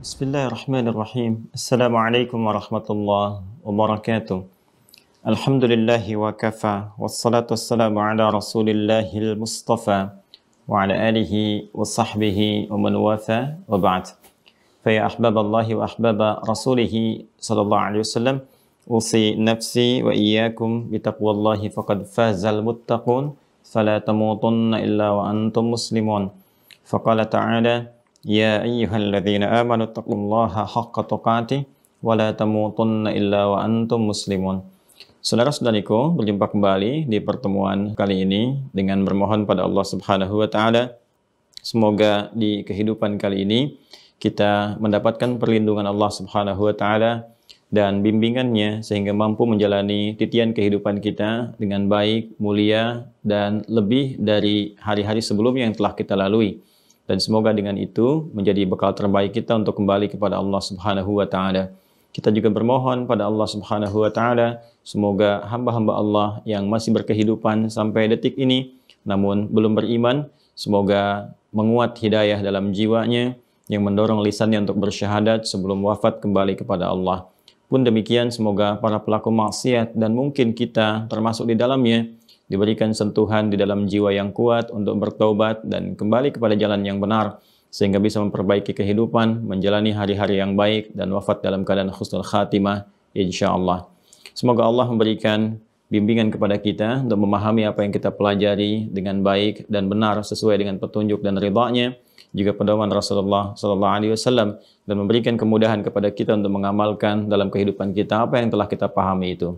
Bismillahirrahmanirrahim. Assalamualaikum warahmatullahi wabarakatuh. Alhamdulillahi wa kafa. Wassalatu wassalamu ala rasulillahil mustafa. Wa ala alihi wa sahbihi wa man watha wa ba'd. Faya ahbaballahi wa ahbaba rasulihi sallallahu alaihi wasallam. Usi nafsi wa iyyakum bitaqwallahi faqad fazal muttaqun. Fala tamutunna illa wa antum muslimun. Faqala ta'ala Ya ayyuhalladzina amanu taqullaha haqqa tuqatih wa la tamutunna illa wa antum muslimun. Saudara-saudariku, berjumpa kembali di pertemuan kali ini dengan bermohon pada Allah Subhanahu wa taala semoga di kehidupan kali ini kita mendapatkan perlindungan Allah Subhanahu wa taala dan bimbingannya sehingga mampu menjalani titian kehidupan kita dengan baik, mulia dan lebih dari hari-hari sebelumnya yang telah kita lalui. Dan semoga dengan itu menjadi bekal terbaik kita untuk kembali kepada Allah Subhanahu wa taala. Kita juga bermohon pada Allah Subhanahu wa taala semoga hamba-hamba Allah yang masih berkehidupan sampai detik ini namun belum beriman, semoga menguat hidayah dalam jiwanya yang mendorong lisannya untuk bersyahadat sebelum wafat kembali kepada Allah. Pun demikian semoga para pelaku maksiat dan mungkin kita termasuk di dalamnya diberikan sentuhan di dalam jiwa yang kuat untuk bertaubat dan kembali kepada jalan yang benar sehingga bisa memperbaiki kehidupan, menjalani hari-hari yang baik dan wafat dalam keadaan husnul khatimah insyaallah. Semoga Allah memberikan bimbingan kepada kita untuk memahami apa yang kita pelajari dengan baik dan benar sesuai dengan petunjuk dan ridha-Nya, juga pedoman Rasulullah sallallahu alaihi wasallam, dan memberikan kemudahan kepada kita untuk mengamalkan dalam kehidupan kita apa yang telah kita pahami itu.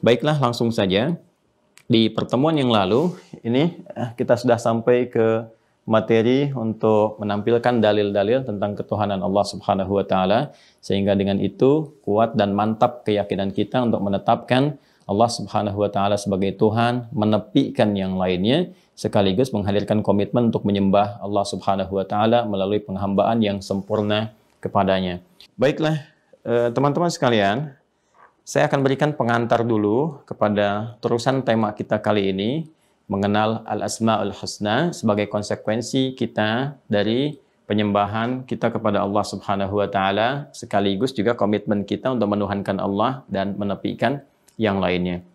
Baiklah, langsung saja. Di pertemuan yang lalu, ini kita sudah sampai ke materi untuk menampilkan dalil-dalil tentang ketuhanan Allah Subhanahu wa taala sehingga dengan itu kuat dan mantap keyakinan kita untuk menetapkan Allah Subhanahu wa taala sebagai Tuhan, menepikan yang lainnya sekaligus menghadirkan komitmen untuk menyembah Allah Subhanahu wa taala melalui penghambaan yang sempurna kepadanya. Baiklah, teman-teman sekalian, saya akan berikan pengantar dulu kepada terusan tema kita kali ini, mengenal Al-Asma'ul Husna sebagai konsekuensi kita dari penyembahan kita kepada Allah Subhanahu wa taala sekaligus juga komitmen kita untuk menuhankan Allah dan menepikan yang lainnya.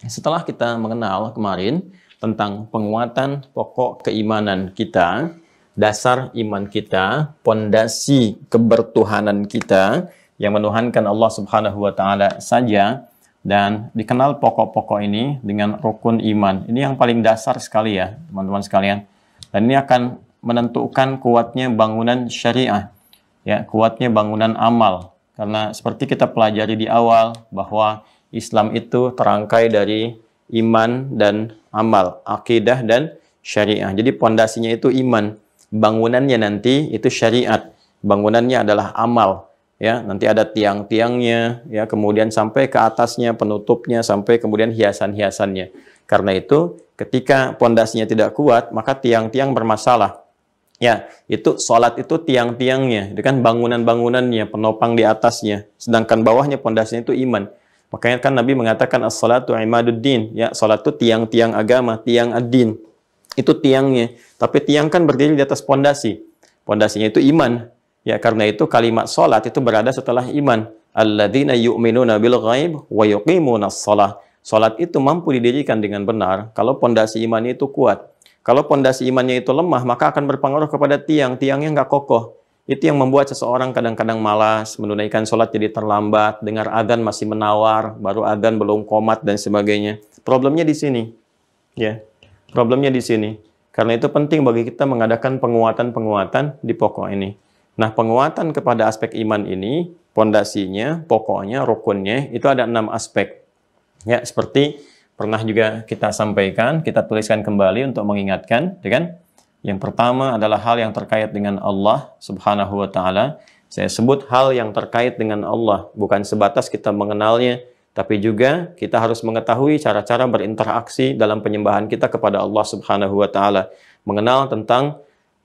Setelah kita mengenal kemarin tentang penguatan pokok keimanan kita, dasar iman kita, pondasi kebertuhanan kita yang menuhankan Allah Subhanahu wa taala saja, dan dikenal pokok-pokok ini dengan rukun iman. Ini yang paling dasar sekali ya, teman-teman sekalian. Dan ini akan menentukan kuatnya bangunan syariah, ya, kuatnya bangunan amal. Karena seperti kita pelajari di awal bahwa Islam itu terangkai dari iman dan amal, akidah dan syariah. Jadi pondasinya itu iman, bangunannya nanti itu syariat, bangunannya adalah amal. Ya, nanti ada tiang-tiangnya, ya, kemudian sampai ke atasnya, penutupnya, sampai kemudian hiasan-hiasannya. Karena itu, ketika pondasinya tidak kuat, maka tiang-tiang bermasalah. Ya, itu sholat itu tiang-tiangnya, itu kan bangunan-bangunannya, penopang di atasnya. Sedangkan bawahnya pondasinya itu iman. Makanya kan Nabi mengatakan as-salatu imaduddin, ya, sholat itu tiang-tiang agama, tiang ad-din. Itu tiangnya. Tapi tiang kan berdiri di atas pondasi. Pondasinya itu iman. Ya, karena itu kalimat salat itu berada setelah iman. Alladzina yu'minuna bil ghaib wa yuqimunas shalah. Salat itu mampu didirikan dengan benar kalau pondasi imannya itu kuat. Kalau pondasi imannya itu lemah, maka akan berpengaruh kepada tiang-tiangnya nggak kokoh. Itu yang membuat seseorang kadang-kadang malas menunaikan salat, jadi terlambat, dengar adzan masih menawar, baru adzan belum qomat dan sebagainya. Problemnya di sini. Ya. Problemnya di sini. Karena itu penting bagi kita mengadakan penguatan-penguatan di pokok ini. Nah, penguatan kepada aspek iman ini, pondasinya, pokoknya, rukunnya, itu ada 6 aspek. Ya, seperti pernah juga kita sampaikan, kita tuliskan kembali untuk mengingatkan, ya kan? Yang pertama adalah hal yang terkait dengan Allah Subhanahu wa taala. Saya sebut hal yang terkait dengan Allah, bukan sebatas kita mengenalnya, tapi juga kita harus mengetahui cara-cara berinteraksi dalam penyembahan kita kepada Allah Subhanahu wa taala. Mengenal tentang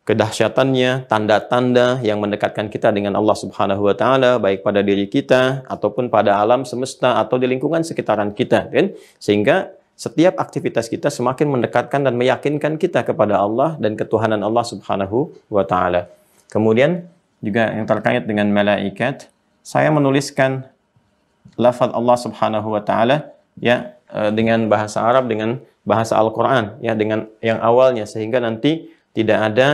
kedahsyatannya, tanda-tanda yang mendekatkan kita dengan Allah Subhanahu wa taala, baik pada diri kita ataupun pada alam semesta atau di lingkungan sekitaran kita, kan? Sehingga setiap aktivitas kita semakin mendekatkan dan meyakinkan kita kepada Allah dan ketuhanan Allah Subhanahu wa taala. Kemudian juga yang terkait dengan malaikat, saya menuliskan lafaz Allah Subhanahu wa taala ya dengan bahasa Arab, dengan bahasa Al-Qur'an ya, dengan yang awalnya, sehingga nanti tidak ada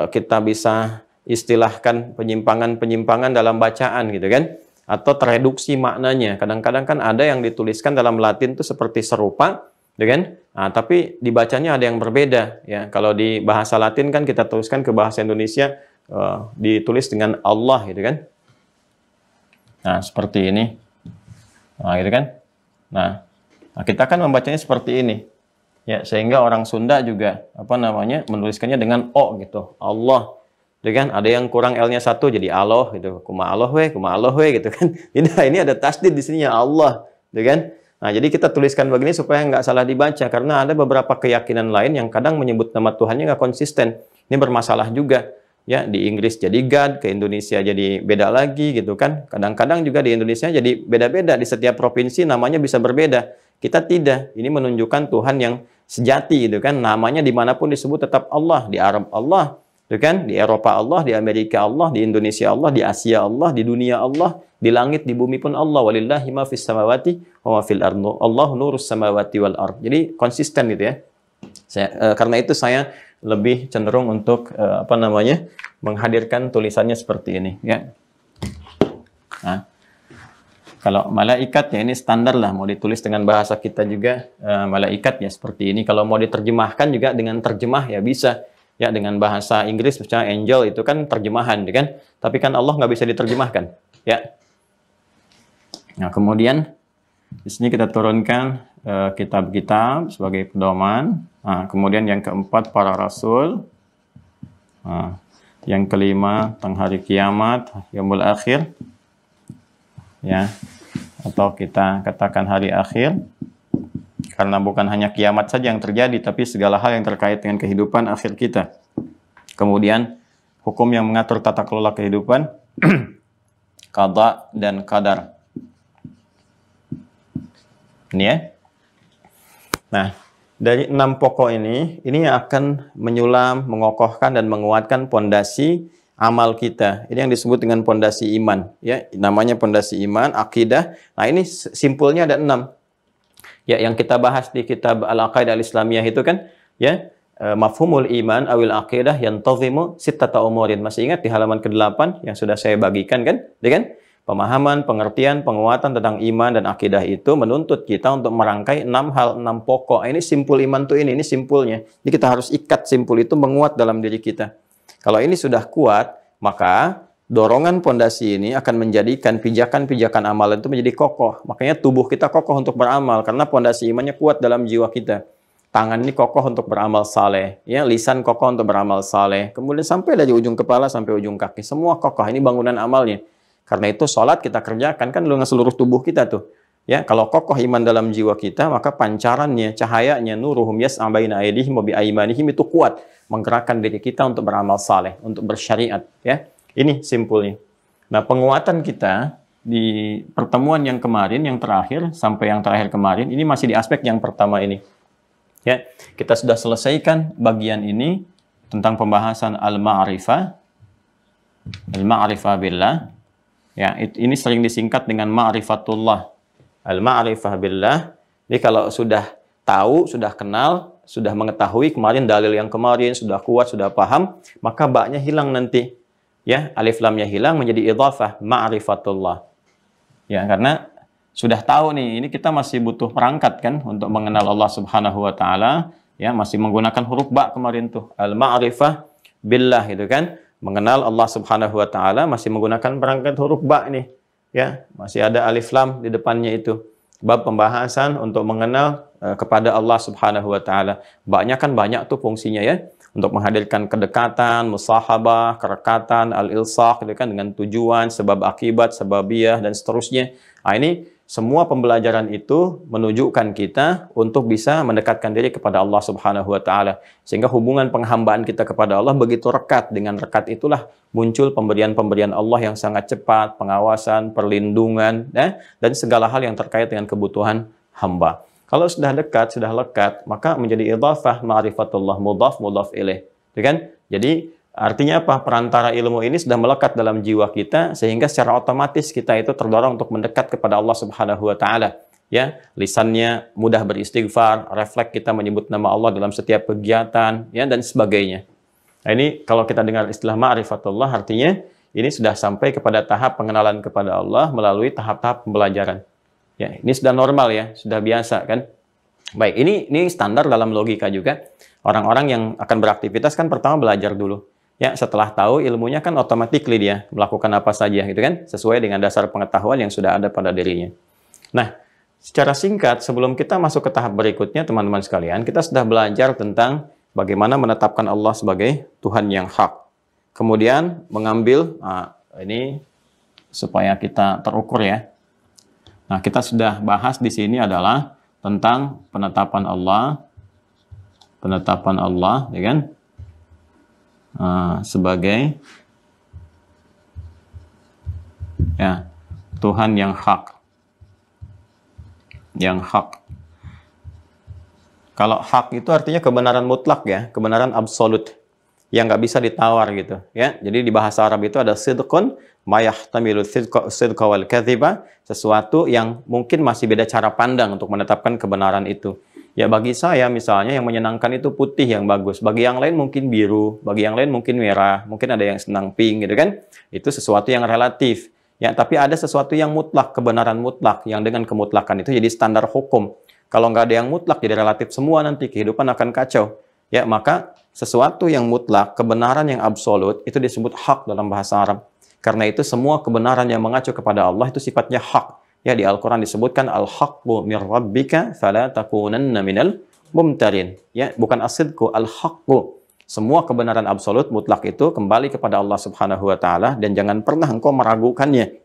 kita bisa istilahkan penyimpangan-penyimpangan dalam bacaan gitu kan, atau tereduksi maknanya. Kadang-kadang kan ada yang dituliskan dalam Latin itu seperti serupa, gitu kan? Nah, tapi dibacanya ada yang berbeda ya. Kalau di bahasa Latin kan kita tuliskan ke bahasa Indonesia ditulis dengan Allah gitu kan. Nah, seperti ini. Nah, gitu kan? Nah, kita kan membacanya seperti ini. Ya, sehingga orang Sunda juga menuliskannya dengan O gitu. Allah. Gitu kan? Ada yang kurang L-nya satu jadi Allah gitu. Kuma Allah we gitu kan. Ini ada tasdid di sini ya Allah, gitu kan? Nah, jadi kita tuliskan begini supaya nggak salah dibaca, karena ada beberapa keyakinan lain yang kadang menyebut nama Tuhannya nggak konsisten. Ini bermasalah juga. Ya, di Inggris jadi God, ke Indonesia jadi beda lagi gitu kan. Kadang-kadang juga di Indonesia jadi beda-beda, di setiap provinsi namanya bisa berbeda. Kita tidak. Ini menunjukkan Tuhan yang sejati gitu kan. Namanya dimanapun disebut tetap Allah. Di Arab Allah, gitu kan? Di Eropa Allah, di Amerika Allah, di Indonesia Allah, di Asia Allah, di dunia Allah, di langit, di bumi pun Allah. Walillahi ma fis samawati wa ma fil ardi. Allahu nurus samawati wal ard. Jadi konsisten gitu ya. Karena itu saya lebih cenderung untuk menghadirkan tulisannya seperti ini ya. Nah, kalau malaikat ya ini standar lah, mau ditulis dengan bahasa kita juga malaikat ya seperti ini. Kalau mau diterjemahkan juga dengan terjemah ya bisa ya, dengan bahasa Inggris misalnya angel itu kan terjemahan ya kan, tapi kan Allah nggak bisa diterjemahkan ya. Nah, kemudian di sini kita turunkan kitab-kitab sebagai pedoman. Nah, kemudian yang keempat para rasul. Nah, yang kelima tentang hari kiamat, yaumul akhir. Ya. Atau kita katakan hari akhir. Karena bukan hanya kiamat saja yang terjadi, tapi segala hal yang terkait dengan kehidupan akhir kita. Kemudian hukum yang mengatur tata kelola kehidupan, qada dan qadar. Ini ya. Nah, dari 6 pokok ini yang akan menyulam, mengokohkan dan menguatkan pondasi amal kita. Ini yang disebut dengan pondasi iman, ya. Namanya pondasi iman, akidah. Nah, ini simpulnya ada 6. Ya, yang kita bahas di kitab Al-Aqaidah Al-Islamiyah itu kan, ya, mafhumul iman awil aqidah yantazimu sittata umurin. Masih ingat di halaman ke-8 yang sudah saya bagikan kan? Ya kan? Pemahaman, pengertian, penguatan tentang iman dan akidah itu menuntut kita untuk merangkai 6 hal, 6 pokok. Ini simpul iman tuh ini simpulnya. Jadi kita harus ikat simpul itu menguat dalam diri kita. Kalau ini sudah kuat, maka dorongan pondasi ini akan menjadikan pijakan-pijakan amalan itu menjadi kokoh. Makanya tubuh kita kokoh untuk beramal karena pondasi imannya kuat dalam jiwa kita. Tangan ini kokoh untuk beramal saleh, ya, lisan kokoh untuk beramal saleh. Kemudian sampai dari ujung kepala sampai ujung kaki, semua kokoh. Ini bangunan amalnya. Karena itu sholat kita kerjakan kan dengan seluruh tubuh kita tuh. Ya, kalau kokoh iman dalam jiwa kita, maka pancarannya, cahayanya, nuruhum yas'a baina aydihim wa bi aymanihim itu kuat menggerakkan diri kita untuk beramal saleh, untuk bersyariat, ya. Ini simpulnya. Nah, penguatan kita di pertemuan yang kemarin, yang terakhir sampai yang terakhir kemarin, ini masih di aspek yang pertama ini. Ya, kita sudah selesaikan bagian ini tentang pembahasan al-ma'rifah. Al-ma'rifah billah. Ya, ini sering disingkat dengan ma'rifatullah. Al-ma'rifah billah. Jadi kalau sudah tahu, sudah kenal, sudah mengetahui kemarin dalil yang kemarin, sudah kuat, sudah paham, maka ba'nya hilang nanti. Ya, alif lamnya hilang menjadi idhafah ma'rifatullah. Ya, karena sudah tahu nih, ini kita masih butuh perangkat kan untuk mengenal Allah Subhanahu wa taala, ya, masih menggunakan huruf ba kemarin tuh. Al-ma'rifah billah gitu kan. Mengenal Allah Subhanahu wa taala masih menggunakan perangkat huruf ba nih. Ya, masih ada alif lam di depannya itu. Bab pembahasan untuk mengenal kepada Allah Subhanahu wa taala. Ba-nya kan banyak tuh fungsinya ya. Untuk menghadirkan kedekatan, musahabah, kerekatan, al-ilsaq gitu kan, dengan tujuan, sebab akibat, sebabiyah dan seterusnya. Nah, ini semua pembelajaran itu menunjukkan kita untuk bisa mendekatkan diri kepada Allah Subhanahu wa taala. Sehingga hubungan penghambaan kita kepada Allah begitu rekat. Dengan rekat itulah muncul pemberian-pemberian Allah yang sangat cepat, pengawasan, perlindungan, dan segala hal yang terkait dengan kebutuhan hamba. Kalau sudah dekat, sudah lekat, maka menjadi idhafah ma'rifatullah, mudhaf ilaih. Kan? Jadi Artinya apa? Perantara ilmu ini sudah melekat dalam jiwa kita sehingga secara otomatis kita itu terdorong untuk mendekat kepada Allah Subhanahu wa taala. Ya, lisannya mudah beristighfar, refleks kita menyebut nama Allah dalam setiap kegiatan, ya, dan sebagainya. Nah, ini kalau kita dengar istilah ma'rifatullah artinya ini sudah sampai kepada tahap pengenalan kepada Allah melalui tahap-tahap pembelajaran. Ya, ini sudah normal ya, sudah biasa kan. Baik, ini standar dalam logika juga. Orang-orang yang akan beraktivitas kan pertama belajar dulu. Ya, setelah tahu ilmunya kan otomatis dia melakukan apa saja gitu kan, sesuai dengan dasar pengetahuan yang sudah ada pada dirinya. Nah, secara singkat sebelum kita masuk ke tahap berikutnya teman-teman sekalian, kita sudah belajar tentang bagaimana menetapkan Allah sebagai Tuhan yang hak. Kemudian mengambil ini supaya kita terukur ya. Nah, kita sudah bahas di sini adalah tentang penetapan Allah, ya kan? Sebagai ya Tuhan yang hak. Kalau hak itu artinya kebenaran mutlak ya, kebenaran absolut yang nggak bisa ditawar gitu ya. Jadi di bahasa Arab itu ada sidqun mayahtamilu sidqa wal kadhiba, sesuatu yang mungkin masih beda cara pandang untuk menetapkan kebenaran itu. Ya bagi saya misalnya yang menyenangkan itu putih yang bagus, bagi yang lain mungkin biru, bagi yang lain mungkin merah, mungkin ada yang senang pink gitu kan. Itu sesuatu yang relatif. Ya, tapi ada sesuatu yang mutlak, kebenaran mutlak yang dengan kemutlakan itu jadi standar hukum. Kalau nggak ada yang mutlak jadi relatif semua nanti kehidupan akan kacau. Ya, maka sesuatu yang mutlak, kebenaran yang absolut itu disebut hak dalam bahasa Arab. Karena itu semua kebenaran yang mengacu kepada Allah itu sifatnya hak. Ya, di Al-Quran disebutkan al-haqqu mir rabbika fala takunanna minal mumtarin. Ya, bukan as-sidqu, al-haqqu. Semua kebenaran absolut mutlak itu kembali kepada Allah Subhanahu wa taala dan jangan pernah engkau meragukannya.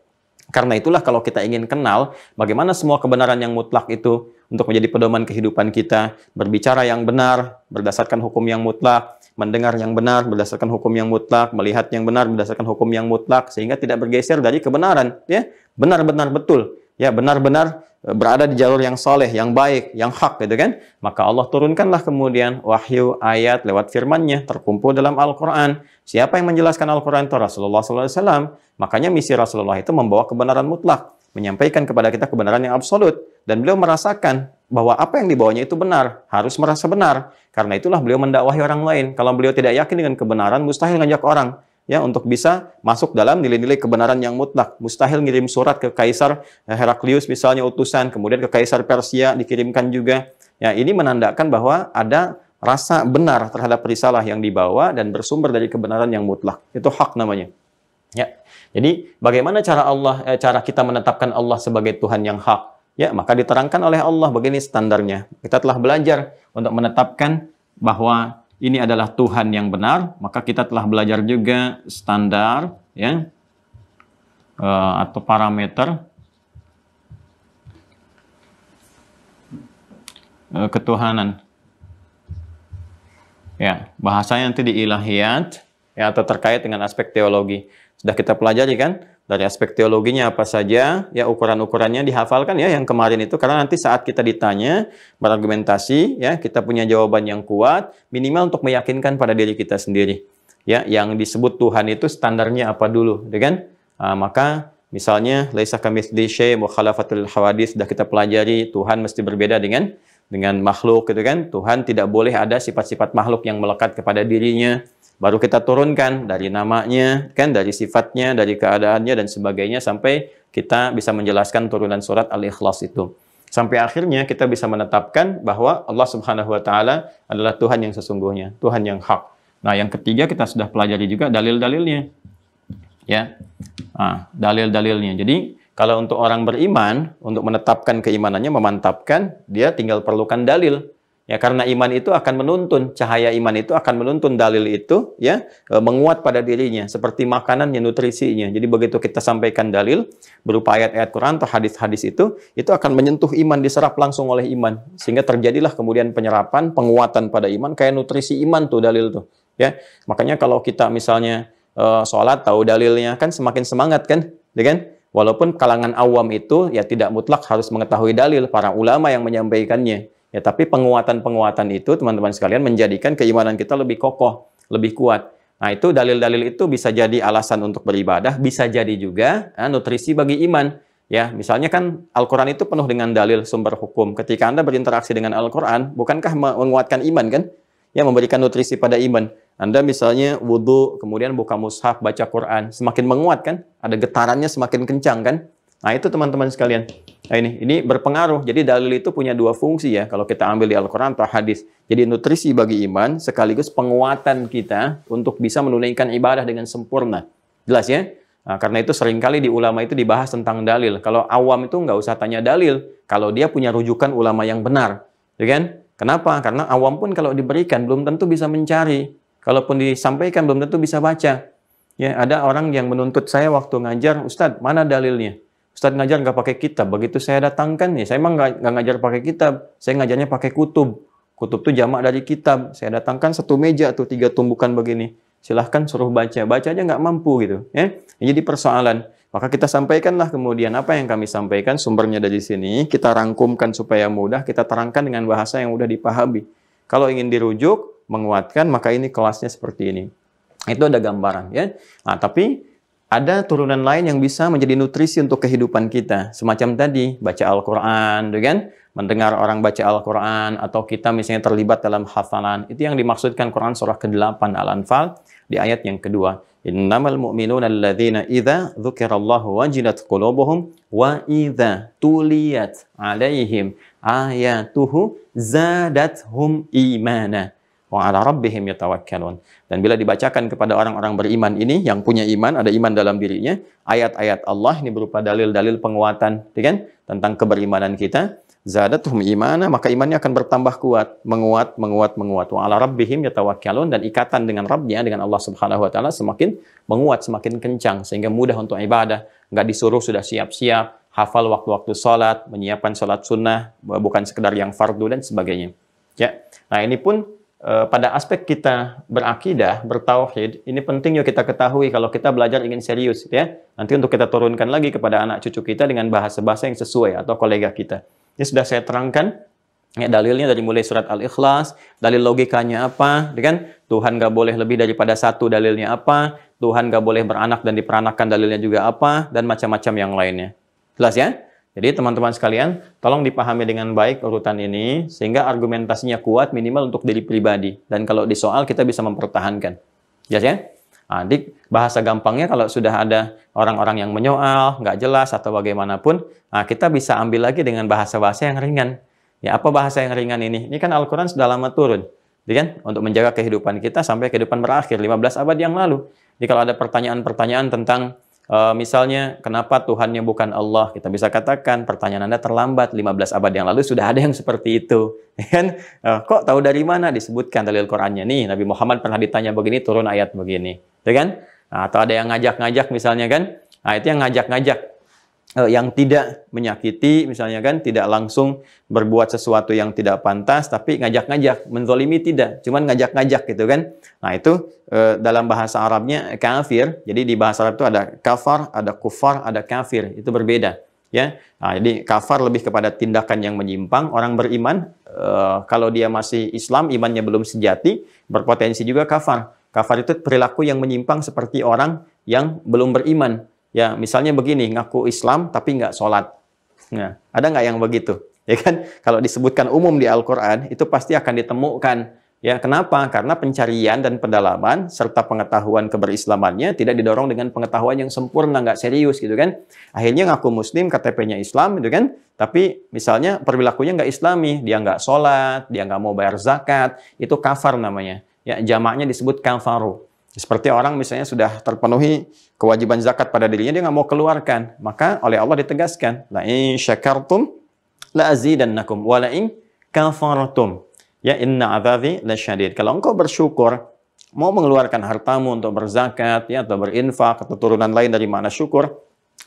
Karena itulah kalau kita ingin kenal bagaimana semua kebenaran yang mutlak itu untuk menjadi pedoman kehidupan kita, berbicara yang benar berdasarkan hukum yang mutlak, mendengar yang benar berdasarkan hukum yang mutlak, melihat yang benar berdasarkan hukum yang mutlak sehingga tidak bergeser dari kebenaran, ya. Benar-benar betul. Ya, benar-benar berada di jalur yang soleh, yang baik, yang hak gitu kan. Maka Allah turunkanlah kemudian wahyu ayat lewat firman-Nya terkumpul dalam Al-Quran. Siapa yang menjelaskan Al-Quran itu Rasulullah SAW. Makanya misi Rasulullah itu membawa kebenaran mutlak, menyampaikan kepada kita kebenaran yang absolut. Dan beliau merasakan bahwa apa yang dibawanya itu benar, harus merasa benar. Karena itulah beliau mendakwahi orang lain. Kalau beliau tidak yakin dengan kebenaran, mustahil ngajak orang. Ya, untuk bisa masuk dalam nilai-nilai kebenaran yang mutlak. Mustahil ngirim surat ke Kaisar Heraklius misalnya utusan, kemudian ke Kaisar Persia dikirimkan juga. Ya, ini menandakan bahwa ada rasa benar terhadap risalah yang dibawa dan bersumber dari kebenaran yang mutlak. Itu hak namanya. Ya. Jadi bagaimana cara kita menetapkan Allah sebagai Tuhan yang hak? Ya, maka diterangkan oleh Allah begini standarnya. Kita telah belajar untuk menetapkan bahwa ini adalah Tuhan yang benar, maka kita telah belajar juga standar ya atau parameter ketuhanan. Ya, bahasanya nanti di ilahiyat ya atau terkait dengan aspek teologi. Sudah kita pelajari kan? Dari aspek teologinya apa saja, ya ukuran-ukurannya dihafalkan ya yang kemarin itu, karena nanti saat kita ditanya, berargumentasi, ya kita punya jawaban yang kuat, minimal untuk meyakinkan pada diri kita sendiri. Ya, yang disebut Tuhan itu standarnya apa dulu, ya kan? Maka misalnya laisa kamitslihi syai' wa khalafatul hawadits sudah kita pelajari, Tuhan mesti berbeda dengan makhluk gitu kan? Tuhan tidak boleh ada sifat-sifat makhluk yang melekat kepada dirinya. Baru kita turunkan dari namanya, kan, dari sifatnya, dari keadaannya, dan sebagainya, sampai kita bisa menjelaskan turunan surat Al-Ikhlas itu. Sampai akhirnya kita bisa menetapkan bahwa Allah Subhanahu wa Ta'ala adalah Tuhan yang sesungguhnya, Tuhan yang hak. Nah, yang ketiga kita sudah pelajari juga dalil-dalilnya. Ya, dalil-dalilnya. Jadi, kalau untuk orang beriman, untuk menetapkan keimanannya, memantapkan, dia tinggal perlukan dalil. Ya, karena iman itu akan menuntun, cahaya iman itu akan menuntun dalil itu, ya, menguat pada dirinya, seperti makanannya, nutrisinya. Jadi begitu kita sampaikan dalil, berupa ayat-ayat Quran atau hadis-hadis itu akan menyentuh iman, diserap langsung oleh iman. Sehingga terjadilah kemudian penyerapan, penguatan pada iman, kayak nutrisi iman tuh dalil tuh. Ya, makanya kalau kita misalnya sholat, tahu dalilnya, kan semakin semangat kan, ya kan? Walaupun kalangan awam itu, ya tidak mutlak harus mengetahui dalil, para ulama yang menyampaikannya. Ya, tapi penguatan-penguatan itu, teman-teman sekalian, menjadikan keimanan kita lebih kokoh, lebih kuat. Nah, itu dalil-dalil itu bisa jadi alasan untuk beribadah, bisa jadi juga nutrisi bagi iman. Ya, misalnya kan Al-Quran itu penuh dengan dalil sumber hukum. Ketika Anda berinteraksi dengan Al-Quran, bukankah menguatkan iman kan? Ya, memberikan nutrisi pada iman. Anda misalnya wudhu, kemudian buka mushaf, baca Quran, semakin menguat kan? Ada getarannya semakin kencang kan? Nah, itu teman-teman sekalian. Nah, ini berpengaruh. Jadi dalil itu punya dua fungsi ya, kalau kita ambil di Al-Quran atau hadis. Jadi nutrisi bagi iman, sekaligus penguatan kita untuk bisa menunaikan ibadah dengan sempurna. Jelas ya? Nah, karena itu seringkali di ulama itu dibahas tentang dalil. Kalau awam itu nggak usah tanya dalil, kalau dia punya rujukan ulama yang benar. Ya kan? Kenapa? Karena awam pun kalau diberikan belum tentu bisa mencari. Kalaupun disampaikan belum tentu bisa baca. Ya, ada orang yang menuntut saya waktu ngajar, Ustadz, mana dalilnya? Ustadz ngajar nggak pakai kitab. Begitu saya datangkan, ya saya emang nggak ngajar pakai kitab. Saya ngajarnya pakai kutub. Kutub itu jamak dari kitab. Saya datangkan satu meja atau 3 tumbukan begini. Silahkan suruh baca. Baca aja nggak mampu gitu. Ya. Jadi persoalan. Maka kita sampaikanlah kemudian apa yang kami sampaikan, sumbernya dari sini. Kita rangkumkan supaya mudah. Kita terangkan dengan bahasa yang mudah dipahami. Kalau ingin dirujuk, menguatkan, maka ini kelasnya seperti ini. Itu ada gambaran. Ya. Nah, tapi ada turunan lain yang bisa menjadi nutrisi untuk kehidupan kita. Semacam tadi, baca Al-Quran, kan? Mendengar orang baca Al-Quran, atau kita misalnya terlibat dalam hafalan. Itu yang dimaksudkan Quran surah ke-8 Al-Anfal di ayat yang kedua. Innamal mu'minuna alladzina idza dzukirallahu wajilat qulubuhum wa idza tuliyat alaihim ayatuhu zadathum imana wa ala rabbihim yatawakkalun. Dan bila dibacakan kepada orang-orang beriman ini, yang punya iman, ada iman dalam dirinya, ayat-ayat Allah ini berupa dalil-dalil penguatan, kan? Tentang keberimanan kita, zadatuhum imana, maka imannya akan bertambah kuat, menguat. Wa ala rabbihim yatawakkalun, dan ikatan dengan Rabbnya, dengan Allah Subhanahu wa taala semakin menguat, semakin kencang, sehingga mudah untuk ibadah, nggak disuruh sudah siap-siap, hafal waktu-waktu sholat, menyiapkan sholat sunnah, bukan sekedar yang fardu dan sebagainya. Ya. Nah, ini pun pada aspek kita berakidah, bertauhid, ini penting yuk kita ketahui kalau kita belajar ingin serius, ya. Nanti untuk kita turunkan lagi kepada anak cucu kita dengan bahasa-bahasa yang sesuai atau kolega kita. Ini sudah saya terangkan, ya, dalilnya dari mulai surat Al-Ikhlas, dalil logikanya apa, kan? Tuhan nggak boleh lebih daripada satu, dalilnya apa, Tuhan nggak boleh beranak dan diperanakkan, dalilnya juga apa, dan macam-macam yang lainnya. Jelas ya? Jadi teman-teman sekalian, tolong dipahami dengan baik urutan ini, sehingga argumentasinya kuat minimal untuk diri pribadi. Dan kalau di soal kita bisa mempertahankan. Jelas ya? Adik, bahasa gampangnya kalau sudah ada orang-orang yang menyoal, nggak jelas atau bagaimanapun, kita bisa ambil lagi dengan bahasa-bahasa yang ringan. Ya, apa bahasa yang ringan ini? Ini kan Al-Quran sudah lama turun. Kan? Untuk menjaga kehidupan kita sampai kehidupan berakhir, 15 abad yang lalu. Jadi kalau ada pertanyaan-pertanyaan tentang misalnya, kenapa Tuhannya bukan Allah? Kita bisa katakan, pertanyaan Anda terlambat. 15 abad yang lalu sudah ada yang seperti itu. Kan? Kok tahu dari mana? Disebutkan dalil Qurannya. Nih, Nabi Muhammad pernah ditanya begini, turun ayat begini. Kan? Atau ada yang ngajak-ngajak misalnya kan? Nah, itu yang ngajak-ngajak. Yang tidak menyakiti, misalnya kan, tidak langsung berbuat sesuatu yang tidak pantas, tapi ngajak-ngajak, menzolimi tidak, cuman ngajak-ngajak gitu kan. Nah, itu dalam bahasa Arabnya kafir. Jadi di bahasa Arab itu ada kafar, ada kufar, ada kafir. Itu berbeda. Ya. Nah, jadi kafar lebih kepada tindakan yang menyimpang. Orang beriman, kalau dia masih Islam, imannya belum sejati, berpotensi juga kafar. Kafar itu perilaku yang menyimpang seperti orang yang belum beriman. Ya, misalnya begini, ngaku Islam tapi nggak sholat. Nah, ada nggak yang begitu? Ya kan? Kalau disebutkan umum di Al-Quran, itu pasti akan ditemukan. Ya, kenapa? Karena pencarian dan pendalaman serta pengetahuan keberislamannya tidak didorong dengan pengetahuan yang sempurna, nggak serius gitu kan. Akhirnya ngaku Muslim, KTP-nya Islam gitu kan. Tapi misalnya perilakunya nggak Islami, dia nggak sholat, dia nggak mau bayar zakat, itu kafar namanya. Ya, jamaknya disebut kafaru. Seperti orang misalnya sudah terpenuhi kewajiban zakat pada dirinya, dia nggak mau keluarkan. Maka oleh Allah ditegaskan, la in syakartum la azidannakum wa la in kafartum ya inna adzabi lasyadid. Kalau engkau bersyukur, mau mengeluarkan hartamu untuk berzakat ya atau berinfak atau turunan lain dari makna syukur,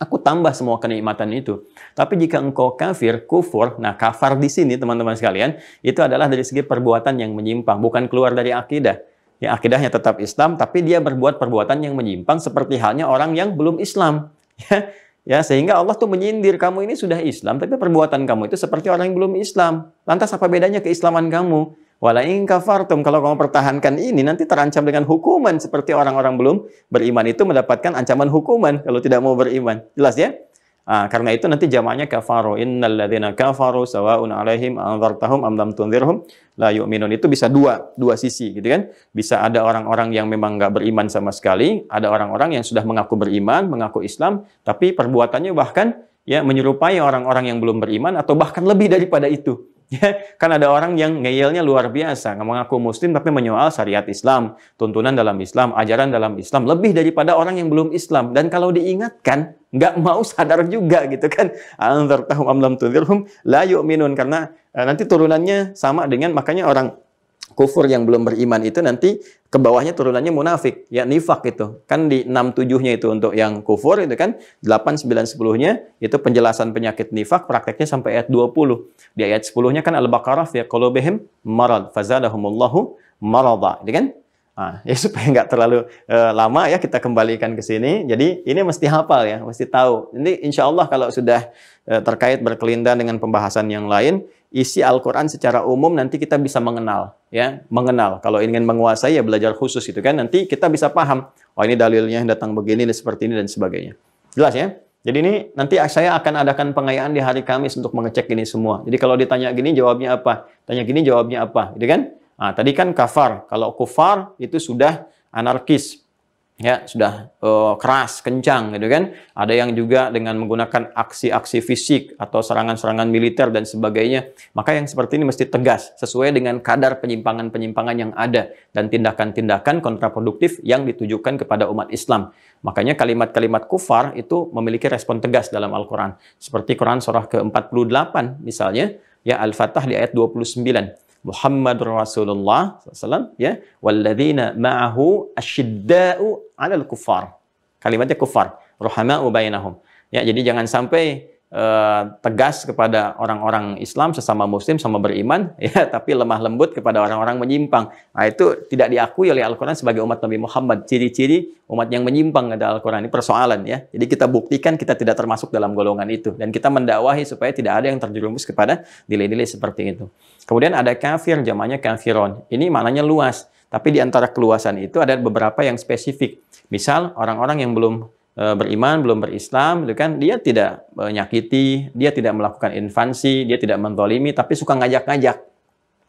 aku tambah semua kenikmatan itu. Tapi jika engkau kafir, kufur, nah kafar di sini teman-teman sekalian, itu adalah dari segi perbuatan yang menyimpang, bukan keluar dari akidah. Ya, akidahnya tetap Islam, tapi dia berbuat perbuatan yang menyimpang seperti halnya orang yang belum Islam. Ya, sehingga Allah tuh menyindir, kamu ini sudah Islam, tapi perbuatan kamu itu seperti orang yang belum Islam. Lantas apa bedanya keislaman kamu? Wala in kafartum, kalau kamu pertahankan ini nanti terancam dengan hukuman seperti orang-orang belum beriman itu mendapatkan ancaman hukuman kalau tidak mau beriman. Jelas ya? Karena itu nanti jamaknya kafaru. Innal ladzina kafaru sawa'un 'alaihim anzartahum am lam tunzirhum la yu'minun. Itu bisa dua sisi gitu kan. Bisa ada orang-orang yang memang nggak beriman sama sekali, ada orang-orang yang sudah mengaku beriman, mengaku Islam, tapi perbuatannya bahkan ya menyerupai orang-orang yang belum beriman atau bahkan lebih daripada itu. Ya, kan ada orang yang ngeyelnya luar biasa, mengaku muslim tapi menyoal syariat Islam, tuntunan dalam Islam, ajaran dalam Islam, lebih daripada orang yang belum Islam. Dan kalau diingatkan, nggak mau sadar juga gitu kan. Anzartahum am lam tunzirhum la yu'minun, karena nanti turunannya sama dengan, makanya orang kufur yang belum beriman itu nanti ke bawahnya turunannya munafik, ya nifak itu. Kan di 6-7-nya itu untuk yang kufur itu kan, 8-9-10-nya itu penjelasan penyakit nifak, prakteknya sampai ayat 20. Di ayat 10-nya kan Al-Baqarah fi qulubihim marad fazadahumullahu marada, gitu kan? Ya supaya nggak terlalu lama ya kita kembalikan ke sini. Jadi ini mesti hafal ya, mesti tahu. Ini insya Allah kalau sudah terkait berkelindan dengan pembahasan yang lain, isi Al-Quran secara umum nanti kita bisa mengenal. Ya, mengenal. Kalau ingin menguasai ya belajar khusus itu kan, nanti kita bisa paham. Oh ini dalilnya datang begini, seperti ini dan sebagainya. Jelas ya? Jadi ini nanti saya akan adakan pengayaan di hari Kamis untuk mengecek ini semua. Jadi kalau ditanya gini jawabnya apa, tanya gini jawabnya apa, gitu kan? Tadi kan kafar. Kalau kufar itu sudah anarkis, ya sudah keras, kencang, gitu kan? Ada yang juga dengan menggunakan aksi-aksi fisik atau serangan-serangan militer dan sebagainya. Maka yang seperti ini mesti tegas, sesuai dengan kadar penyimpangan-penyimpangan yang ada dan tindakan-tindakan kontraproduktif yang ditujukan kepada umat Islam. Makanya kalimat-kalimat kufar itu memiliki respon tegas dalam Al-Quran. Seperti Quran surah ke-48 misalnya, ya Al-Fatah di ayat 29. Muhammadur Rasulullah SAW, ya, walladzina ma'ahu asyidda'u 'alal kuffar. Kalimatnya kufar, ruhama'u bainahum. Ya, jadi jangan sampai tegas kepada orang-orang Islam sesama muslim sama beriman ya, tapi lemah lembut kepada orang-orang menyimpang. Nah, itu tidak diakui oleh Al-Qur'an sebagai umat Nabi Muhammad. Ciri-ciri umat yang menyimpang ada Al-Qur'an, ini persoalan ya. Jadi kita buktikan kita tidak termasuk dalam golongan itu dan kita mendakwahi supaya tidak ada yang terjerumus kepada nilai-nilai seperti itu. Kemudian ada kafir, jamaknya kafirun. Ini maknanya luas, tapi di antara keluasan itu ada beberapa yang spesifik. Misal orang-orang yang belum beriman, belum berislam, itu kan dia tidak menyakiti, dia tidak melakukan invasi, dia tidak menzalimi, tapi suka ngajak-ngajak.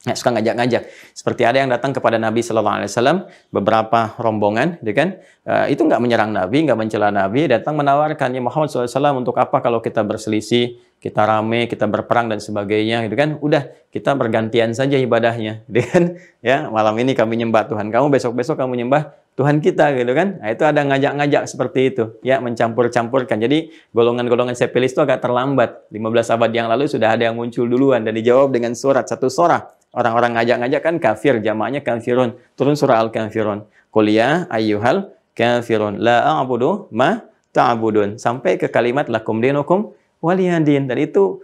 Ya, suka ngajak-ngajak. Seperti ada yang datang kepada Nabi Sallallahu Alaihi Wasallam, beberapa rombongan, gitu kan? Itu nggak menyerang Nabi, nggak mencela Nabi, datang menawarkan, ya Muhammad SAW, untuk apa kalau kita berselisih, kita rame, kita berperang dan sebagainya, gitu kan? Udah, kita bergantian saja ibadahnya, gitu kan? Ya, malam ini kami nyembah Tuhan kamu, besok-besok kamu nyembah Tuhan kita, gitu kan? Nah, itu ada ngajak-ngajak seperti itu, ya, mencampur-campurkan. Jadi golongan-golongan sepilis itu agak terlambat. 15 abad yang lalu sudah ada yang muncul duluan dan dijawab dengan surat, satu surah. Orang-orang ngajak-ngajak kan kafir, jamaknya kafirun. Turun surah Al-Kafirun. Qul ya ayyuhal kafirun la a'budu ma ta'budun. Sampai ke kalimat lakum dinukum waliyadin. Dan itu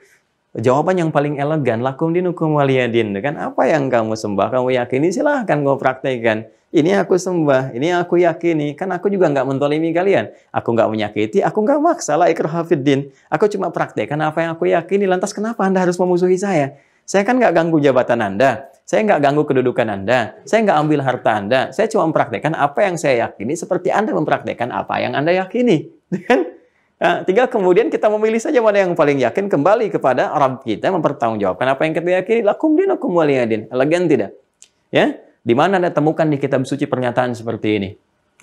jawaban yang paling elegan, lakum dinukum waliyadin. Kan apa yang kamu sembah, kamu yakini, silahkan kamu praktekkan. Ini aku sembah, ini aku yakini. Kan aku juga nggak menzalimi kalian. Aku nggak menyakiti, aku nggak maksa, la ikraha fiddin. Aku cuma praktekkan apa yang aku yakini. Lantas kenapa Anda harus memusuhi saya? Saya kan nggak ganggu jabatan Anda, saya nggak ganggu kedudukan Anda, saya nggak ambil harta Anda, saya cuma mempraktekkan apa yang saya yakini seperti Anda mempraktekkan apa yang Anda yakini. Nah, tinggal kemudian kita memilih saja mana yang paling yakin, kembali kepada Rabb kita, mempertanggungjawabkan apa yang kita yakini. Lakum dinukum waliyadin. Elegan tidak? Ya, di mana Anda temukan di kitab suci pernyataan seperti ini?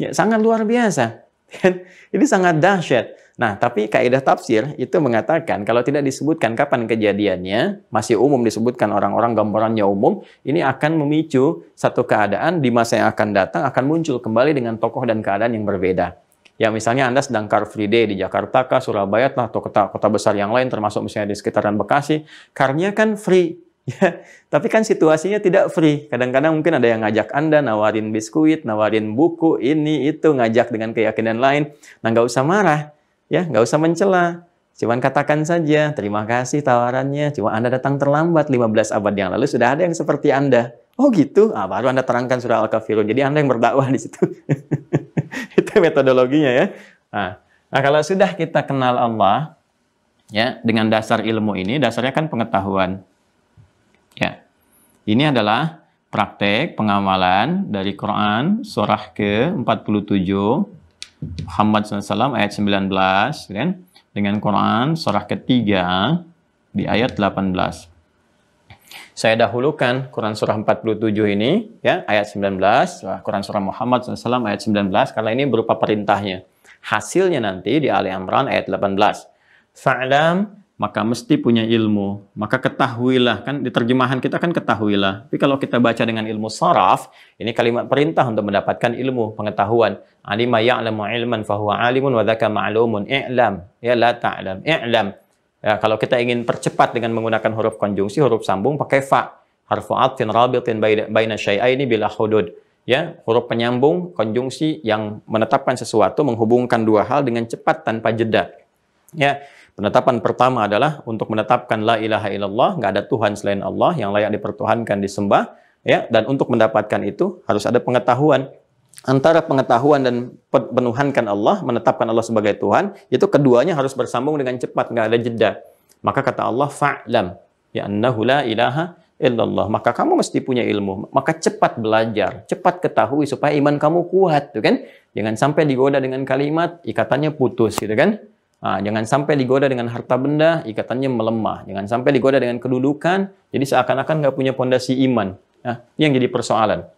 Ya, sangat luar biasa. Ini sangat dahsyat. Nah, tapi kaidah tafsir itu mengatakan kalau tidak disebutkan kapan kejadiannya, masih umum disebutkan orang-orang, gambarannya umum, ini akan memicu satu keadaan di masa yang akan datang akan muncul kembali dengan tokoh dan keadaan yang berbeda. Ya, misalnya Anda sedang Car Free Day di Jakarta kah, Surabaya kah, atau kota-kota besar yang lain termasuk misalnya di sekitaran Bekasi, car-nya kan free. Ya, tapi kan situasinya tidak free. Kadang-kadang mungkin ada yang ngajak Anda, nawarin biskuit, nawarin buku, ini, itu, ngajak dengan keyakinan lain. Nah, nggak usah marah. Ya, nggak usah mencela. Cuman katakan saja, terima kasih tawarannya. Cuma Anda datang terlambat, 15 abad yang lalu sudah ada yang seperti Anda. Oh gitu? Baru Anda terangkan surah Al-Kafirun. Jadi Anda yang berdakwah di situ. Itu metodologinya ya. Nah, kalau sudah kita kenal Allah, ya, dengan dasar ilmu ini, dasarnya kan pengetahuan. Ya, ini adalah praktek pengamalan dari Quran surah ke-47 Muhammad SAW ayat 19 kan, dengan Quran surah ketiga di ayat 18. Saya dahulukan Quran surah 47 ini ya ayat 19, Quran surah Muhammad SAW ayat 19 karena ini berupa perintahnya. Hasilnya nanti di Ali Imran ayat 18. Fa'lam, maka mesti punya ilmu. Maka ketahuilah, kan di terjemahan kita kan ketahuilah. Tapi kalau kita baca dengan ilmu saraf, ini kalimat perintah untuk mendapatkan ilmu, pengetahuan. Alima ya'lamu ilman fahuwa alimun wa dzaka ma'lumun. I'lam, ya la ta'lam. I'lam. Ya, kalau kita ingin percepat dengan menggunakan huruf konjungsi, huruf sambung pakai fa. Harfu 'athfin rabitin baina syai'aini bila hudud. Ya, huruf penyambung konjungsi yang menetapkan sesuatu, menghubungkan dua hal dengan cepat tanpa jeda. Ya, penetapan pertama adalah untuk menetapkan la ilaha illallah, nggak ada Tuhan selain Allah yang layak dipertuhankan, disembah. Ya, dan untuk mendapatkan itu harus ada pengetahuan. Antara pengetahuan dan penuhankan Allah, menetapkan Allah sebagai Tuhan, itu keduanya harus bersambung dengan cepat, nggak ada jeda. Maka kata Allah, fa'lam, ya annahu la ilaha illallah. Maka kamu mesti punya ilmu. Maka cepat belajar, cepat ketahui supaya iman kamu kuat, tuh kan? Jangan sampai digoda dengan kalimat, ikatannya putus, gitu kan? Nah, jangan sampai digoda dengan harta benda, ikatannya melemah. Jangan sampai digoda dengan kedudukan, jadi seakan-akan nggak punya pondasi iman. Nah, ini yang jadi persoalan.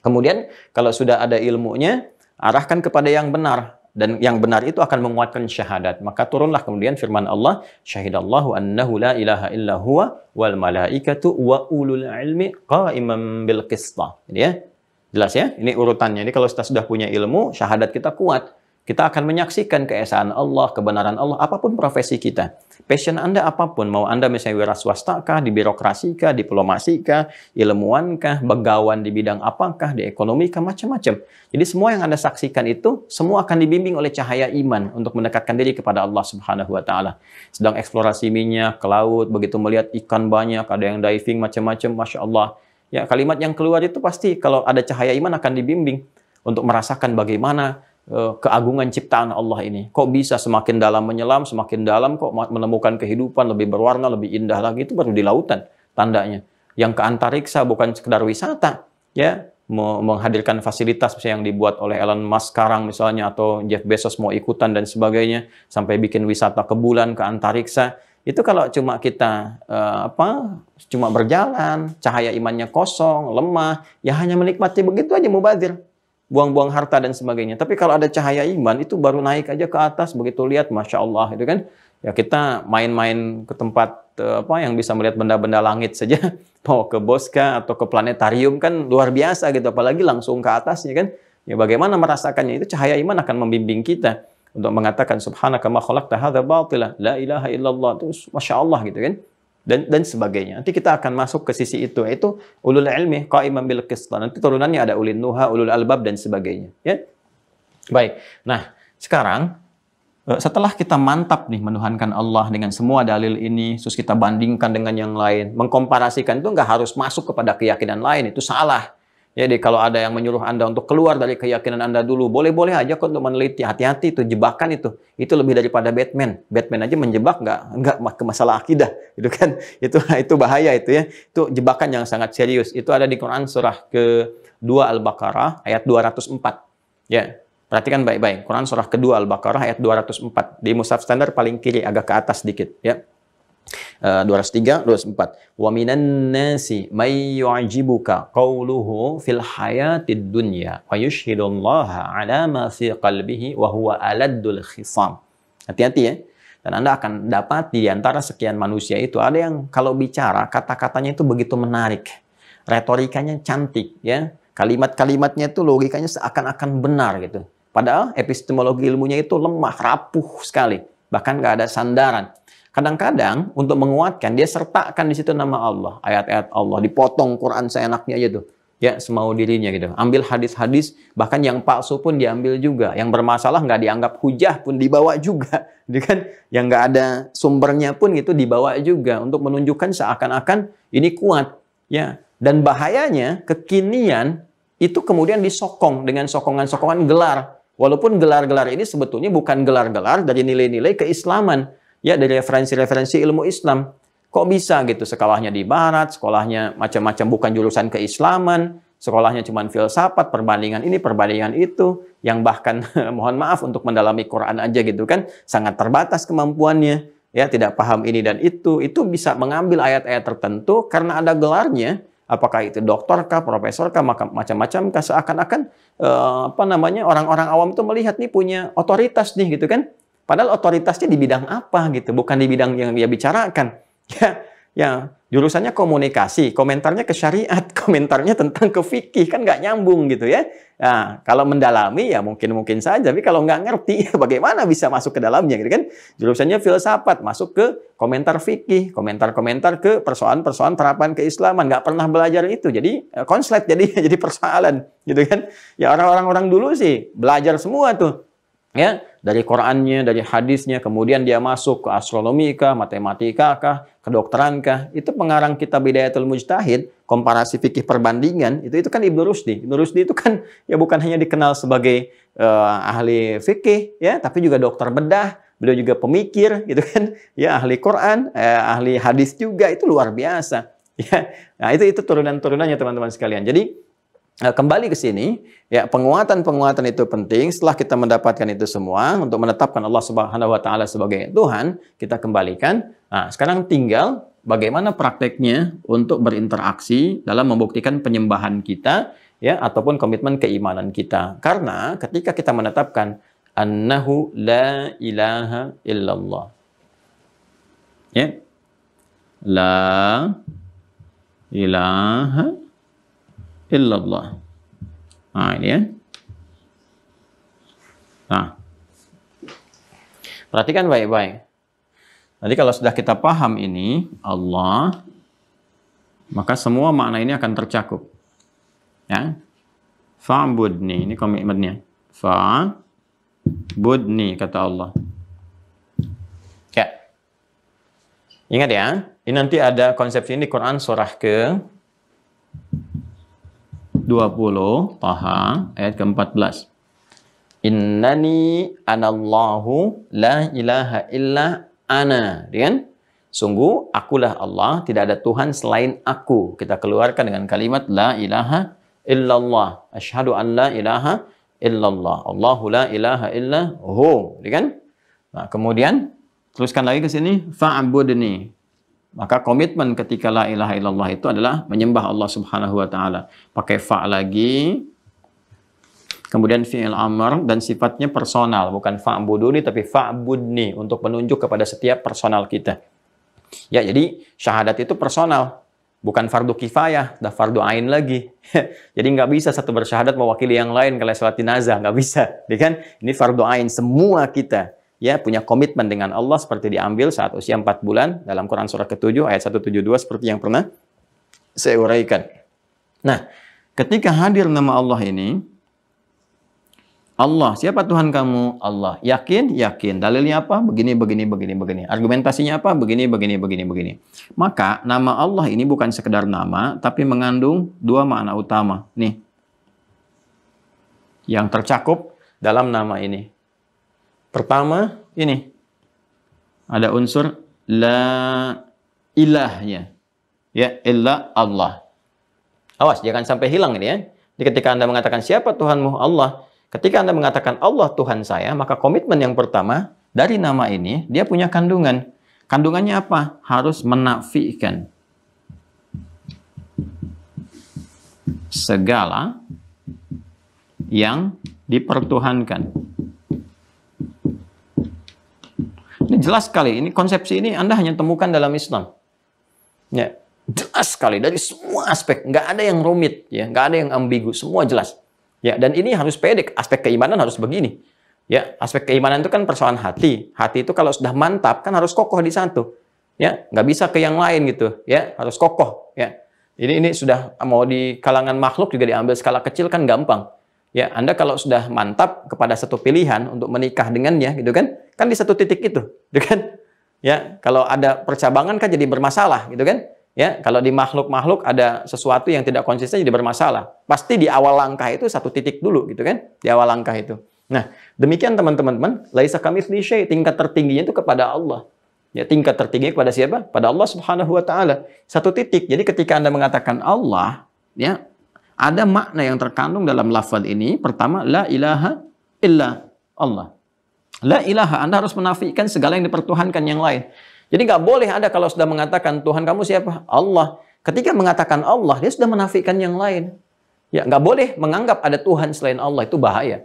Kemudian, kalau sudah ada ilmunya, arahkan kepada yang benar. Dan yang benar itu akan menguatkan syahadat. Maka turunlah kemudian firman Allah, syahidallahu annahu la ilaha illa huwa wal malaikatu wa ulul ilmi qa'iman bil qista. Ini ya. Jelas ya? Ini urutannya. Ini kalau kita sudah punya ilmu, syahadat kita kuat. Kita akan menyaksikan keesaan Allah, kebenaran Allah, apapun profesi kita. Passion Anda apapun, mau Anda misalnya wira swasta kah, di birokrasi kah, diplomasi kah, ilmuwan kah, begawan di bidang apakah, di ekonomi kah, macam-macam. Jadi semua yang Anda saksikan itu, semua akan dibimbing oleh cahaya iman untuk mendekatkan diri kepada Allah Subhanahu wa Ta'ala. Sedang eksplorasi minyak ke laut, begitu melihat ikan banyak, ada yang diving macam-macam, Masya Allah. Ya, kalimat yang keluar itu pasti kalau ada cahaya iman akan dibimbing untuk merasakan bagaimana keagungan ciptaan Allah ini. Kok bisa semakin dalam menyelam, semakin dalam kok menemukan kehidupan lebih berwarna, lebih indah lagi, itu baru di lautan tandanya. Yang ke antariksa bukan sekedar wisata, ya, menghadirkan fasilitas misalnya yang dibuat oleh Elon Musk sekarang misalnya, atau Jeff Bezos mau ikutan dan sebagainya, sampai bikin wisata ke bulan, ke antariksa. Itu kalau cuma kita cuma berjalan, cahaya imannya kosong, lemah, ya hanya menikmati begitu aja, mubazir. Buang-buang harta dan sebagainya. Tapi kalau ada cahaya iman, itu baru naik aja ke atas, begitu lihat, Masya Allah, itu kan. Ya kita main-main ke tempat yang bisa melihat benda-benda langit saja, mau ke Bosca atau ke planetarium kan luar biasa gitu, apalagi langsung ke atasnya kan. Ya bagaimana merasakannya, itu cahaya iman akan membimbing kita untuk mengatakan subhanaka ma khalaqta hadza batila, la ilaha illallah, itu Masya Allah gitu kan. Dan sebagainya. Nanti kita akan masuk ke sisi itu, yaitu ulul ilmi qa'iman bil qist. Nanti turunannya ada ulil nuha, ulul albab dan sebagainya, ya. Baik. Nah, sekarang setelah kita mantap nih menuhankan Allah dengan semua dalil ini, terus kita bandingkan dengan yang lain, mengkomparasikan itu nggak harus masuk kepada keyakinan lain, itu salah. Jadi kalau ada yang menyuruh Anda untuk keluar dari keyakinan Anda dulu, boleh-boleh aja kok untuk meneliti. Hati-hati itu jebakan itu. Itu lebih daripada Batman. Batman aja menjebak nggak ke masalah akidah, gitu kan? Itu bahaya itu ya. Itu jebakan yang sangat serius. Itu ada di Quran surah ke-2 Al-Baqarah ayat 204. Ya, perhatikan baik-baik. Quran surah ke-2 Al-Baqarah ayat 204. Di mushaf standar paling kiri agak ke atas sedikit, ya. 203, 204. Wa minan nasi may yu'jibuka qawluhu fil hayatid dunya wa yushhidullaha ala ma fi qalbihi wa huwa aladdul khisam. Hati-hati ya. Dan Anda akan dapat di antara sekian manusia itu ada yang kalau bicara kata-katanya itu begitu menarik. Retorikanya cantik ya. Kalimat-kalimatnya itu logikanya seakan-akan benar gitu. Padahal epistemologi ilmunya itu lemah, rapuh sekali. Bahkan nggak ada sandaran. Kadang-kadang untuk menguatkan dia sertakan di situ nama Allah, ayat-ayat Allah, dipotong Quran seenaknya aja tuh, ya semau dirinya gitu. Ambil hadis-hadis, bahkan yang palsu pun diambil juga, yang bermasalah nggak dianggap hujah pun dibawa juga, kan? Yang nggak ada sumbernya pun gitu dibawa juga untuk menunjukkan seakan-akan ini kuat, ya. Dan bahayanya kekinian itu kemudian disokong dengan sokongan-sokongan gelar, walaupun gelar-gelar ini sebetulnya bukan gelar-gelar dari nilai-nilai keislaman. Ya, dari referensi-referensi ilmu Islam. kok bisa gitu sekolahnya di barat, sekolahnya macam-macam bukan jurusan keislaman, sekolahnya cuma filsafat, perbandingan ini, perbandingan itu, yang bahkan mohon maaf untuk mendalami Quran aja gitu kan, sangat terbatas kemampuannya, ya tidak paham ini dan itu bisa mengambil ayat-ayat tertentu karena ada gelarnya, apakah itu doktor kah, profesor kah, macam-macam kah, seakan-akan orang-orang awam itu melihat nih punya otoritas nih gitu kan, padahal otoritasnya di bidang apa gitu, bukan di bidang yang dia bicarakan. Ya, jurusannya komunikasi, komentarnya ke syariat, komentarnya tentang ke fikih, kan nggak nyambung gitu ya. Nah, kalau mendalami ya mungkin saja, tapi kalau nggak ngerti, bagaimana bisa masuk ke dalamnya gitu kan? Jurusannya filsafat, masuk ke komentar fikih, komentar-komentar ke persoalan-persoalan terapan keislaman, nggak pernah belajar itu, jadi konslet jadi persoalan gitu kan? Ya orang-orang dulu sih belajar semua tuh. Ya, dari Qurannya, dari hadisnya, kemudian dia masuk ke astronomi kah, matematika kah, kedokteran kah. Itu pengarang kitab Bidayatul Mujtahid, komparasi fikih perbandingan, itu kan Ibnu Rusdi. Ibnu Rusdi itu kan ya bukan hanya dikenal sebagai ahli fikih, ya, tapi juga dokter bedah, beliau juga pemikir, gitu kan, ya ahli Quran, ahli hadis juga, itu luar biasa. Ya, nah itu turunan-turunannya teman-teman sekalian. Jadi kembali ke sini, ya penguatan-penguatan itu penting. Setelah kita mendapatkan itu semua untuk menetapkan Allah Subhanahu wa taala sebagai Tuhan, kita kembalikan. Nah, sekarang tinggal bagaimana prakteknya untuk berinteraksi dalam membuktikan penyembahan kita, ya, ataupun komitmen keimanan kita. Karena ketika kita menetapkan annahu la ilaha illallah, ya, la ilaha illallah. Nah, ini ya. Nah, perhatikan baik-baik. Nanti kalau sudah kita paham ini, Allah, maka semua makna ini akan tercakup. Ya. Fa'budni, ini komitmennya. Fa'budni, kata Allah. Ya. Ingat ya, ini nanti ada konsepsi ini di Quran surah ke 20 Taha ayat ke-14. Innani anallahu la ilaha illa ana. Kan? Sungguh akulah Allah, tidak ada Tuhan selain aku. Kita keluarkan dengan kalimat la ilaha illallah. Asyhadu an la ilaha illallah. Allahu la ilaha illa hu. Kan? Nah, kemudian teruskan lagi ke sini fa'budni. Maka komitmen ketika la ilaha illallah itu adalah menyembah Allah Subhanahu wa taala. Pakai fa lagi. Kemudian fi'il amr dan sifatnya personal, bukan fa'buduni tapi fa'budni untuk menunjuk kepada setiap personal kita. Ya, jadi syahadat itu personal, bukan fardu kifayah, dah fardu ain lagi. Jadi nggak bisa satu bersyahadat mewakili yang lain kalau salat jenazah, nggak bisa. Ya kan? Ini fardu ain semua kita. Ya, punya komitmen dengan Allah seperti diambil saat usia 4 bulan dalam Quran surah ke-7 ayat 172 seperti yang pernah saya uraikan. Nah, ketika hadir nama Allah ini, Allah, siapa Tuhan kamu? Allah. Yakin? Yakin. Dalilnya apa? Begini. Argumentasinya apa? Begini. Maka nama Allah ini bukan sekedar nama, tapi mengandung dua makna utama. Nih, yang tercakup dalam nama ini. Pertama, ini ada unsur la ilahnya, ya, illa Allah. Awas, jangan sampai hilang ini ya. Jadi ketika Anda mengatakan siapa Tuhanmu? Allah. Ketika Anda mengatakan Allah Tuhan saya, maka komitmen yang pertama dari nama ini dia punya kandungan. Kandungannya apa? Harus menafikan segala yang dipertuhankan. Ini jelas sekali, ini konsepsi ini Anda hanya temukan dalam Islam. Ya, jelas sekali dari semua aspek, nggak ada yang rumit, ya, nggak ada yang ambigu, semua jelas. Ya, dan ini harus pede, aspek keimanan harus begini. Ya, aspek keimanan itu kan persoalan hati. Hati itu kalau sudah mantap kan harus kokoh di satu. Ya, nggak bisa ke yang lain gitu. Ya, harus kokoh. Ya, ini sudah mau di kalangan makhluk juga diambil skala kecil kan gampang. Ya, Anda kalau sudah mantap kepada satu pilihan untuk menikah dengannya, gitu kan di satu titik itu, gitu kan? Ya, kalau ada percabangan kan jadi bermasalah, gitu kan? Ya, kalau di makhluk-makhluk ada sesuatu yang tidak konsisten jadi bermasalah. Pasti di awal langkah itu satu titik dulu, gitu kan? Di awal langkah itu. Nah, demikian teman-teman, laisa kamitslihi syai', tingkat tertingginya itu kepada Allah. Ya, tingkat tertinggi kepada siapa? Pada Allah Subhanahu wa taala. Satu titik. Jadi ketika Anda mengatakan Allah, ya, ada makna yang terkandung dalam lafaz ini. Pertama, la ilaha illa Allah. La ilaha, Anda harus menafikan segala yang dipertuhankan yang lain. Jadi nggak boleh ada kalau sudah mengatakan Tuhan kamu siapa? Allah. Ketika mengatakan Allah, dia sudah menafikan yang lain. Ya, nggak boleh menganggap ada Tuhan selain Allah, itu bahaya.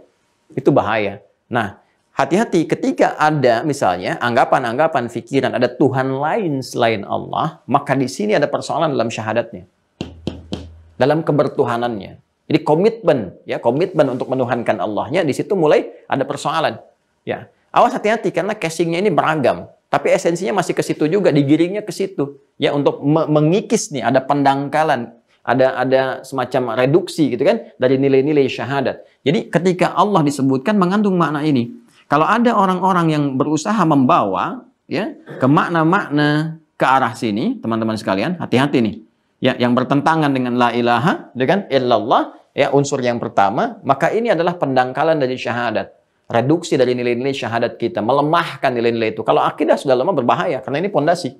Itu bahaya. Nah, hati-hati ketika ada misalnya anggapan-anggapan pikiran ada Tuhan lain selain Allah, maka di sini ada persoalan dalam syahadatnya. Dalam kebertuhanannya. Jadi komitmen untuk menuhankan Allahnya, di situ mulai ada persoalan. Ya, awas hati-hati karena casingnya ini beragam. Tapi esensinya masih ke situ juga, digiringnya ke situ. Ya, untuk mengikis nih, ada pendangkalan, ada semacam reduksi gitu kan, dari nilai-nilai syahadat. Jadi ketika Allah disebutkan mengandung makna ini. Kalau ada orang-orang yang berusaha membawa ya ke makna-makna ke arah sini, teman-teman sekalian, hati-hati nih. Ya, yang bertentangan dengan la ilaha, dengan illallah, ya unsur yang pertama, maka ini adalah pendangkalan dari syahadat. Reduksi dari nilai-nilai syahadat kita, melemahkan nilai-nilai itu. Kalau akidah sudah lama berbahaya, karena ini pondasi.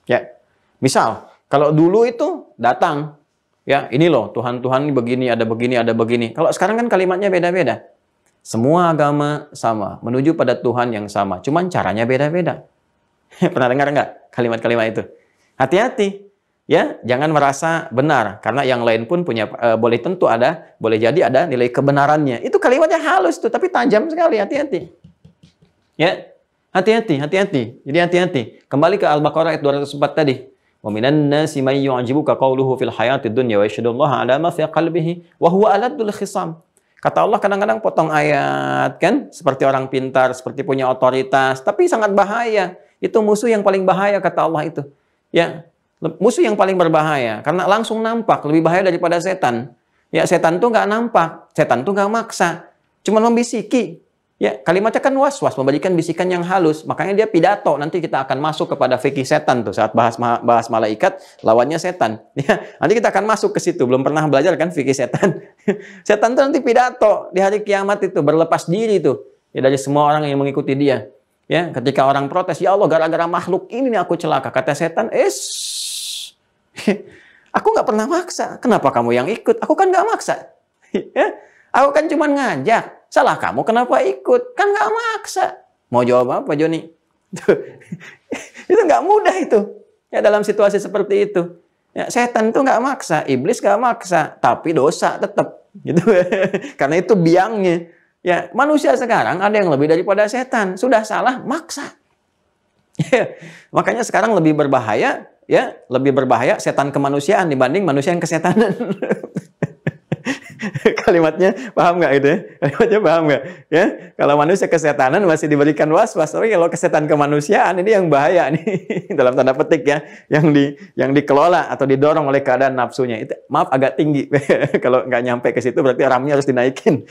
Ya, misal, kalau dulu itu datang, ya ini loh, Tuhan-Tuhan ini begini, ada begini, ada begini. Kalau sekarang kan kalimatnya beda-beda. Semua agama sama, menuju pada Tuhan yang sama. Cuman caranya beda-beda. Pernah dengar nggak kalimat-kalimat itu? Hati-hati. Ya, jangan merasa benar karena yang lain pun punya boleh jadi ada nilai kebenarannya. Itu kalimatnya halus tuh, tapi tajam sekali. Hati-hati. Ya, hati-hati. Jadi hati-hati. Kembali ke Al-Baqarah ayat 204 tadi. Wa minan nasi may yu'jibuka qawluhu fil hayatid dunya wa yashhadullaha 'ala ma fi qalbihi wa huwa aladul khisam. Kata Allah kadang-kadang potong ayat kan, seperti orang pintar, seperti punya otoritas, tapi sangat bahaya. Itu musuh yang paling bahaya kata Allah itu. Ya. Musuh yang paling berbahaya, karena langsung nampak, lebih bahaya daripada setan. Ya, setan tuh nggak nampak, setan tuh nggak maksa, cuma membisiki. Ya, kalimatnya kan was-was, memberikan bisikan yang halus, makanya dia pidato. Nanti kita akan masuk kepada fikih setan tuh, saat bahas malaikat, lawannya setan. Ya, nanti kita akan masuk ke situ, belum pernah belajar kan fikih setan. Setan tuh nanti pidato di hari kiamat itu, berlepas diri tuh, ya dari semua orang yang mengikuti dia. Ya, ketika orang protes, ya Allah, gara-gara makhluk ini nih aku celaka. Kata setan, aku nggak pernah maksa. Kenapa kamu yang ikut? Aku kan nggak maksa. Ya? Aku kan cuma ngajak. Salah kamu kenapa ikut? Kan nggak maksa. Mau jawab apa, Joni? Itu nggak mudah itu. Ya, dalam situasi seperti itu. Ya, setan itu nggak maksa. Iblis nggak maksa. Tapi dosa tetap. Gitu. Karena itu biangnya. Ya, manusia sekarang ada yang lebih daripada setan. Sudah salah, maksa. Ya, makanya sekarang lebih berbahaya. Ya, lebih berbahaya setan kemanusiaan dibanding manusia yang kesetanan. Kalimatnya paham nggak itu ya? Kalimatnya paham nggak? Ya, kalau manusia kesetanan masih diberikan was-was, tapi kalau kesetan kemanusiaan ini yang bahaya nih dalam tanda petik ya, yang dikelola atau didorong oleh keadaan nafsunya. Itu maaf agak tinggi. Kalau nggak nyampe ke situ berarti RAM-nya harus dinaikin.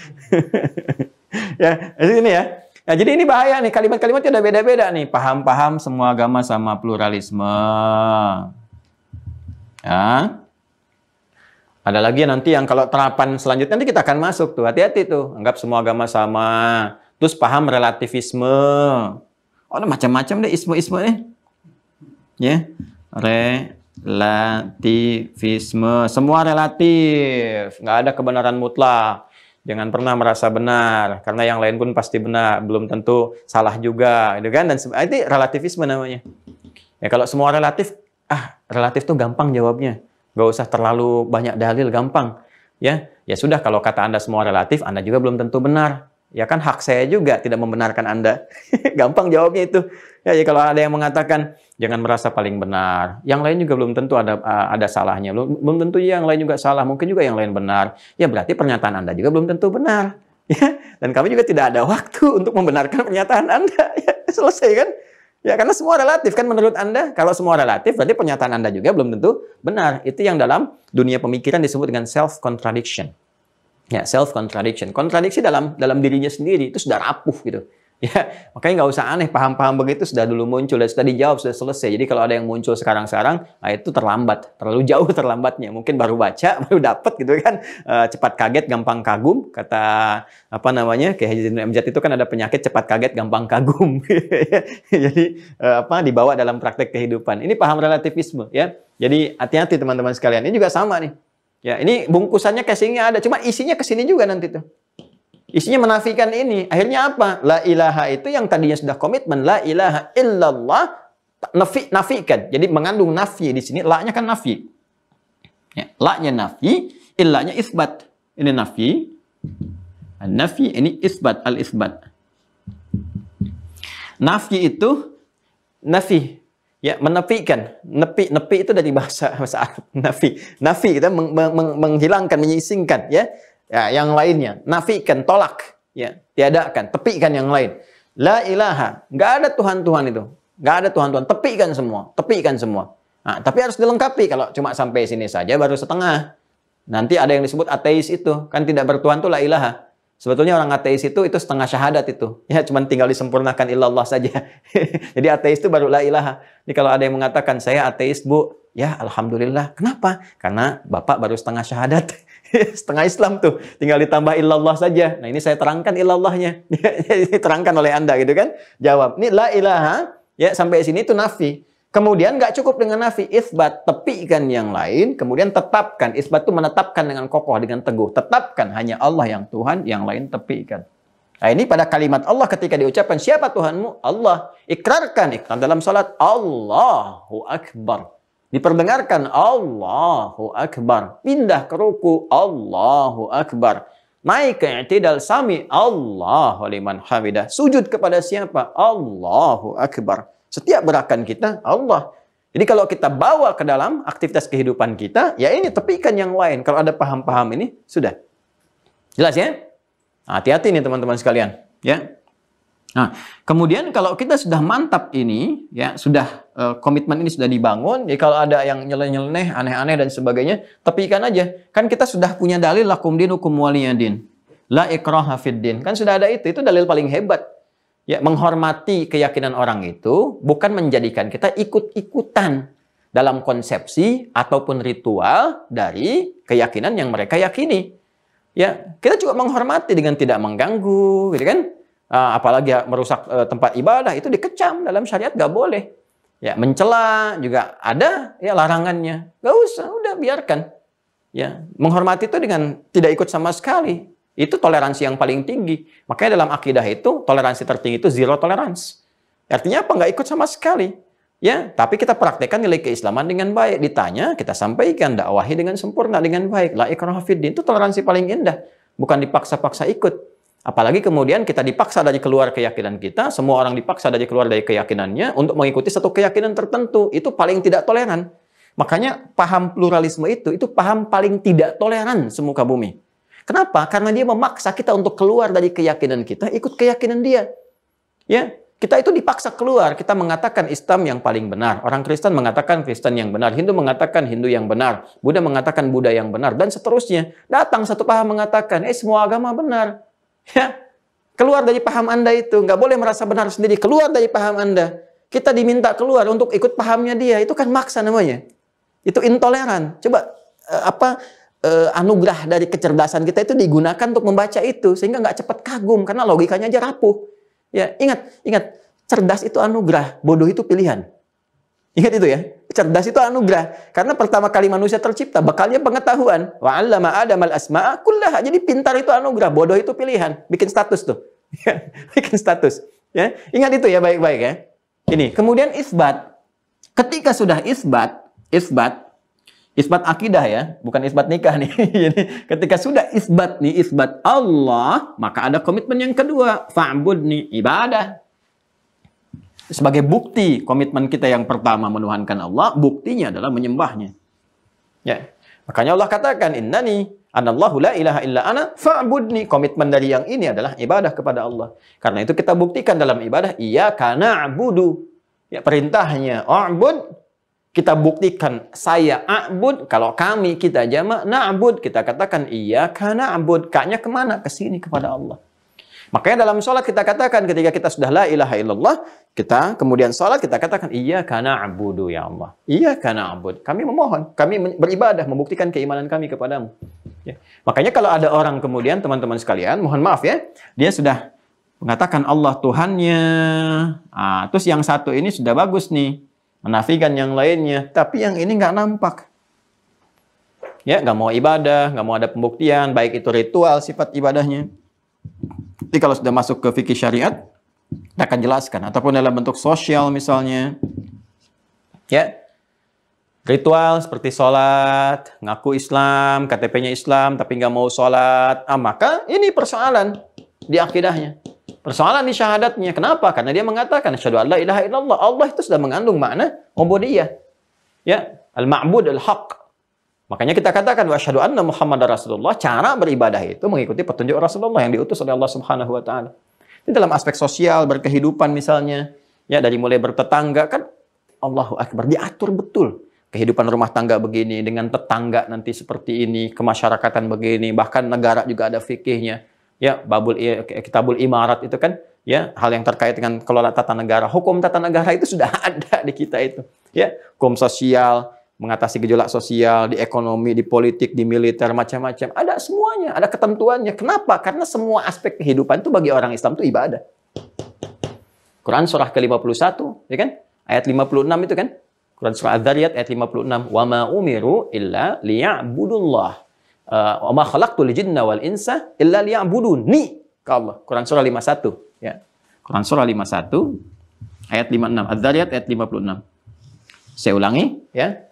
Ya, ini ya. Nah, jadi ini bahaya nih, kalimat-kalimatnya udah beda-beda nih. Paham-paham semua agama sama pluralisme. Ya. Ada lagi nanti yang kalau terapan selanjutnya nanti kita akan masuk tuh. Hati-hati tuh, anggap semua agama sama. Terus paham relativisme. Oh, ada macam-macam deh isme-isme nih. Ya. Relativisme. Semua relatif. Nggak ada kebenaran mutlak. Jangan pernah merasa benar, karena yang lain pun pasti benar, belum tentu salah juga, gitu kan? Dan itu relativisme namanya. Ya, kalau semua relatif, relatif tuh gampang jawabnya, gak usah terlalu banyak dalil, gampang. Ya sudah, kalau kata Anda semua relatif, Anda juga belum tentu benar. Ya kan hak saya juga tidak membenarkan Anda. Gampang jawabnya itu. Ya, kalau ada yang mengatakan jangan merasa paling benar, yang lain juga belum tentu ada salahnya. Belum tentu yang lain juga salah, mungkin juga yang lain benar. Ya berarti pernyataan Anda juga belum tentu benar. Ya, dan kami juga tidak ada waktu untuk membenarkan pernyataan Anda. Ya, selesai kan? Ya, karena semua relatif kan menurut Anda. Kalau semua relatif berarti pernyataan Anda juga belum tentu benar. Itu yang dalam dunia pemikiran disebut dengan self contradiction. Ya, self contradiction. Kontradiksi dalam dirinya sendiri itu sudah rapuh gitu. Ya, makanya nggak usah aneh, paham-paham begitu sudah dulu muncul dan sudah dijawab, sudah selesai. Jadi kalau ada yang muncul sekarang-sekarang, nah itu terlambat, terlalu jauh terlambatnya. Mungkin baru baca, baru dapat gitu kan. Cepat kaget, gampang kagum. Kata apa namanya, Kiai Haji Zainul MZ itu kan ada penyakit cepat kaget, gampang kagum. Jadi dibawa dalam praktek kehidupan. Ini paham relativisme ya. Jadi hati-hati teman-teman sekalian. Ini juga sama nih. Ya, ini bungkusannya casingnya ada, cuma isinya ke sini juga nanti tuh. Isinya menafikan ini. Akhirnya apa? La ilaha itu yang tadinya sudah komitmen. La ilaha illallah. Nafikan. Jadi mengandung nafi di sini. La-nya kan nafi. Ya, la-nya nafi. Illa-nya isbat. Ini nafi. Nafi ini isbat. Al-isbat. Nafi itu nafi. Ya, menafikan. Nepi itu dari bahasa Arab. Nafi kita menghilangkan, menyisingkan. Ya. Ya, yang lainnya, nafikan, tolak, ya, tiadakan, tepikan yang lain. La ilaha, nggak ada Tuhan-Tuhan itu, nggak ada Tuhan-Tuhan, tepikan semua. Nah, tapi harus dilengkapi. Kalau cuma sampai sini saja baru setengah. Nanti ada yang disebut ateis itu, kan tidak bertuhan itu la ilaha. Sebetulnya orang ateis itu setengah syahadat itu, ya, cuma tinggal disempurnakan illallah saja. Jadi ateis itu baru la ilaha. Jadi kalau ada yang mengatakan saya ateis bu, ya alhamdulillah. Kenapa? Karena bapak baru setengah syahadat. Setengah Islam tuh, tinggal ditambah illallah saja. Nah ini saya terangkan illallahnya. Diterangkan oleh Anda gitu kan. Jawab, ini la ilaha, ya sampai sini itu nafi. Kemudian nggak cukup dengan nafi, isbat, tepikan yang lain. Kemudian tetapkan, isbat itu menetapkan dengan kokoh, dengan teguh. Tetapkan hanya Allah yang Tuhan, yang lain tepikan. Nah ini pada kalimat Allah ketika diucapkan, siapa Tuhanmu? Allah. Ikrar dalam salat, Allahu Akbar. Diperdengarkan Allahu Akbar. Pindah ke ruku Allahu Akbar. Naik ke i'tidal sami Allahu liman hamidah. Sujud kepada siapa? Allahu Akbar. Setiap gerakan kita Allah. Jadi kalau kita bawa ke dalam aktivitas kehidupan kita, ya ini tepikan yang lain. Kalau ada paham-paham ini, sudah. Jelas ya? Hati-hati nih teman-teman sekalian. Ya. Nah, kemudian kalau kita sudah mantap ini, ya sudah komitmen ini sudah dibangun, ya kalau ada yang nyeleneh, aneh-aneh dan sebagainya, tepikan aja. Kan kita sudah punya dalil lakum dinukum waliyadin. La ikraha fid din. Kan sudah ada itu dalil paling hebat. Ya, menghormati keyakinan orang itu bukan menjadikan kita ikut-ikutan dalam konsepsi ataupun ritual dari keyakinan yang mereka yakini. Ya, kita juga menghormati dengan tidak mengganggu, gitu kan? Apalagi merusak tempat ibadah itu dikecam dalam syariat, nggak boleh. Ya, mencela juga ada ya larangannya. Nggak usah, udah biarkan. Ya, menghormati itu dengan tidak ikut sama sekali. Itu toleransi yang paling tinggi. Makanya dalam akidah itu toleransi tertinggi itu zero tolerance. Artinya apa? Nggak ikut sama sekali. Ya, tapi kita praktekkan nilai keislaman dengan baik. Ditanya, kita sampaikan, dakwahi dengan sempurna, dengan baik. La ikraha fid din, itu toleransi paling indah. Bukan dipaksa-paksa ikut. Apalagi kemudian kita dipaksa dari keluar keyakinan kita, semua orang dipaksa dari keluar dari keyakinannya untuk mengikuti satu keyakinan tertentu. Itu paling tidak toleran. Makanya paham pluralisme itu paham paling tidak toleran semuka bumi. Kenapa? Karena dia memaksa kita untuk keluar dari keyakinan kita, ikut keyakinan dia. Ya, kita itu dipaksa keluar. Kita mengatakan Islam yang paling benar. Orang Kristen mengatakan Kristen yang benar. Hindu mengatakan Hindu yang benar. Buddha mengatakan Buddha yang benar. Dan seterusnya. Datang satu paham mengatakan, semua agama benar. Ya, keluar dari paham Anda itu. Nggak boleh merasa benar sendiri. Keluar dari paham Anda. Kita diminta keluar untuk ikut pahamnya dia. Itu kan maksa namanya. Itu intoleran. Coba, anugerah dari kecerdasan kita itu digunakan untuk membaca itu. Sehingga nggak cepat kagum. Karena logikanya aja rapuh. Ya, ingat, cerdas itu anugerah, bodoh itu pilihan. Ingat itu ya, cerdas itu anugerah. Karena pertama kali manusia tercipta, bekalnya pengetahuan. Wa 'allama Adamal asma'a kullaha. Jadi pintar itu anugerah, bodoh itu pilihan. Bikin status tuh. Bikin status. Ya, ingat itu ya baik-baik ya. Ini, kemudian isbat. Ketika sudah isbat akidah ya, bukan isbat nikah nih. Jadi ketika sudah isbat Allah, maka ada komitmen yang kedua, fa'budni, ibadah. Sebagai bukti komitmen kita yang pertama menuhankan Allah, buktinya adalah menyembahnya. Ya. Makanya Allah katakan, innani anallahu la ilaha illa ana fa'budni. Komitmen dari yang ini adalah ibadah kepada Allah. Karena itu kita buktikan dalam ibadah, iyyaka na'budu. Ya, perintahnya a'bud. Kita buktikan saya a'bud, kalau kami kita jamak na'bud, kita katakan iyyaka na'bud, ka-nya kemana? Ke sini kepada Allah. Makanya dalam sholat kita katakan ketika kita sudah la ilaha illallah, kita kemudian sholat kita katakan iyyaka na'budu ya Allah. Iyyaka na'bud. Kami memohon, kami beribadah, membuktikan keimanan kami kepadamu. Ya. Makanya kalau ada orang kemudian teman-teman sekalian, mohon maaf ya, dia sudah mengatakan Allah Tuhannya. Terus yang satu ini sudah bagus nih, menafikan yang lainnya, tapi yang ini nggak nampak. Ya, nggak mau ibadah, nggak mau ada pembuktian, baik itu ritual sifat ibadahnya. Jadi kalau sudah masuk ke fikih syariat, kita akan jelaskan. Ataupun dalam bentuk sosial misalnya. Ya, ritual seperti sholat, ngaku Islam, KTP-nya Islam, tapi nggak mau sholat. Maka ini persoalan di akidahnya. Persoalan di syahadatnya. Kenapa? Karena dia mengatakan, asyhadu an la ilaha illallah. Allah itu sudah mengandung makna ubudiyah. Ya, al-ma'bud al-haq. Makanya kita katakan wa asyhadu anna Muhammadar Rasulullah, cara beribadah itu mengikuti petunjuk Rasulullah yang diutus oleh Allah Subhanahu wa taala. Ini dalam aspek sosial, berkehidupan misalnya, ya dari mulai bertetangga kan Allahu Akbar diatur betul. Kehidupan rumah tangga begini dengan tetangga nanti seperti ini, kemasyarakatan begini, bahkan negara juga ada fikihnya. Ya, kitabul imarat itu kan ya hal yang terkait dengan kelola tata negara. Hukum tata negara itu sudah ada di kita itu. Ya, hukum sosial, mengatasi gejolak sosial, di ekonomi, di politik, di militer, macam-macam. Ada semuanya, ada ketentuannya. Kenapa? Karena semua aspek kehidupan itu bagi orang Islam itu ibadah. Quran surah ke-51, ya kan? Ayat 56 itu kan? Quran surah Az-Zariyat ayat 56. Wa ma umiru illa liya'budullah. Wa ma khalaqtul jinna wal insa illa liya'buduni. Allah. Quran surah 51, ya. Quran surah 51 ayat 56. Az-Zariyat ayat 56. Saya ulangi, ya.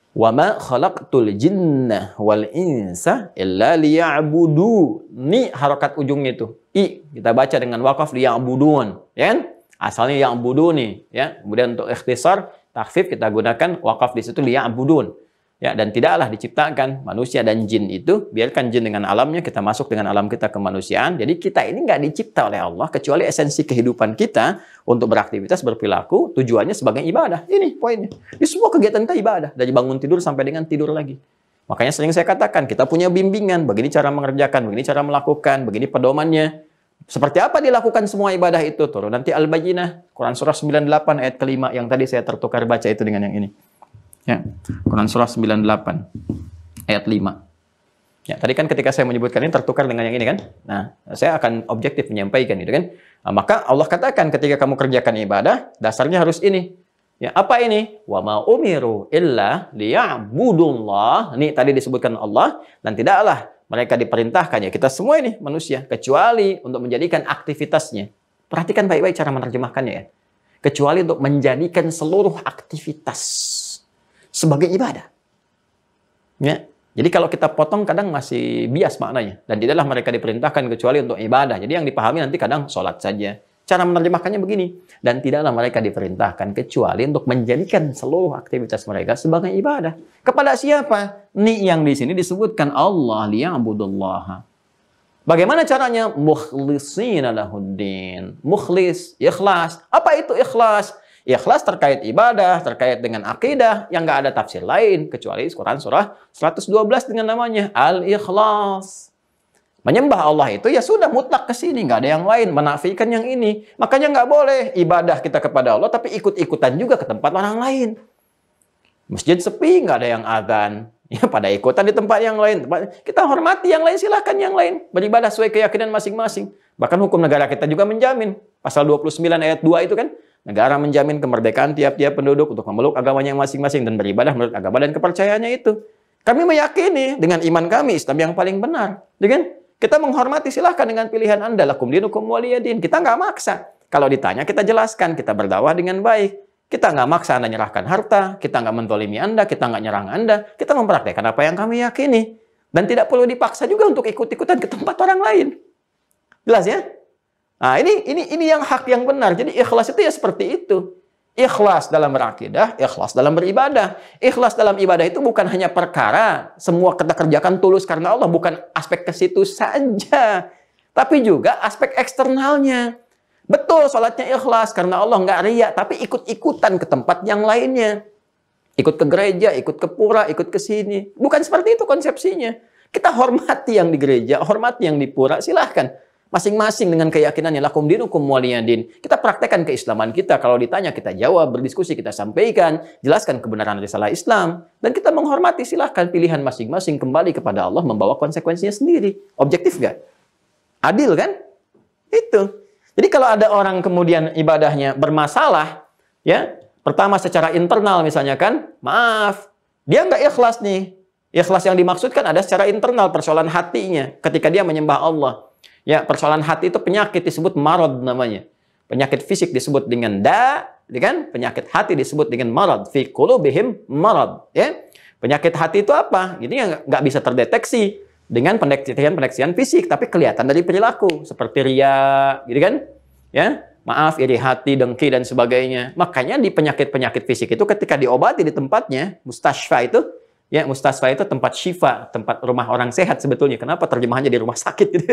Wa ma khalaqtul jinna wal insa illa liya'buduni. Harokat ujungnya itu i, kita baca dengan waqaf liya'budun, ya kan? Asalnya ya'buduni, ya. Kemudian untuk ikhtisar takhfif kita gunakan waqaf di situ liya'budun. Ya, dan tidaklah diciptakan manusia dan jin itu, biarkan jin dengan alamnya, kita masuk dengan alam kita kemanusiaan. Jadi kita ini nggak dicipta oleh Allah kecuali esensi kehidupan kita untuk beraktivitas, berperilaku, tujuannya sebagai ibadah. Ini poinnya. Di semua kegiatan kita ibadah, dari bangun tidur sampai dengan tidur lagi. Makanya sering saya katakan, kita punya bimbingan, begini cara mengerjakan, begini cara melakukan, begini pedomannya. Seperti apa dilakukan semua ibadah itu? Turun nanti Al-Bayyinah, Quran surah 98 ayat kelima, yang tadi saya tertukar baca itu dengan yang ini. Ya, Quran surah 98 ayat 5. Ya, tadi kan ketika saya menyebutkan ini tertukar dengan yang ini kan. Nah, saya akan objektif menyampaikan itu kan. Maka Allah katakan ketika kamu kerjakan ibadah, dasarnya harus ini. Ya, apa ini? Wa ma umiru illa liya'budullah. Ini tadi disebutkan Allah, dan tidaklah mereka diperintahkan, ya kita semua ini manusia, kecuali untuk menjadikan aktivitasnya. Perhatikan baik-baik cara menerjemahkannya ya. Kecuali untuk menjadikan seluruh aktivitas sebagai ibadah. Ya. Jadi kalau kita potong kadang masih bias maknanya. Dan tidaklah mereka diperintahkan kecuali untuk ibadah. Jadi yang dipahami nanti kadang sholat saja. Cara menerjemahkannya begini. Dan tidaklah mereka diperintahkan kecuali untuk menjadikan seluruh aktivitas mereka sebagai ibadah. Kepada siapa? Ni yang di sini disebutkan Allah liya'budullah. Bagaimana caranya? Mukhlishina lahuddin. Mukhlis, ikhlas. Apa itu ikhlas? Ikhlas terkait ibadah, terkait dengan akidah yang nggak ada tafsir lain kecuali Quran surah 112 dengan namanya Al-Ikhlas. Menyembah Allah itu ya sudah mutlak ke sini, nggak ada yang lain, menafikan yang ini. Makanya nggak boleh ibadah kita kepada Allah tapi ikut-ikutan juga ke tempat orang lain. Masjid sepi, nggak ada yang azan. Ya pada ikutan di tempat yang lain. Kita hormati yang lain, silahkan yang lain. Beribadah sesuai keyakinan masing-masing. Bahkan hukum negara kita juga menjamin. Pasal 29 ayat 2 itu kan. Negara menjamin kemerdekaan tiap-tiap penduduk untuk memeluk agamanya masing-masing dan beribadah menurut agama dan kepercayaannya itu. Kami meyakini dengan iman kami Islam yang paling benar. Dengan kita menghormati, silahkan dengan pilihan Anda. Lakum dinukum waliyadin. Kita nggak maksa. Kalau ditanya kita jelaskan, kita berdakwah dengan baik. Kita nggak maksa Anda nyerahkan harta, kita nggak mentolimi Anda, kita nggak nyerang Anda. Kita mempraktekkan apa yang kami yakini. Dan tidak perlu dipaksa juga untuk ikut-ikutan ke tempat orang lain. Jelas ya? Nah, ini yang hak yang benar. Jadi ikhlas itu ya seperti itu. Ikhlas dalam berakidah, ikhlas dalam beribadah. Ikhlas dalam ibadah itu bukan hanya perkara semua kita kerjakan tulus karena Allah, bukan aspek ke situ saja. Tapi juga aspek eksternalnya. Betul, sholatnya ikhlas karena Allah, nggak riya, tapi ikut-ikutan ke tempat yang lainnya. Ikut ke gereja, ikut ke pura, ikut ke sini. Bukan seperti itu konsepsinya. Kita hormati yang di gereja, hormati yang di pura, silahkan. Masing-masing dengan keyakinannya, lakum dinukum waliyadin. Kita praktekkan keislaman kita. Kalau ditanya, kita jawab, berdiskusi, kita sampaikan, jelaskan kebenaran risalah Islam. Dan kita menghormati, silahkan pilihan masing-masing kembali kepada Allah membawa konsekuensinya sendiri. Objektif nggak? Adil kan? Itu. Jadi kalau ada orang kemudian ibadahnya bermasalah, ya, pertama secara internal misalnya kan, maaf, dia nggak ikhlas nih. Ikhlas yang dimaksudkan ada secara internal, persoalan hatinya ketika dia menyembah Allah. Ya, persoalan hati itu penyakit disebut marad namanya. Penyakit fisik disebut dengan ya kan? Penyakit hati disebut dengan marad. Fi qulubihim marad, ya. Penyakit hati itu apa? Ini nggak bisa terdeteksi dengan pendeteksian fisik, tapi kelihatan dari perilaku seperti riya, gitu kan? Ya, maaf, iri hati, dengki dan sebagainya. Makanya di penyakit-penyakit fisik itu ketika diobati di tempatnya, mustasfa itu, ya, mustasfa itu tempat syifa, tempat rumah orang sehat sebetulnya. Kenapa terjemahannya di rumah sakit gitu?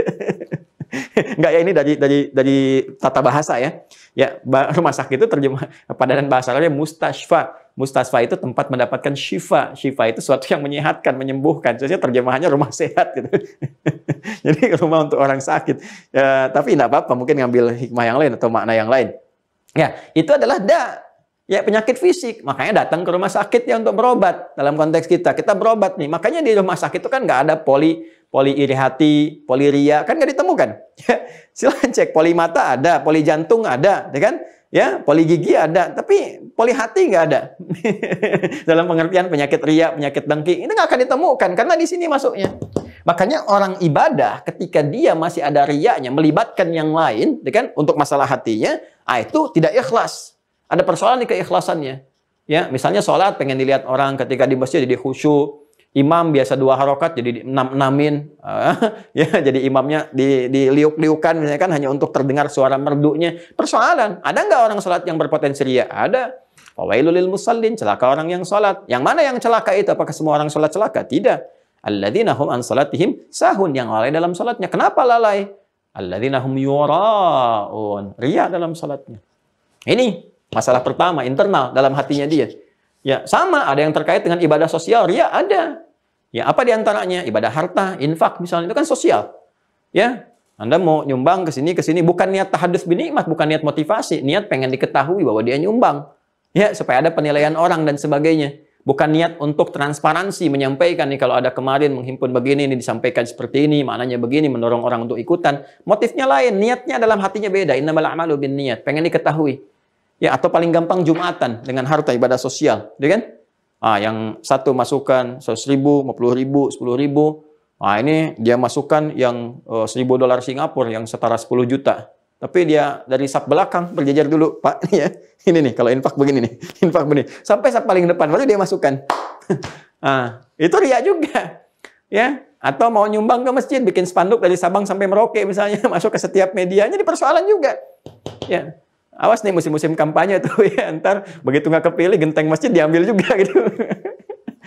Enggak ya, ini dari tata bahasa ya. Ya, rumah sakit itu terjemah padanan bahasa Arabnya mustasfa. Mustasfa itu tempat mendapatkan syifa. Syifa itu sesuatu yang menyehatkan, menyembuhkan. Sebenarnya terjemahannya rumah sehat gitu. Jadi rumah untuk orang sakit. Ya, tapi enggak apa-apa, mungkin ngambil hikmah yang lain atau makna yang lain. Ya, itu adalah ya, penyakit fisik. Makanya datang ke rumah sakit ya untuk berobat. Dalam konteks kita berobat nih. Makanya di rumah sakit itu kan nggak ada poli iri hati, poli ria, kan nggak ditemukan. Ya, silahkan cek, poli mata ada, poli jantung ada, ya kan? Ya, poli gigi ada, tapi poli hati nggak ada. Dalam pengertian penyakit ria, penyakit dengki, itu nggak akan ditemukan karena di sini masuknya. Makanya orang ibadah ketika dia masih ada riaknya, melibatkan yang lain, ya kan? Untuk masalah hatinya, itu tidak ikhlas. Ada persoalan di keikhlasannya. Ya, misalnya sholat pengen dilihat orang ketika di masjid jadi khusyuk. Imam biasa 2 harokat jadi 6-6-in. Ya, jadi imamnya diliuk-liukan misalnya kan hanya untuk terdengar suara merdunya. Persoalan, ada nggak orang sholat yang berpotensi riya? Ada. Fawailul lil musallin, celaka orang yang sholat. Yang mana yang celaka itu? Apakah semua orang sholat celaka? Tidak. Alladzina hum an salatihim sahun, yang lalai dalam sholatnya. Kenapa lalai? Alladzina hum yura'un, riya dalam sholatnya. Ini masalah pertama, internal dalam hatinya dia. Ya, sama ada yang terkait dengan ibadah sosial, riya ada. Ya, apa diantaranya? Ibadah harta, infak misalnya, itu kan sosial. Ya, Anda mau nyumbang ke sini, bukan niat tahadduts binikmat, bukan niat motivasi, niat pengen diketahui bahwa dia nyumbang. Ya, supaya ada penilaian orang dan sebagainya. Bukan niat untuk transparansi, menyampaikan nih kalau ada kemarin menghimpun begini, ini disampaikan seperti ini, maknanya begini, mendorong orang untuk ikutan. Motifnya lain, niatnya dalam hatinya beda. Innamal a'malu binniyat, pengen diketahui. Ya, atau paling gampang Jumatan dengan harta ibadah sosial, ya kan? Yang satu masukkan 100.000, 50.000, 10.000. Ini dia masukkan yang $1.000 Singapura yang setara 10 juta. Tapi dia dari sap belakang berjajar dulu, Pak. Ya, ini nih kalau infak begini nih, infak begini. Sampai sap paling depan baru dia masukkan. Itu riya juga. Ya, atau mau nyumbang ke masjid, bikin spanduk dari Sabang sampai Merauke misalnya, masuk ke setiap medianya, di persoalan juga. Ya. Awas nih musim-musim kampanye tuh ya, ntar begitu nggak kepilih genteng masjid diambil juga gitu.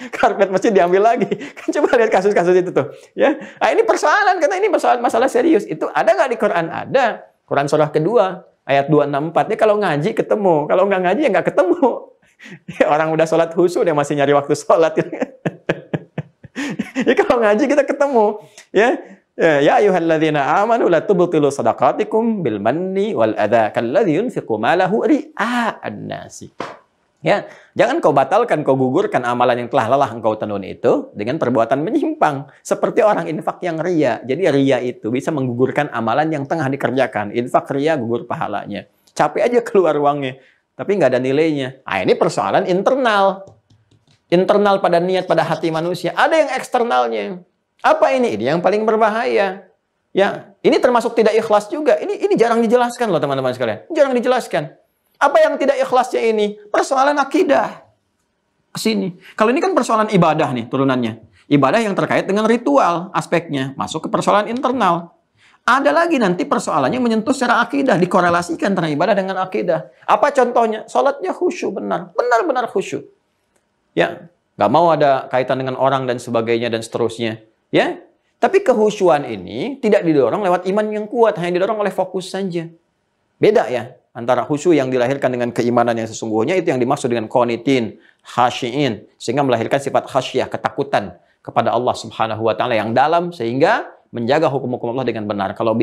Karpet masjid diambil lagi. Kan coba lihat kasus-kasus itu tuh. Ya, ini persoalan karena ini persoalan masalah serius. Itu ada nggak di Quran? Ada. Quran surah kedua ayat 264. Ini kalau ngaji ketemu, kalau nggak ngaji ya nggak ketemu. Orang udah sholat khusyuk dia masih nyari waktu sholat. Ya, kalau ngaji kita ketemu, ya. Ya ayyuhalladzina amanu la tubtilu shadaqatikum bil manni wal adza kalladzi yunfiqu malahu ria'an nasi. Ya, jangan kau batalkan, kau gugurkan amalan yang telah lelah engkau tenun itu dengan perbuatan menyimpang seperti orang infak yang riya. Jadi riya itu bisa menggugurkan amalan yang tengah dikerjakan. Infak riya gugur pahalanya. Capek aja keluar uangnya, tapi nggak ada nilainya. Ini persoalan internal. Internal pada niat, pada hati manusia. Ada yang eksternalnya. Apa ini? Ini yang paling berbahaya. Ya, ini termasuk tidak ikhlas juga. Ini jarang dijelaskan loh teman-teman sekalian. Jarang dijelaskan. Apa yang tidak ikhlasnya ini? Persoalan akidah. Kesini. Kalau ini kan persoalan ibadah nih turunannya. Ibadah yang terkait dengan ritual aspeknya. Masuk ke persoalan internal. Ada lagi nanti persoalannya menyentuh secara akidah. Dikorelasikan antara ibadah dengan akidah. Apa contohnya? Sholatnya khusyuk benar. Benar-benar khusyuk. Ya, nggak mau ada kaitan dengan orang dan sebagainya dan seterusnya. Ya, tapi kehusyuan ini tidak didorong lewat iman yang kuat, hanya didorong oleh fokus saja. Beda ya, antara khusyuk yang dilahirkan dengan keimanan yang sesungguhnya, itu yang dimaksud dengan qanitin, khasyiin, sehingga melahirkan sifat khasyah, ketakutan kepada Allah Subhanahu wa taala yang dalam, sehingga menjaga hukum-hukum Allah dengan benar. Kalau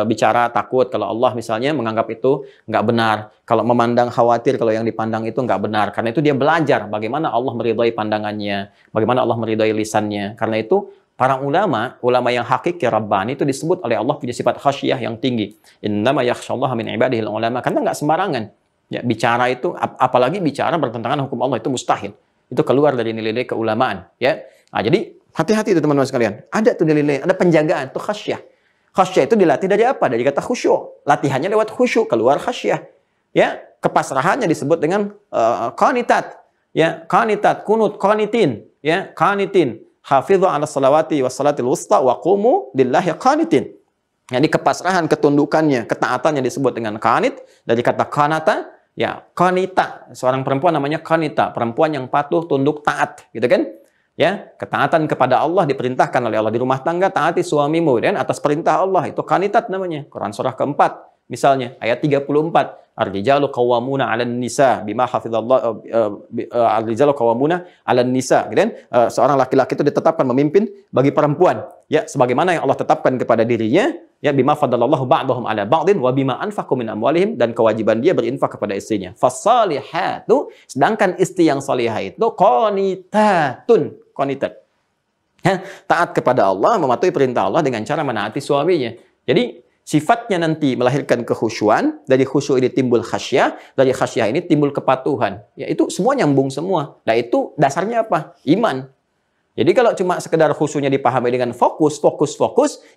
bicara takut, kalau Allah misalnya menganggap itu nggak benar. Kalau memandang khawatir, kalau yang dipandang itu nggak benar. Karena itu dia belajar bagaimana Allah meridhai pandangannya, bagaimana Allah meridhai lisannya. Karena itu para ulama yang hakiki Rabbani itu disebut oleh Allah punya sifat khasyah yang tinggi. Innama yakhsyallaha min ibadihil ulama. Karena nggak sembarangan. Ya, bicara itu, apalagi bicara bertentangan hukum Allah, itu mustahil. Itu keluar dari nilai-nilai keulamaan. Ya. Nah, jadi hati-hati itu teman-teman sekalian. Ada tuh nilai, ada penjagaan, itu khasyah. Khasyah itu dilatih dari apa? Dari kata khusyuk. Latihannya lewat khusyuk, keluar khasyah. Ya, kepasrahannya disebut dengan qanitat. Ya, qanitat, kunut, qanitin. Ya, qanitin. Hafidhu 'ala salawati was salatil wusta wa qumu lillahi qanitin. Jadi kepasrahan, ketundukannya, ketaatannya disebut dengan qanit, dari kata qanata, ya, qanita. Seorang perempuan namanya qanita, perempuan yang patuh, tunduk, taat, gitu kan? Ya, ketaatan kepada Allah diperintahkan oleh Allah di rumah tangga, taati suamimu dan atas perintah Allah, itu qanitat namanya. Quran surah keempat, misalnya ayat 34, ar-rijalu qawwamuna 'alan nisa bima hafizallah, ar-rijalu qawwamuna 'alan nisa, gitu kan? Seorang laki-laki itu ditetapkan memimpin bagi perempuan, ya, sebagaimana yang Allah tetapkan kepada dirinya, ya, bima fadalallahu ba'dahum 'ala ba'din wa bima anfaqu min amwalihim, dan kewajiban dia berinfak kepada istrinya. Fasalihatu, sedangkan istri yang salihah itu qanitatun, qanitat. Ya, taat kepada Allah, mematuhi perintah Allah dengan cara menaati suaminya. Jadi sifatnya nanti melahirkan kekhusyuan, dari khusyuk ini timbul khasyah, dari khasyah ini timbul kepatuhan. Ya, itu semua nyambung semua. Nah, itu dasarnya apa? Iman. Jadi kalau cuma sekedar khusyuknya dipahami dengan fokus,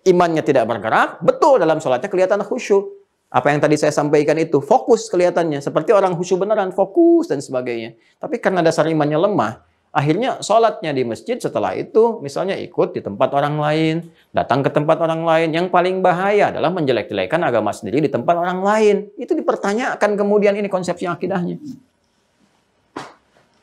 imannya tidak bergerak, betul dalam sholatnya kelihatan khusyuk. Apa yang tadi saya sampaikan itu, fokus kelihatannya. Seperti orang khusyuk beneran, fokus dan sebagainya. Tapi karena dasar imannya lemah, akhirnya sholatnya di masjid, setelah itu misalnya ikut di tempat orang lain, datang ke tempat orang lain. Yang paling bahaya adalah menjelek-jelekan agama sendiri di tempat orang lain. Itu dipertanyakan kemudian ini konsepsi akidahnya.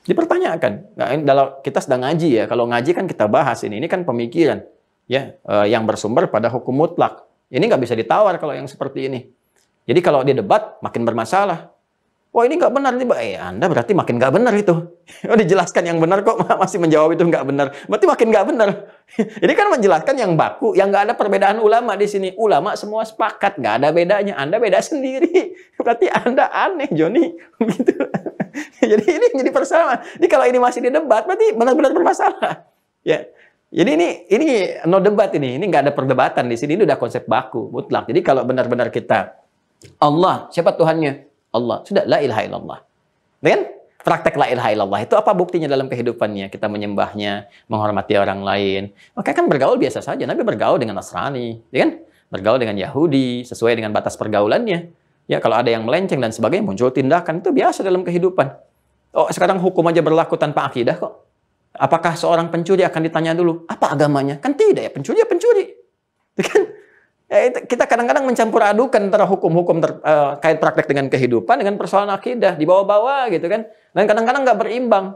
Dipertanyakan. Nah, kalau kita sedang ngaji ya, kalau ngaji kan kita bahas ini kan pemikiran ya, yang bersumber pada hukum mutlak. Ini nggak bisa ditawar kalau yang seperti ini. Jadi kalau dia debat makin bermasalah. Wah, ini nggak benar nih, Anda berarti makin nggak benar itu. Oh, dijelaskan yang benar kok masih menjawab itu nggak benar. Berarti makin nggak benar. Ini kan menjelaskan yang baku, yang nggak ada perbedaan ulama di sini. Ulama semua sepakat, nggak ada bedanya. Anda beda sendiri. Berarti Anda aneh, Joni. Gitu. Jadi ini jadi persoalan. Jadi kalau ini masih didebat, berarti benar-benar bermasalah. Ya. Jadi ini no debat ini nggak ada perdebatan di sini. Ini udah konsep baku, mutlak. Jadi kalau benar-benar kita Allah, siapa Tuhannya? Allah. Sudah, la ilaha illallah. Dan praktek la ilaha illallah itu apa buktinya dalam kehidupannya? Kita menyembahnya, menghormati orang lain. Maka kan bergaul biasa saja. Nabi bergaul dengan Nasrani, ya kan? Bergaul dengan Yahudi sesuai dengan batas pergaulannya. Ya, kalau ada yang melenceng dan sebagainya, muncul tindakan, itu biasa dalam kehidupan. Oh, sekarang hukum aja berlaku tanpa akidah kok. Apakah seorang pencuri akan ditanya dulu, apa agamanya? Kan tidak ya, pencuri ya pencuri. Kan? Ya, kita kadang-kadang mencampur adukan antara hukum-hukum terkait praktek dengan kehidupan dengan persoalan akidah, dibawa-bawa gitu kan. Dan kadang-kadang nggak berimbang.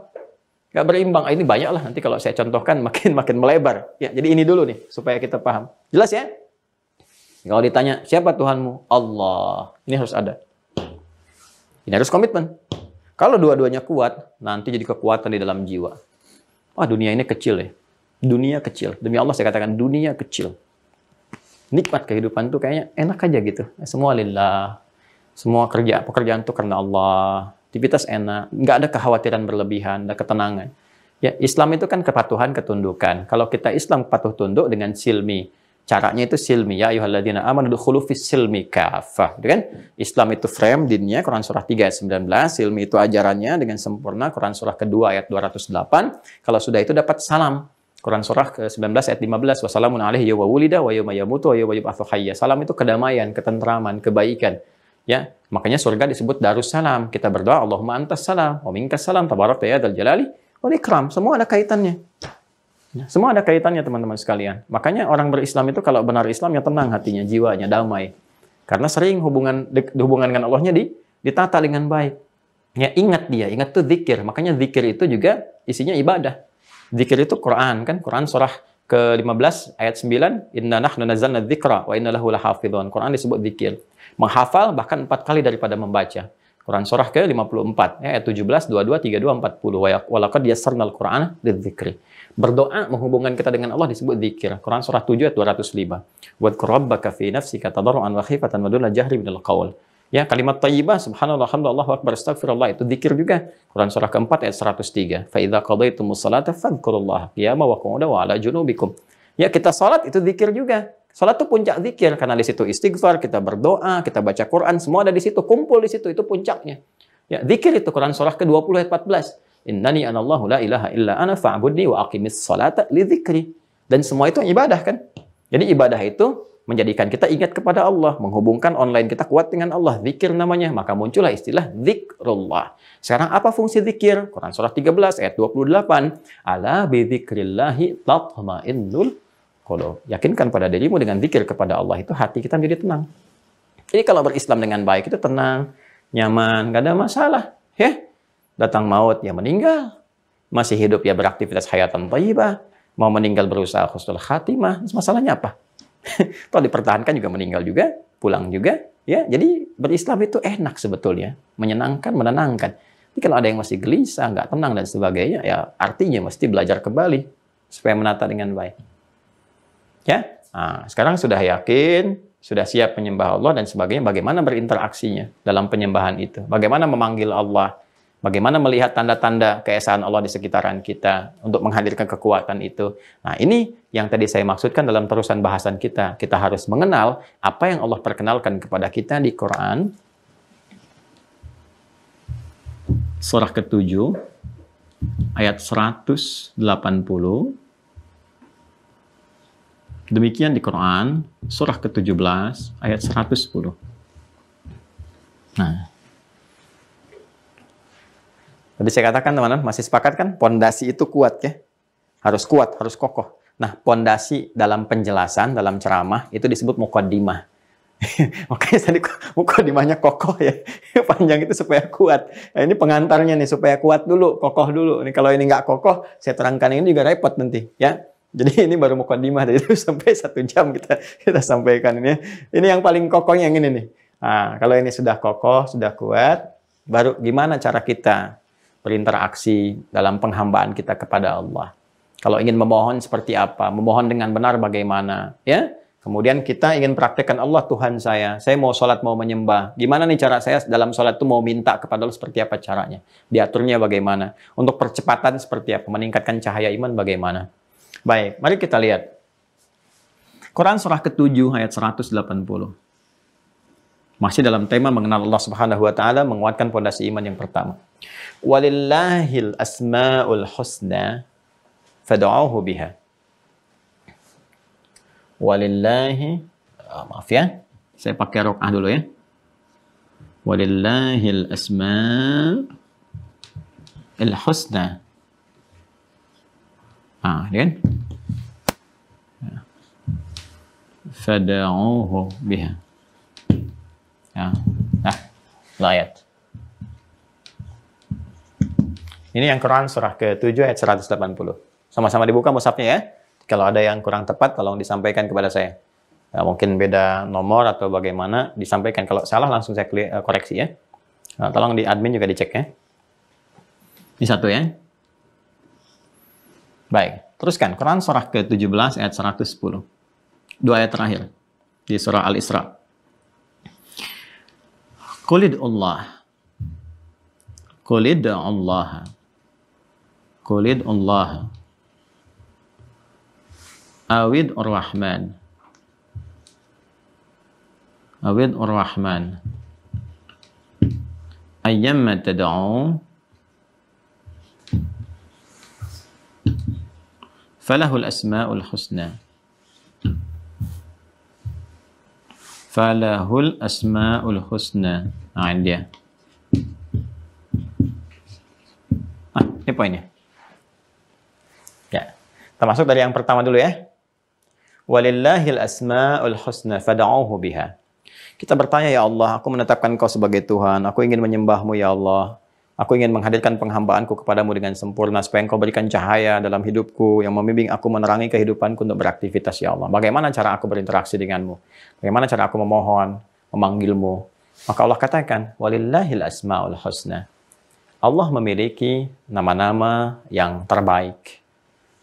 Nggak berimbang. Ini banyak lah, nanti kalau saya contohkan makin melebar. Ya, jadi ini dulu nih, supaya kita paham. Jelas ya? Kalau ditanya, siapa Tuhanmu? Allah. Ini harus ada. Ini harus komitmen. Kalau dua-duanya kuat, nanti jadi kekuatan di dalam jiwa. Wah, dunia ini kecil ya. Dunia kecil. Demi Allah saya katakan, dunia kecil. Nikmat kehidupan tuh kayaknya enak aja gitu. Semua lillah. Semua pekerjaan tuh karena Allah. Aktivitas enak. Nggak ada kekhawatiran berlebihan, ada ketenangan. Ya, Islam itu kan kepatuhan, ketundukan. Kalau kita Islam patuh tunduk dengan silmi. Caranya itu silmi, ya ayyuhalladzina amanu dukhulu fis silmi kafah. Kan? Islam itu frame dinnya, Quran surah 3 ayat 19, silmi itu ajarannya dengan sempurna, Quran surah kedua ayat 208. Kalau sudah itu dapat salam. Quran surah ke-19 ayat 15, wassalamun alaihi yawma wulida wa yawma yamutu wa yawma yub'atsu hayya. Salam itu kedamaian, ketentraman, kebaikan. Ya, makanya surga disebut Darussalam. Kita berdoa Allahumma antas salam wa minkas salam tabarakta ya dzal jalali wal ikram. Semua ada kaitannya. Semua ada kaitannya teman-teman sekalian. Makanya orang berislam itu kalau benar Islam ya tenang hatinya, jiwanya damai. Karena sering hubungan dengan Allahnya ditata dengan baik. Ya ingat tuh zikir. Makanya zikir itu juga isinya ibadah. Zikir itu Quran kan, Quran surah ke-15 ayat 9, inna nahnu nazzalna dzikra wa inna lahu lahafidhun. Quran disebut zikir. Menghafal bahkan 4 kali daripada membaca. Quran surah ke-54, ayat 17, 22, 32, 40. Wa laqad yassarnal Qur'ana lidzikri. Berdoa menghubungkan kita dengan Allah disebut zikir. Quran surah 7 ayat 205. Wadhkur rabbaka fi nafsika tadarruan wa khifatan wa duna jahri minal qaul. Ya, kalimat thayyibah subhanallah alhamdulillah Allahu akbar astagfirullah itu zikir juga. Quran surah keempat ayat 103. Fa idza qadaitumus salata fadhkurullaha qiyaman wa qu'udan wa 'ala junubikum. Ya, kita salat itu zikir juga. Salat itu puncak zikir karena di situ istighfar, kita berdoa, kita baca Quran, semua ada di situ, kumpul di situ, itu puncaknya. Ya, zikir itu Quran surah ke-20 ayat 14. Innani anallahu la ilaha illa ana fa'budni wa aqimis salata li dzikri. Dan semua itu ibadah kan? Jadi ibadah itu menjadikan kita ingat kepada Allah, menghubungkan online kita kuat dengan Allah, zikir namanya, maka muncullah istilah zikrullah. Sekarang apa fungsi zikir? Quran surah 13 ayat 28. Ala bi dzikrillahi tatma'innul qulub. Yakinkan pada dirimu dengan zikir kepada Allah itu hati kita menjadi tenang. Jadi kalau berislam dengan baik itu tenang, nyaman, nggak ada masalah, ya. Datang maut ya meninggal, masih hidup ya beraktivitas hayatan thayyibah, mau meninggal berusaha husnul khatimah, masalahnya apa? Kalau dipertahankan juga meninggal juga, pulang juga, ya. Jadi berislam itu enak sebetulnya, menyenangkan, menenangkan. Tapi kalau ada yang masih gelisah, nggak tenang dan sebagainya, ya artinya mesti belajar kembali supaya menata dengan baik. Ya, nah, sekarang sudah yakin, sudah siap menyembah Allah dan sebagainya. Bagaimana berinteraksinya dalam penyembahan itu? Bagaimana memanggil Allah? Bagaimana melihat tanda-tanda keesaan Allah di sekitaran kita untuk menghadirkan kekuatan itu? Nah, ini yang tadi saya maksudkan dalam terusan bahasan kita. Kita harus mengenal apa yang Allah perkenalkan kepada kita di Quran. Surah ke-7, ayat 180. Demikian di Quran, surah ke-17, ayat 110. Nah, tadi saya katakan teman-teman, masih sepakat kan? Pondasi itu kuat ya. Harus kuat, harus kokoh. Nah, pondasi dalam penjelasan, dalam ceramah, itu disebut muqaddimah. Makanya tadi muqaddimahnya kokoh ya. Panjang itu supaya kuat. Nah, ini pengantarnya nih, supaya kuat dulu, kokoh dulu. Ini kalau ini nggak kokoh, saya terangkan ini juga repot nanti ya. Jadi ini baru muqaddimah dari itu sampai 1 jam kita sampaikan ini. Ini yang paling kokohnya yang ini nih. Nah, kalau ini sudah kokoh, sudah kuat, baru gimana cara kita berinteraksi dalam penghambaan kita kepada Allah. Kalau ingin memohon seperti apa, memohon dengan benar bagaimana, ya. Kemudian kita ingin praktekkan Allah Tuhan saya mau sholat, mau menyembah. Gimana nih cara saya dalam sholat itu mau minta kepada Allah seperti apa caranya? Diaturnya bagaimana? Untuk percepatan seperti apa? Meningkatkan cahaya iman bagaimana? Baik, mari kita lihat. Quran surah ke-7 ayat 180. Masih dalam tema mengenal Allah Subhanahu wa taala, menguatkan pondasi iman yang pertama. Walillahil asmaul husna fad'uuhu biha. Walillahi, maaf ya. Saya pakai rokah dulu ya. Walillahil asmaul husna. Ini kan? Fad'uuhu biha. Ya. Nah, ayat. Ini yang Quran surah ke-7 ayat 180. Sama-sama dibuka mushafnya ya. Kalau ada yang kurang tepat, tolong disampaikan kepada saya. Ya, mungkin beda nomor atau bagaimana, disampaikan. Kalau salah langsung saya koreksi ya. Nah, tolong di admin juga dicek ya. Ini satu ya. Baik, teruskan. Quran surah ke-17 ayat 110. 2 ayat terakhir di surah Al-Isra. Qulid Allah. Qulid Allah. Qulid Allah. Awid Ar-Rahman. Awid Ar-Rahman. Ayyamma tad'u falahul asma'ul husna. Falahul asma'ul husna. Nah, ini dia. Ini poinnya. Ya. Kita masuk dari yang pertama dulu ya. Walillahil asma'ul husna fad'uuhu biha. Kita bertanya, ya Allah, aku menetapkan Engkau sebagai Tuhan. Aku ingin menyembah-Mu, ya Allah. Aku ingin menghadirkan penghambaanku kepadamu dengan sempurna, supaya Engkau berikan cahaya dalam hidupku, yang membimbing aku menerangi kehidupanku untuk beraktivitas, ya Allah. Bagaimana cara aku berinteraksi denganmu? Bagaimana cara aku memohon, memanggilmu? Maka Allah katakan, walillahil asmaul husna. Allah memiliki nama-nama yang terbaik,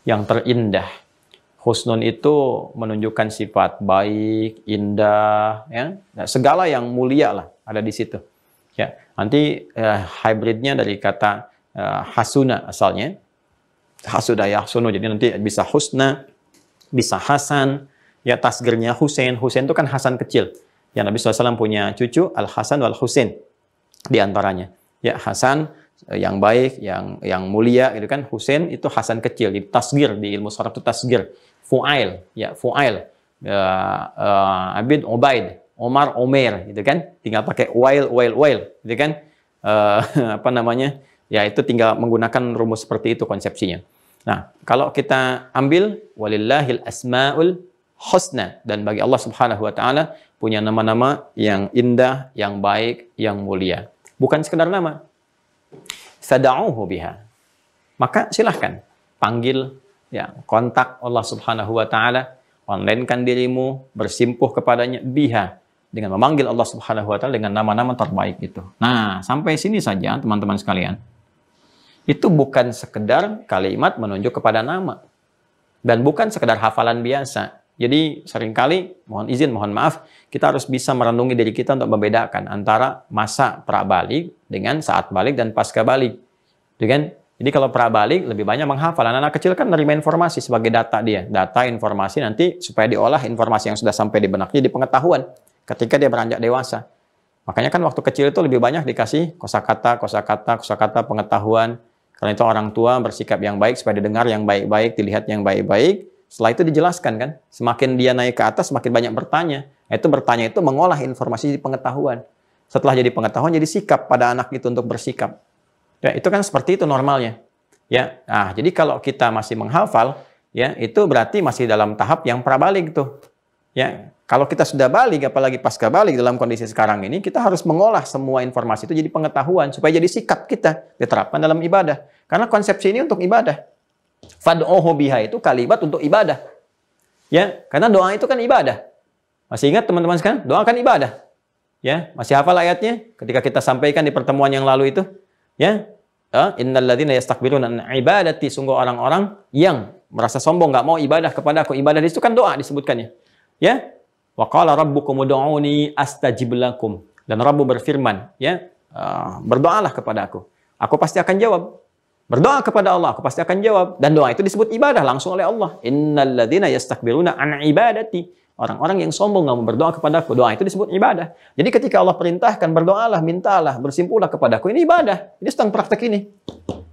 yang terindah. Husnun itu menunjukkan sifat baik, indah, ya, segala yang mulia lah ada di situ. Ya, nanti hybridnya dari kata hasuna asalnya, hasuna yahsunu, jadi nanti bisa husna, bisa hasan, ya tasgirnya Husain. Husain itu kan Hasan kecil. Ya, Nabi SAW punya cucu Al Hasan wal Husain di antaranya. Ya, Hasan yang baik, yang mulia, gitu kan. Husain itu Hasan kecil. Di tasgir di ilmu sharaf itu tasgir. Fuail, ya Fuail. Abid Ubaid, Omar Omer, gitu kan. Tinggal pakai wail, gitu kan. Apa namanya? Ya itu tinggal menggunakan rumus seperti itu konsepsinya. Nah, kalau kita ambil walillahil asmaul husna, dan bagi Allah Subhanahu wa taala punya nama-nama yang indah, yang baik, yang mulia. Bukan sekedar nama. Fad'uhu biha. Maka silahkan panggil, ya, kontak Allah Subhanahu wa taala, onlinekan dirimu, bersimpuh kepadanya biha, dengan memanggil Allah Subhanahu wa taala dengan nama-nama terbaik itu. Nah, sampai sini saja teman-teman sekalian. Itu bukan sekedar kalimat menunjuk kepada nama, dan bukan sekedar hafalan biasa. Jadi seringkali, mohon maaf, kita harus bisa merenungi diri kita untuk membedakan antara masa pra-balik dengan saat balik dan pasca balik. Jadi kalau pra-balik lebih banyak menghafal. Anak-anak kecil kan menerima informasi sebagai data dia. Data, informasi, nanti supaya diolah informasi yang sudah sampai di benaknya di pengetahuan ketika dia beranjak dewasa. Makanya kan waktu kecil itu lebih banyak dikasih kosakata, pengetahuan. Karena itu orang tua bersikap yang baik supaya didengar yang baik-baik, dilihat yang baik-baik. Setelah itu dijelaskan kan, semakin dia naik ke atas, semakin banyak bertanya. Itu bertanya itu mengolah informasi di pengetahuan. Setelah jadi pengetahuan, jadi sikap pada anak itu untuk bersikap. Ya, itu kan seperti itu normalnya. Ya, nah, jadi kalau kita masih menghafal, ya itu berarti masih dalam tahap yang prabalik tuh. Ya, kalau kita sudah balik, apalagi pasca balik dalam kondisi sekarang ini, kita harus mengolah semua informasi itu jadi pengetahuan supaya jadi sikap kita diterapkan dalam ibadah. Karena konsepsi ini untuk ibadah. Fad'uhu biha itu kalimat untuk ibadah. Ya, karena doa itu kan ibadah. Masih ingat teman-teman sekalian? Doa kan ibadah. Ya, masih hafal ayatnya ketika kita sampaikan di pertemuan yang lalu itu? Ya. Innalladzina yastakbiruna an ibadati, sungguh orang-orang yang merasa sombong enggak mau ibadah kepada aku. Ibadah itu kan doa disebutkannya. Ya. Wa qala rabbukum ud'uni astajib lakum. Dan Rabbu berfirman, ya, berdoalah kepada aku. Aku pasti akan jawab. Berdoa kepada Allah, aku pasti akan jawab. Dan doa itu disebut ibadah langsung oleh Allah. Innalladzina yastakbiruna an ibadati. Orang-orang yang sombong nggak mau berdoa kepadaku, doa itu disebut ibadah. Jadi ketika Allah perintahkan berdoalah, mintalah, bersimpuhlah kepadaku, ini ibadah. Ini sedang praktek ini.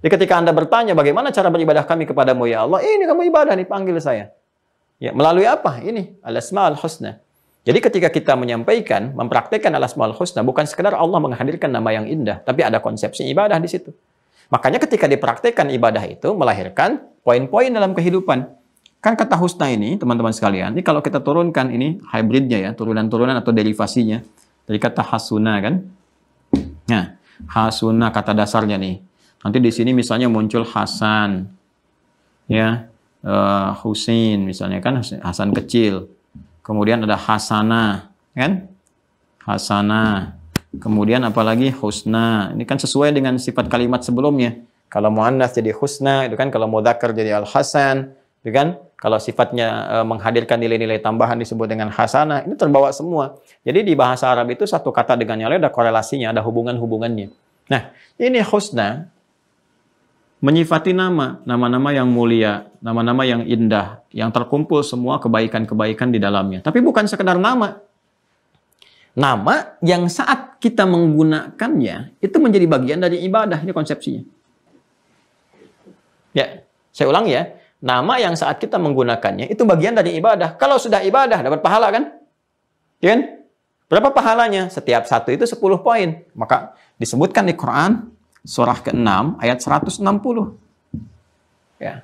Jadi ketika Anda bertanya bagaimana cara beribadah kami kepadamu ya Allah, ini kamu ibadah nih, panggil saya. Ya, melalui apa? Ini al-asmaul husna. Jadi ketika kita menyampaikan, mempraktekkan al-asmaul husna, bukan sekedar Allah menghadirkan nama yang indah, tapi ada konsepsi ibadah di situ. Makanya ketika dipraktekkan ibadah itu melahirkan poin-poin dalam kehidupan. Kan kata husna ini, teman-teman sekalian, ini kalau kita turunkan ini hybridnya ya, turunan-turunan atau derivasinya dari kata hasuna kan. Nah, hasuna kata dasarnya nih. Nanti di sini misalnya muncul Hasan, ya, Husain misalnya kan, Hasan kecil. Kemudian ada Hasanah, kan? Hasanah. Kemudian apalagi husna. Ini kan sesuai dengan sifat kalimat sebelumnya. Kalau muannats jadi husna, itu kan. Kalau mudzakkar jadi al-hasan, itu kan. Kalau sifatnya menghadirkan nilai-nilai tambahan disebut dengan hasanah. Ini terbawa semua. Jadi di bahasa Arab itu satu kata dengan yang lain ada korelasinya, ada hubungan-hubungannya. Nah, ini husna menyifati nama-nama yang mulia, nama-nama yang indah, yang terkumpul semua kebaikan-kebaikan di dalamnya. Tapi bukan sekedar nama. Nama yang saat kita menggunakannya itu menjadi bagian dari ibadah. Ini konsepsinya. Ya, saya ulang ya. Nama yang saat kita menggunakannya itu bagian dari ibadah. Kalau sudah ibadah dapat pahala kan? Ya kan? Berapa pahalanya? Setiap satu itu 10 poin. Maka disebutkan di Quran surah ke-6 ayat 160. Ya.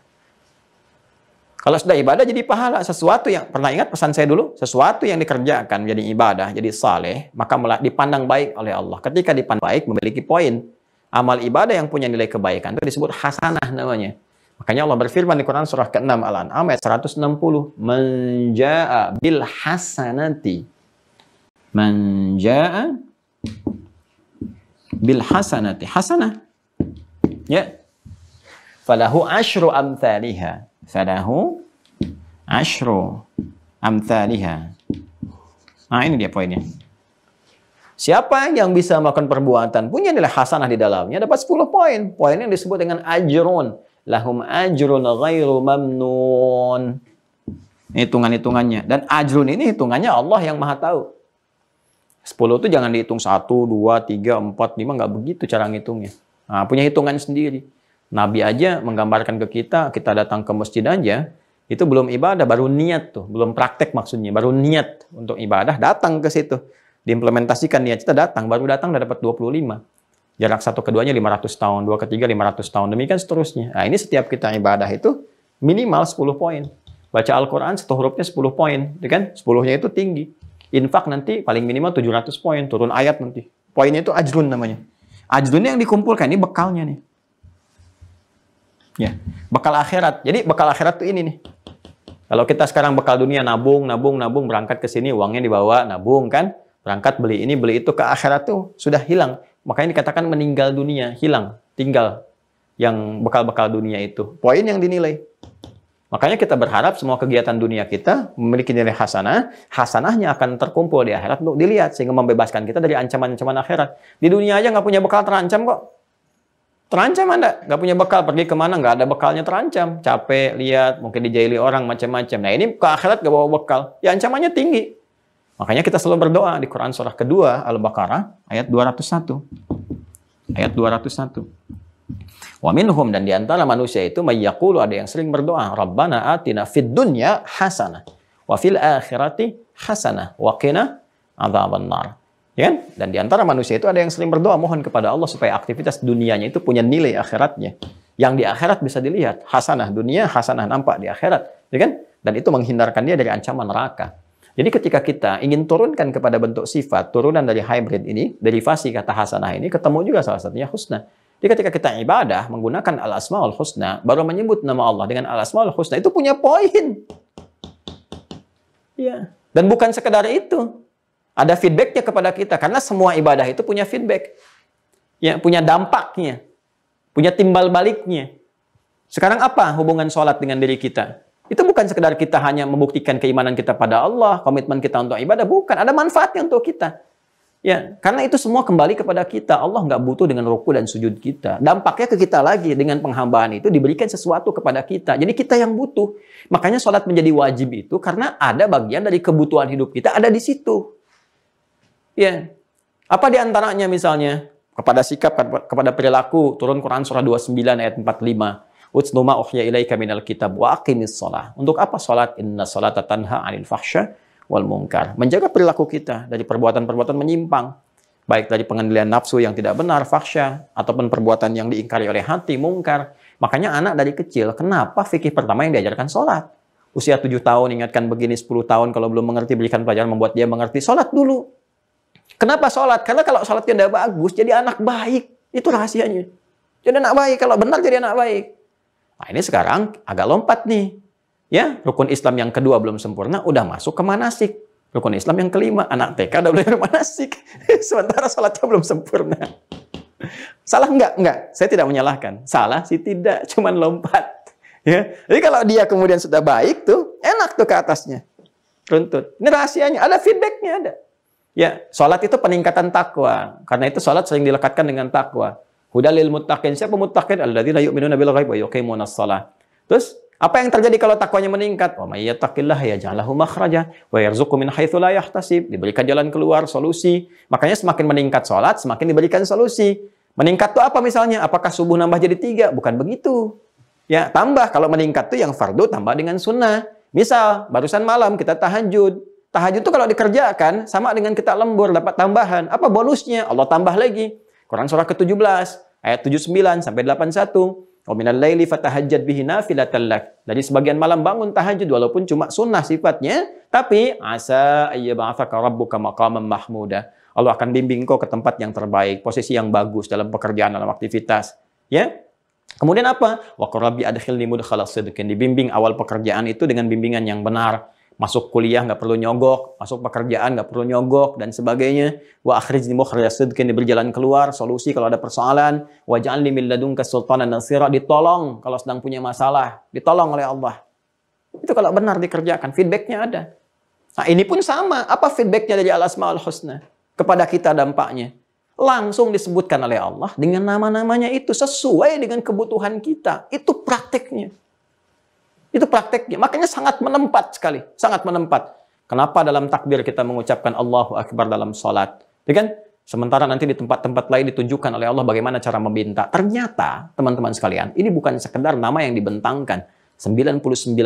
Kalau sudah ibadah jadi pahala. Sesuatu yang, pernah ingat pesan saya dulu? Sesuatu yang dikerjakan menjadi ibadah, jadi saleh, maka dipandang baik oleh Allah. Ketika dipandang baik, memiliki poin. Amal ibadah yang punya nilai kebaikan itu disebut hasanah namanya. Makanya Allah berfirman di Quran surah ke-6 Al-An'am ayat 160. Man jaa'a bil hasanati. Man jaa'a bil hasanati hasanah. Ya. Falahu asyru amthaliha. Falahu asyru amthaliha. Nah, ini dia poinnya. Siapa yang bisa melakukan perbuatan punya nilai hasanah di dalamnya dapat 10 poin. Poin yang disebut dengan ajrun. Lahum ajrun ghairu mamnun. Hitungan-hitungannya. Dan ajrun ini hitungannya Allah yang Maha tahu. 10 itu jangan dihitung 1, 2, 3, 4, 5. Nggak begitu cara ngitungnya. Nah, punya hitungan sendiri. Nabi aja menggambarkan ke kita datang ke masjid aja, itu belum ibadah, baru niat tuh. Belum praktek maksudnya, baru niat untuk ibadah, datang ke situ. Diimplementasikan niat kita datang, baru datang udah dapat 25. Jarak satu keduanya 500 tahun, dua ketiga 500 tahun, demikian seterusnya. Nah, ini setiap kita ibadah itu minimal 10 poin. Baca Al-Quran satu hurufnya 10 poin, kan? 10-nya itu tinggi. Infak nanti paling minimal 700 poin, turun ayat nanti. Poinnya itu ajrun namanya. Ajrunnya yang dikumpulkan, ini bekalnya nih. Ya, bekal akhirat. Jadi bekal akhirat tuh ini nih. Kalau kita sekarang bekal dunia nabung, berangkat ke sini, uangnya dibawa, nabung kan? Berangkat beli ini, beli itu, ke akhirat tuh sudah hilang. Makanya dikatakan meninggal dunia, hilang, tinggal yang bekal-bekal dunia itu. Poin yang dinilai. Makanya kita berharap semua kegiatan dunia kita memiliki nilai hasanah, hasanahnya akan terkumpul di akhirat untuk dilihat, sehingga membebaskan kita dari ancaman-ancaman akhirat. Di dunia aja nggak punya bekal terancam kok. Terancam Anda, nggak punya bekal, pergi kemana, nggak ada bekalnya terancam. Capek, lihat, mungkin dijaili orang, macam-macam. Nah ini ke akhirat nggak bawa bekal, ya ancamannya tinggi. Makanya kita selalu berdoa di Quran surah kedua, Al-Baqarah, ayat 201. Ayat 201. Wa minhum, dan diantara manusia itu mayyaqulu, ada yang sering berdoa, Rabbana atina fid dunya hasanah wa fil akhirati hasanah wa qina adzabannar. Ya kan? Dan diantara manusia itu ada yang sering berdoa mohon kepada Allah supaya aktivitas dunianya itu punya nilai akhiratnya. Yang di akhirat bisa dilihat, hasanah dunia, hasanah nampak di akhirat, ya kan? Dan itu menghindarkan dia dari ancaman neraka. Jadi ketika kita ingin turunkan kepada bentuk sifat, turunan dari hybrid ini, derivasi kata hasanah ini, ketemu juga salah satunya husna. Jadi ketika kita ibadah menggunakan al-asmaul husna, baru menyebut nama Allah dengan al-asmaul husna, itu punya poin. Ya. Dan bukan sekedar itu. Ada feedbacknya kepada kita, karena semua ibadah itu punya feedback. Ya, punya dampaknya. Punya timbal baliknya. Sekarang apa hubungan sholat dengan diri kita? Itu bukan sekedar kita hanya membuktikan keimanan kita pada Allah, komitmen kita untuk ibadah, bukan. Ada manfaatnya untuk kita. Ya, karena itu semua kembali kepada kita. Allah nggak butuh dengan ruku dan sujud kita. Dampaknya ke kita lagi dengan penghambaan itu diberikan sesuatu kepada kita. Jadi kita yang butuh. Makanya sholat menjadi wajib itu karena ada bagian dari kebutuhan hidup kita ada di situ. Ya, apa diantaranya misalnya kepada sikap, kepada perilaku, turun Quran surah 29 ayat 45. Utslu ma ukhya ilaika minal kitab wa aqimis shalah. Untuk apa salat? Inna salata tanha 'anil fahsya wal munkar. Menjaga perilaku kita dari perbuatan-perbuatan menyimpang, baik dari pengendalian nafsu yang tidak benar, fahsya, ataupun perbuatan yang diingkari oleh hati, mungkar. Makanya anak dari kecil, kenapa fikih pertama yang diajarkan salat? Usia 7 tahun ingatkan begini, 10 tahun kalau belum mengerti berikan pelajaran membuat dia mengerti. Salat dulu. Kenapa salat? Karena kalau salatnya tidak bagus, jadi anak baik. Itu rahasianya. Jadi anak baik, kalau benar jadi anak baik. Nah, ini sekarang agak lompat nih. Ya, rukun Islam yang kedua belum sempurna, udah masuk ke manasik. Rukun Islam yang kelima, anak TK udah boleh manasik. Sementara salatnya belum sempurna. Salah enggak? Enggak. Saya tidak menyalahkan. Salah sih tidak, cuman lompat. Ya. Jadi kalau dia kemudian sudah baik tuh, enak tuh ke atasnya. Runtut. Ini rahasianya, ada feedbacknya ada. Ya, salat itu peningkatan takwa. Karena itu salat sering dilekatkan dengan takwa. Hudalil muttaqin. Siapa muttaqin? Alladzina yu'minuna bil ghaib wa yuqimunas shalah. Terus apa yang terjadi kalau takwanya meningkat? Wa may yattaqillaha yaj'al lahu makhraja wa yarzuqhu min haitsu la yahtasib. Diberikan jalan keluar, solusi. Makanya semakin meningkat salat, semakin diberikan solusi. Meningkat itu apa misalnya? Apakah subuh nambah jadi 3? Bukan begitu. Ya, tambah. Kalau meningkat itu yang fardu tambah dengan sunnah. Misal, barusan malam kita tahajud. Tahajud itu kalau dikerjakan sama dengan kita lembur dapat tambahan. Apa bonusnya? Allah tambah lagi. Quran surah ke-17 ayat 79 sampai 81. Wa minal laili fatahajjad bihi nafilatan lak. Dari sebagian malam bangun tahajud walaupun cuma sunnah sifatnya, tapi asa ayyab'atsaka rabbuka maqaman mahmuda. Allah akan bimbing kau ke tempat yang terbaik, posisi yang bagus dalam pekerjaan, dalam aktivitas. Ya. Kemudian apa? Wa qur rabbi adkhilni mudkhala sidqin. Dibimbing awal pekerjaan itu dengan bimbingan yang benar. Masuk kuliah nggak perlu nyogok, masuk pekerjaan nggak perlu nyogok, dan sebagainya. Wa akhrijni mukhraja sidqin, diberi jalan keluar, solusi kalau ada persoalan. Wa ja'alni min ladunka sultanan nasira, ditolong kalau sedang punya masalah, ditolong oleh Allah. Itu kalau benar dikerjakan, feedbacknya ada. Nah ini pun sama, apa feedbacknya dari Al-Asma'ul Husna? Kepada kita dampaknya. Langsung disebutkan oleh Allah dengan nama-namanya itu sesuai dengan kebutuhan kita. Itu prakteknya. Itu prakteknya. Makanya sangat menempat sekali. Sangat menempat. Kenapa dalam takbir kita mengucapkan Allahu Akbar dalam sholat? Ya kan? Sementara nanti di tempat-tempat lain ditunjukkan oleh Allah bagaimana cara meminta. Ternyata, teman-teman sekalian, ini bukan sekedar nama yang dibentangkan. 99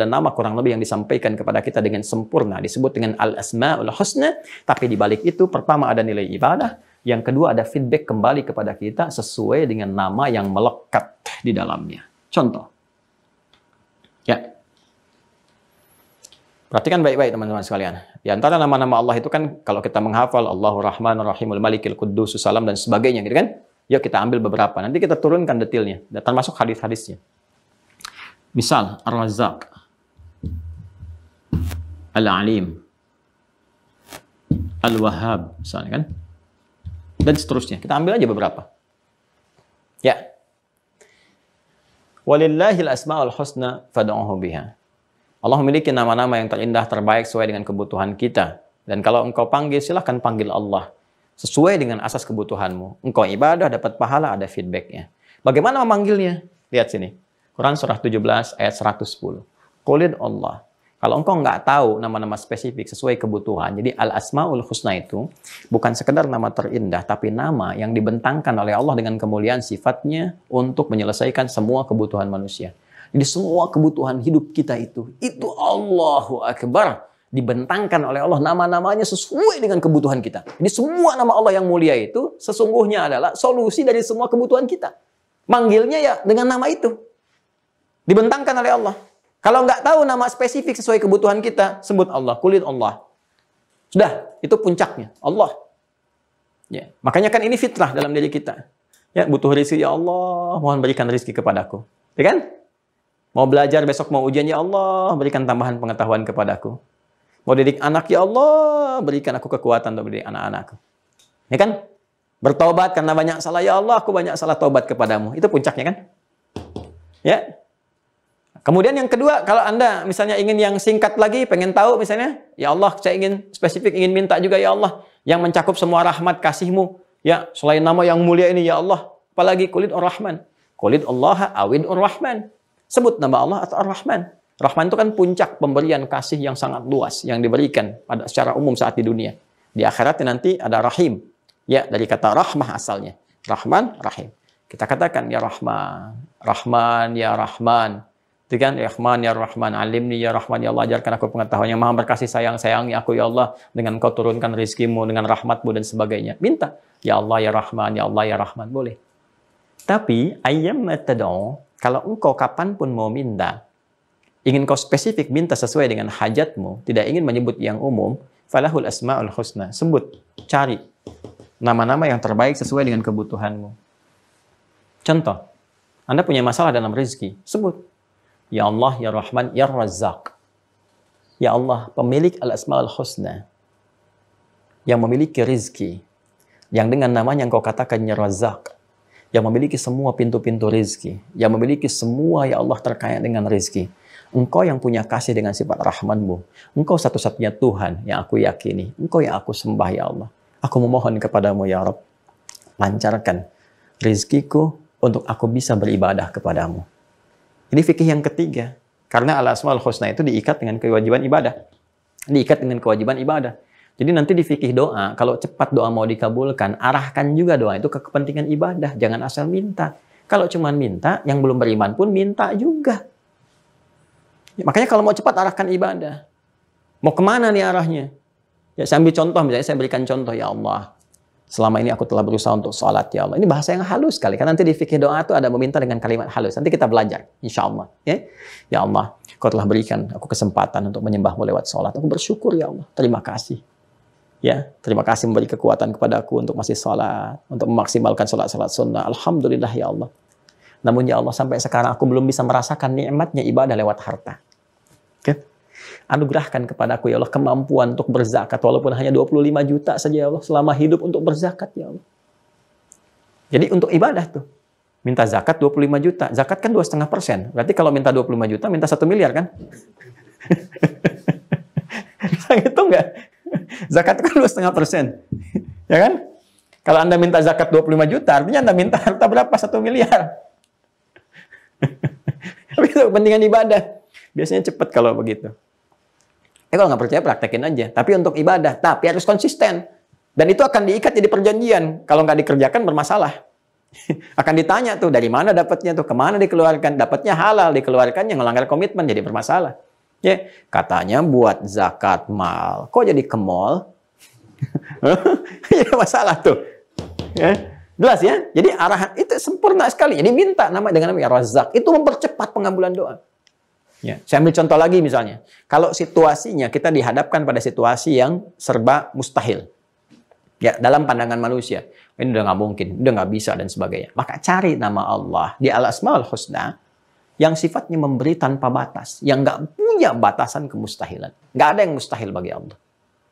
nama kurang lebih yang disampaikan kepada kita dengan sempurna. Disebut dengan Al-Asma'ul Husna. Tapi di balik itu, pertama ada nilai ibadah. Yang kedua ada feedback kembali kepada kita sesuai dengan nama yang melekat di dalamnya. Contoh. Ya. Perhatikan baik-baik teman-teman sekalian. Di antara nama-nama Allah itu kan kalau kita menghafal Allahur Rahmanur Rahimul Malikil Quddus Salam dan sebagainya gitu kan. Yuk kita ambil beberapa. Nanti kita turunkan detailnya. Dan termasuk hadis-hadisnya. Misal Ar-Razzaq, Al-Alim, Al-Wahhab misalnya kan. Dan seterusnya. Kita ambil aja beberapa. Ya. Walillahil asma'ul husna fad'uhu biha. Allah memiliki nama-nama yang terindah, terbaik sesuai dengan kebutuhan kita. Dan kalau engkau panggil, silahkan panggil Allah. Sesuai dengan asas kebutuhanmu. Engkau ibadah, dapat pahala, ada feedbacknya. Bagaimana memanggilnya? Lihat sini. Quran surah 17 ayat 110. Qulid Allah. Kalau engkau nggak tahu nama-nama spesifik sesuai kebutuhan, jadi Al-Asma'ul Husna itu bukan sekedar nama terindah, tapi nama yang dibentangkan oleh Allah dengan kemuliaan sifatnya untuk menyelesaikan semua kebutuhan manusia. Jadi semua kebutuhan hidup kita itu Allahu Akbar. Dibentangkan oleh Allah nama-namanya sesuai dengan kebutuhan kita. Jadi semua nama Allah yang mulia itu sesungguhnya adalah solusi dari semua kebutuhan kita. Manggilnya ya dengan nama itu. Dibentangkan oleh Allah. Kalau nggak tahu nama spesifik sesuai kebutuhan kita, sebut Allah, kulit Allah. Sudah, itu puncaknya. Allah. Ya, makanya kan ini fitrah dalam diri kita. Ya, butuh rezeki, ya Allah, mohon berikan rezeki kepadaku. Ya kan? Mau belajar besok mau ujian, ya Allah, berikan tambahan pengetahuan kepadaku. Mau didik anak, ya Allah, berikan aku kekuatan untuk mendidik anak-anakku. Ya kan? Bertobat karena banyak salah, ya Allah, aku banyak salah, tobat kepadamu. Itu puncaknya kan? Ya. Kemudian yang kedua, kalau Anda misalnya ingin yang singkat lagi, pengen tahu misalnya, ya Allah, saya ingin spesifik, ingin minta juga, ya Allah, yang mencakup semua rahmat kasih-Mu. Ya, selain nama yang mulia ini, ya Allah, apalagi kulit Ar-Rahman. Kulit Allah awid Ar-Rahman. Sebut nama Allah atau Ar-Rahman. Rahman itu kan puncak pemberian kasih yang sangat luas yang diberikan pada secara umum saat di dunia. Di akhiratnya nanti ada Rahim. Ya, dari kata rahmah asalnya. Rahman, Rahim. Kita katakan ya Rahman, Rahman ya Rahman. Itu kan ya Rahman ya Rahman, alimni ya Rahman ya Allah, ajarkan aku pengetahuan yang maha berkasih, sayangi aku ya Allah, dengan kau turunkan rizkimu, dengan rahmatmu dan sebagainya. Minta ya Allah ya Rahman, ya Allah ya Rahman, boleh. Tapi ayyam tad'u, kalau engkau kapanpun mau minta, ingin kau spesifik minta sesuai dengan hajatmu, tidak ingin menyebut yang umum, falahul asma'ul husna. Sebut, cari nama-nama yang terbaik sesuai dengan kebutuhanmu. Contoh, Anda punya masalah dalam rezeki, sebut ya Allah, ya Rahman, ya Razzaq. Ya Allah, pemilik Al-Asma'ul Husna, yang memiliki rezeki, yang dengan namanya engkau katakan ya Razzaq, yang memiliki semua pintu-pintu rezeki, yang memiliki semua ya Allah terkait dengan rezeki. Engkau yang punya kasih dengan sifat Rahman-Mu. Engkau satu-satunya Tuhan yang aku yakini. Engkau yang aku sembah ya Allah. Aku memohon kepadamu ya Rabb, lancarkan rezekiku untuk aku bisa beribadah kepadamu. Ini fikih yang ketiga. Karena Al-Asma'ul Husna itu diikat dengan kewajiban ibadah. Diikat dengan kewajiban ibadah. Jadi nanti di fikih doa, kalau cepat doa mau dikabulkan, arahkan juga doa itu ke kepentingan ibadah. Jangan asal minta. Kalau cuma minta, yang belum beriman pun minta juga. Ya, makanya kalau mau cepat arahkan ibadah. Mau kemana nih arahnya? Ya, saya ambil contoh, misalnya saya berikan contoh, ya Allah, selama ini aku telah berusaha untuk sholat, ya Allah. Ini bahasa yang halus sekali. Karena nanti di fikih doa itu ada meminta dengan kalimat halus. Nanti kita belajar, insya Allah. Ya Allah, Kau telah berikan aku kesempatan untuk menyembahmu lewat sholat. Aku bersyukur, ya Allah. Terima kasih. Ya, terima kasih memberi kekuatan kepadaku untuk masih sholat. Untuk memaksimalkan sholat-sholat sunnah. Alhamdulillah, ya Allah. Namun, ya Allah, sampai sekarang aku belum bisa merasakan nikmatnya ibadah lewat harta. Anugerahkan kepadaku ya Allah kemampuan untuk berzakat walaupun hanya 25 juta saja ya Allah selama hidup untuk berzakat ya Allah. Jadi untuk ibadah tuh minta zakat 25 juta, zakat kan 2,5%. Berarti kalau minta 25 juta minta 1 miliar kan? Bisa ngitung nggak? Zakat kan 2,5%. Ya kan? Kalau Anda minta zakat 25 juta, artinya Anda minta harta berapa? 1 miliar. Tapi itu kepentingan ibadah. Biasanya cepat kalau begitu. Kalau nggak percaya praktekin aja. Tapi untuk ibadah, tapi harus konsisten. Dan itu akan diikat jadi perjanjian. Kalau nggak dikerjakan bermasalah. Akan ditanya tuh dari mana dapatnya tuh, kemana dikeluarkan. Dapatnya halal, dikeluarkannya ngelanggar komitmen jadi bermasalah. Ya, katanya buat zakat mal. Kok jadi ke mall? Ya masalah tuh. Ya. Jelas ya? Jadi arahan itu sempurna sekali. Jadi minta nama dengan nama Razak. Itu mempercepat pengabulan doa. Ya, saya ambil contoh lagi misalnya. Kalau situasinya kita dihadapkan pada situasi yang serba mustahil. Ya, dalam pandangan manusia. Ini udah nggak mungkin, udah nggak bisa dan sebagainya. Maka cari nama Allah di Al-Asmaul Husna yang sifatnya memberi tanpa batas. Yang nggak punya batasan kemustahilan. Nggak ada yang mustahil bagi Allah.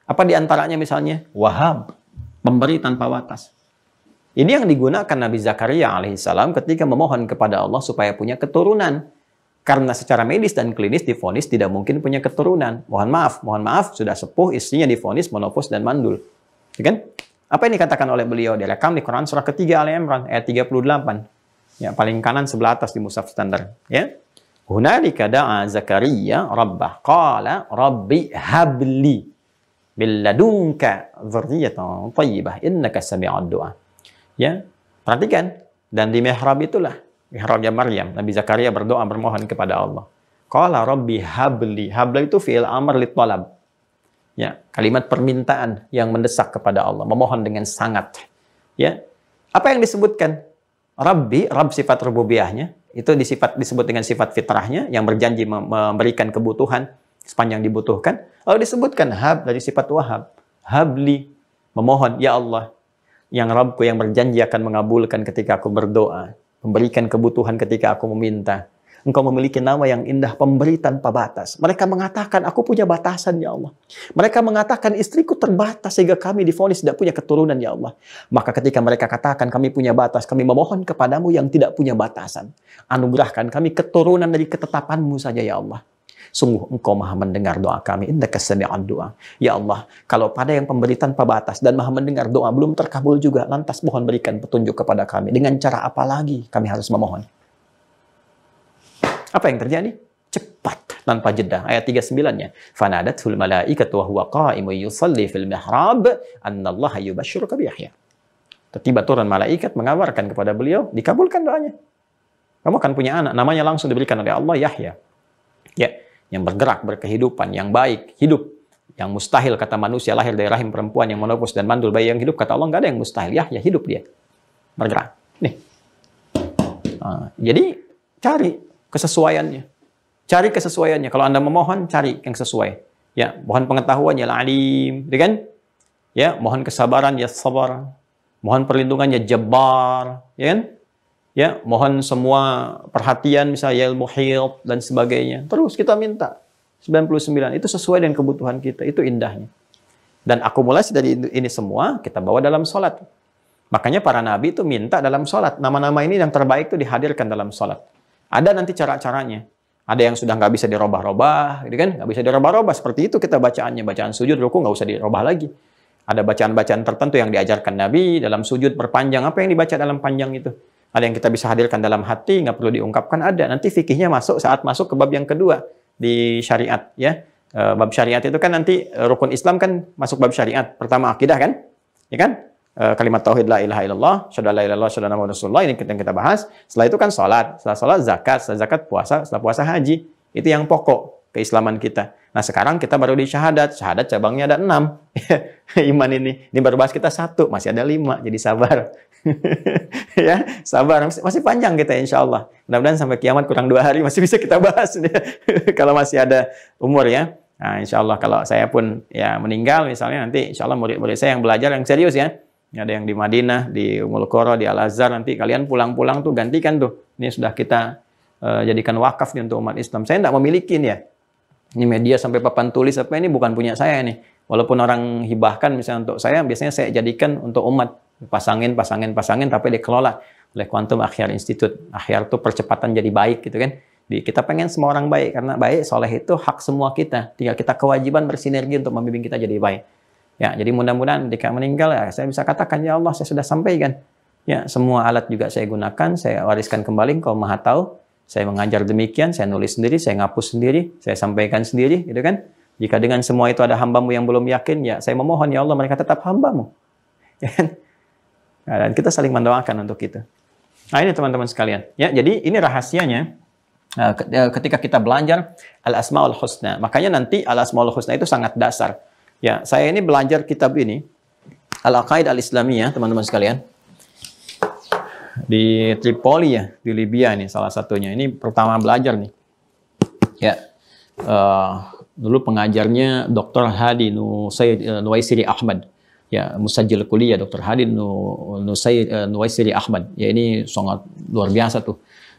Apa diantaranya misalnya? Wahhab. Memberi tanpa batas. Ini yang digunakan Nabi Zakaria alaihissalam ketika memohon kepada Allah supaya punya keturunan. Karena secara medis dan klinis divonis tidak mungkin punya keturunan. Mohon maaf, sudah sepuh, istrinya divonis monofos dan mandul. Ya kan? Apa yang dikatakan oleh beliau? Direkam di Quran surah ketiga Ali Imran ayat 38. Ya, paling kanan sebelah atas di mushaf standar. Ya. Hunalika da'a Zakaria rabbah qala rabbi habli bil ladunka dzurriyyatan thayyibah innaka sami'ud du'a. Ya, perhatikan. Dan di mihrab itulah mihrabnya Maryam, Nabi Zakaria berdoa bermohon kepada Allah. Qala rabbi habli. Habla itu fi'il amr li talab. Ya, kalimat permintaan yang mendesak kepada Allah, memohon dengan sangat. Ya. Apa yang disebutkan? Rabbi, Rabb sifat rububiyahnya, itu disebut dengan sifat fitrahnya yang berjanji memberikan kebutuhan sepanjang dibutuhkan. Lalu disebutkan hab dari sifat wahab. Habli, memohon, ya Allah, yang Rabbku yang berjanji akan mengabulkan ketika aku berdoa. Memberikan kebutuhan ketika aku meminta. Engkau memiliki nama yang indah, pemberi tanpa batas. Mereka mengatakan, aku punya batasan, ya Allah. Mereka mengatakan, istriku terbatas sehingga kami divonis tidak punya keturunan, ya Allah. Maka ketika mereka katakan, kami punya batas, kami memohon kepadamu yang tidak punya batasan. Anugerahkan kami keturunan dari ketetapanmu saja, ya Allah. Sungguh engkau maha mendengar doa kami. Innaka sami'ud du'a. Ya Allah, kalau pada yang pemberi tanpa batas dan maha mendengar doa belum terkabul juga, lantas mohon berikan petunjuk kepada kami. Dengan cara apa lagi kami harus memohon? Apa yang terjadi? Cepat, tanpa jeda. Ayat 39-nya. Fanadathul malaikatu wa huwa qa'imun yusalli fil mihrab annallaha yubashshiruka bi Yahya. Tiba turun malaikat mengabarkan kepada beliau, dikabulkan doanya. Kamu akan punya anak, namanya langsung diberikan oleh Allah Yahya. Ya, yang bergerak, berkehidupan, yang baik, hidup. Yang mustahil kata manusia lahir dari rahim perempuan yang monopos dan mandul, bayi yang hidup kata Allah nggak ada yang mustahil. Yahya hidup dia. Bergerak. Nih. Jadi cari kesesuaiannya. Cari kesesuaiannya. Kalau Anda memohon, cari yang sesuai. Ya, mohon pengetahuan ya alim, gitu kan? Ya, mohon kesabaran ya sabar. Mohon perlindungan ya jabbar, ya kan? Ya, mohon semua perhatian misalnya ya muhit dan sebagainya. Terus kita minta 99 itu sesuai dengan kebutuhan kita. Itu indahnya. Dan akumulasi dari ini semua kita bawa dalam sholat. Makanya para nabi itu minta dalam sholat. Nama-nama ini yang terbaik itu dihadirkan dalam sholat. Ada nanti cara-caranya. Ada yang sudah nggak bisa dirobah-robah, gitu kan? Nggak bisa dirobah-robah. Seperti itu kita bacaannya. Bacaan sujud, ruku nggak usah dirobah lagi. Ada bacaan-bacaan tertentu yang diajarkan Nabi dalam sujud berpanjang. Apa yang dibaca dalam panjang itu? Ada yang kita bisa hadirkan dalam hati, nggak perlu diungkapkan, ada. Nanti fikihnya masuk saat masuk ke bab yang kedua di syariat. Ya, bab syariat itu kan nanti rukun Islam kan masuk bab syariat. Pertama akidah kan? Ya kan? Kalimat tauhid la ilaha illallah, syahadu la ilaha illallah, syahadu anna muhammadar rasulullah, ini yang kita bahas. Setelah itu kan salat, setelah salat zakat, setelah zakat puasa, setelah puasa haji. Itu yang pokok keislaman kita. Nah, sekarang kita baru di syahadat. Syahadat cabangnya ada 6. Iman ini baru bahas kita 1, masih ada 5. Jadi sabar. Ya, sabar. Masih panjang kita insya Allah. Mudah-mudahan sampai kiamat kurang 2 hari masih bisa kita bahas. Kalau masih ada umur ya. Nah, insya Allah kalau saya pun ya meninggal misalnya nanti insya Allah murid-murid saya yang belajar yang serius ya. Ada yang di Madinah, di Ummul Qura, di Al-Azhar, nanti kalian pulang-pulang tuh gantikan tuh. Ini sudah kita jadikan wakaf nih untuk umat Islam. Saya tidak memiliki ya. Ini media sampai papan tulis apa ini bukan punya saya nih. Walaupun orang hibahkan misalnya untuk saya, biasanya saya jadikan untuk umat. Pasangin, tapi dikelola oleh Quantum Akhyar Institute. Akhyar itu percepatan jadi baik gitu kan. Kita pengen semua orang baik, karena baik, soleh itu hak semua kita. Tinggal kita kewajiban bersinergi untuk membimbing kita jadi baik. Ya, jadi mudah-mudahan ketika meninggal, ya, saya bisa katakan, ya Allah, saya sudah sampaikan. Ya, semua alat juga saya gunakan, saya wariskan kembali, Kau Maha Tahu. Saya mengajar demikian, saya nulis sendiri, saya ngapus sendiri, saya sampaikan sendiri, gitu kan. Jika dengan semua itu ada hambamu yang belum yakin, ya saya memohon, ya Allah, mereka tetap hambamu. Ya kan? Nah, dan kita saling mendoakan untuk itu. Nah, ini teman-teman sekalian. Ya, jadi ini rahasianya. Ketika kita belajar Al-Asmaul Husna. Makanya nanti Al-Asmaul Husna itu sangat dasar. Ya, saya ini belajar kitab ini, Al-Aqaid Al-Islamiyah, teman-teman sekalian. Di Tripoli ya, di Libya ini salah satunya. Ini pertama belajar nih. Ya, dulu pengajarnya Dr. Hadi Nuwaisiri Ahmad. Ya, musajil kuliah Dr. Hadi Nuwaisiri Ahmad. Ya, ini sangat luar biasa tuh.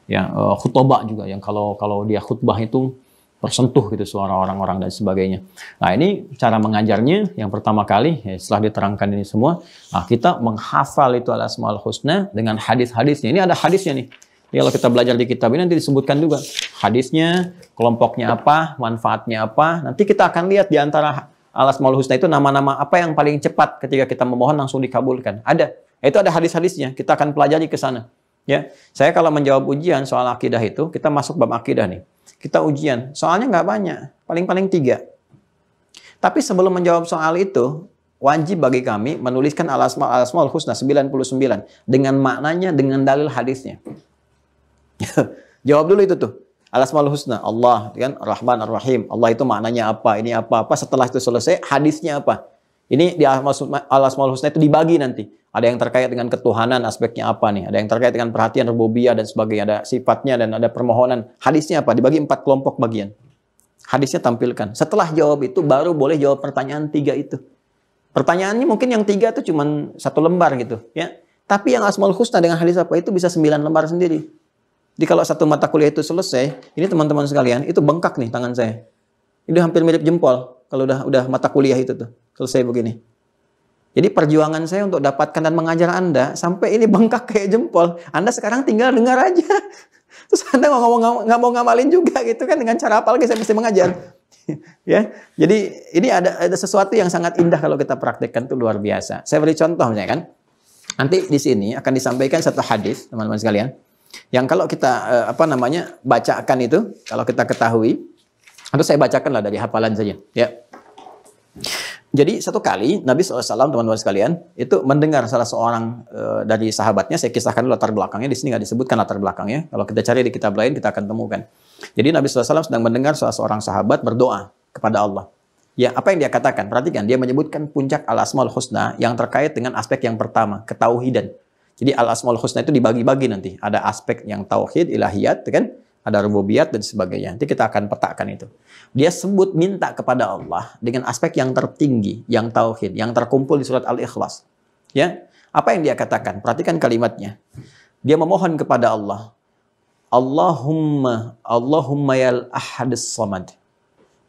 Ya, khutbah juga yang kalau dia khutbah itu tersentuh gitu suara orang-orang dan sebagainya. Nah, ini cara mengajarnya yang pertama kali ya, setelah diterangkan ini semua, nah, kita menghafal itu Al-Asmaul Husna dengan hadis-hadisnya. Ini ada hadisnya nih. Jadi kalau kita belajar di kitab ini nanti disebutkan juga hadisnya, kelompoknya apa, manfaatnya apa. Nanti kita akan lihat di antara Al-Asmaul Husna itu nama-nama apa yang paling cepat ketika kita memohon langsung dikabulkan. Ada. Itu ada hadis-hadisnya. Kita akan pelajari ke sana. Ya, saya kalau menjawab ujian soal akidah itu, kita masuk bab akidah nih. Kita ujian. Soalnya nggak banyak. Paling-paling 3. Tapi sebelum menjawab soal itu, wajib bagi kami menuliskan Al-Asmaul Husna 99 dengan maknanya, dengan dalil hadisnya. Jawab dulu itu tuh. Al-Asmaul Husna, Allah, kan Rahman Ar-Rahim. Allah itu maknanya apa? Ini apa? Setelah itu selesai, hadisnya apa? Ini di Al-Asmaul Husna itu dibagi nanti. Ada yang terkait dengan ketuhanan, aspeknya apa nih? Ada yang terkait dengan perhatian rububiyah dan sebagainya. Ada sifatnya dan ada permohonan. Hadisnya apa? Dibagi 4 kelompok bagian. Hadisnya tampilkan. Setelah jawab itu, baru boleh jawab pertanyaan 3 itu. Pertanyaannya mungkin yang 3 itu cuma 1 lembar gitu. Ya. Tapi yang Asmaul Husna dengan hadis apa itu bisa 9 lembar sendiri. Jadi kalau 1 mata kuliah itu selesai, ini teman-teman sekalian, itu bengkak nih tangan saya. Ini hampir mirip jempol kalau udah mata kuliah itu tuh. Selesai begini. Jadi perjuangan saya untuk dapatkan dan mengajar Anda sampai ini bengkak kayak jempol. Anda sekarang tinggal dengar aja. Terus Anda nggak mau ngamalin juga gitu kan, dengan cara apa lagi saya mesti mengajar. Ya. Jadi ini ada sesuatu yang sangat indah kalau kita praktekkan, itu luar biasa. Saya beri contoh misalnya kan. Nanti di sini akan disampaikan satu hadis, teman-teman sekalian. Yang kalau kita bacakan itu, kalau kita ketahui, atau saya bacakanlah dari hafalan saja. Ya. Jadi satu kali Nabi SAW, teman-teman sekalian, itu mendengar salah seorang dari sahabatnya. Saya kisahkan dulu latar belakangnya. Di sini nggak disebutkan latar belakangnya. Kalau kita cari di kitab lain, kita akan temukan. Jadi Nabi SAW sedang mendengar salah seorang sahabat berdoa kepada Allah. Ya, apa yang dia katakan? Perhatikan, dia menyebutkan puncak Al-Asmaul Husna yang terkait dengan aspek yang pertama, ketauhidan. Jadi Al-Asmaul Husna itu dibagi-bagi nanti. Ada aspek yang tauhid, ilahiyat, kan? Ada rububiyat dan sebagainya. Nanti kita akan petakan itu. Dia sebut minta kepada Allah dengan aspek yang tertinggi, yang tauhid, yang terkumpul di surat Al-Ikhlas. Ya, apa yang dia katakan? Perhatikan kalimatnya. Dia memohon kepada Allah. Allahumma yal ahadis samad.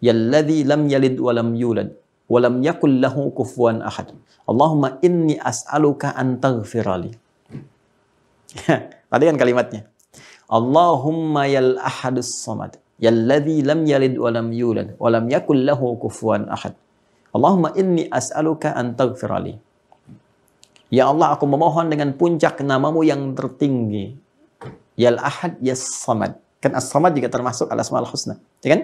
Yalladzi lam yalid wa lam yulad wa lam yakul lahu kufuwan ahad. Allahumma inni as'aluka an taghfirali. Perhatikan kalimatnya. Allahumma yal ahadus samad yalladzi lam yalid wa lam yulad wa lam yakul lahu kufuwan ahad. Allahumma inni as'aluka an taghfirali. Ya Allah, aku memohon dengan puncak namamu yang tertinggi. Yal ahad yas samad. Kan as-samad juga termasuk Al-Asmaul Husna. Ya kan?